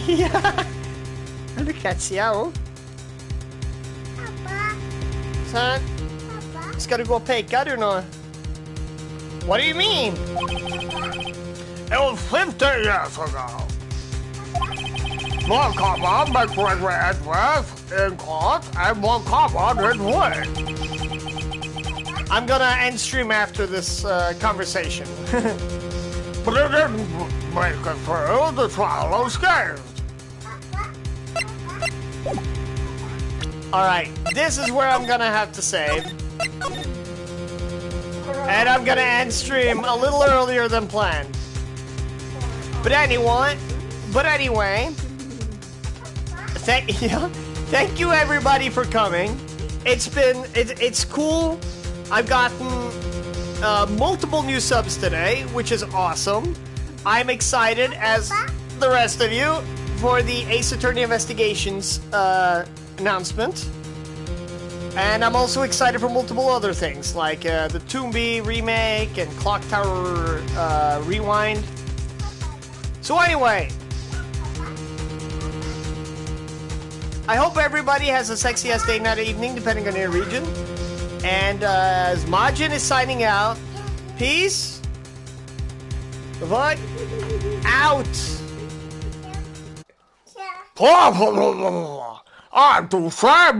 Ja. Look at Ciao. Sen. Ska du gå och peka du nu? What do you mean? It was 50 years ago. One cover make regret with in court and one cover did wood. I'm gonna end stream after this conversation. But it didn't make it through the trial unscathed. Alright, this is where I'm gonna have to save. And I'm gonna end stream a little earlier than planned. But anyway, thank you everybody for coming. It's cool. I've gotten multiple new subs today, which is awesome. I'm excited as the rest of you for the Ace Attorney Investigations announcement. And I'm also excited for multiple other things, like the Toonby remake and Clock Tower Rewind. So anyway, I hope everybody has a sexy ass day, night, or evening, depending on your region. And as Majin is signing out, peace, bye, out. I'm too sad.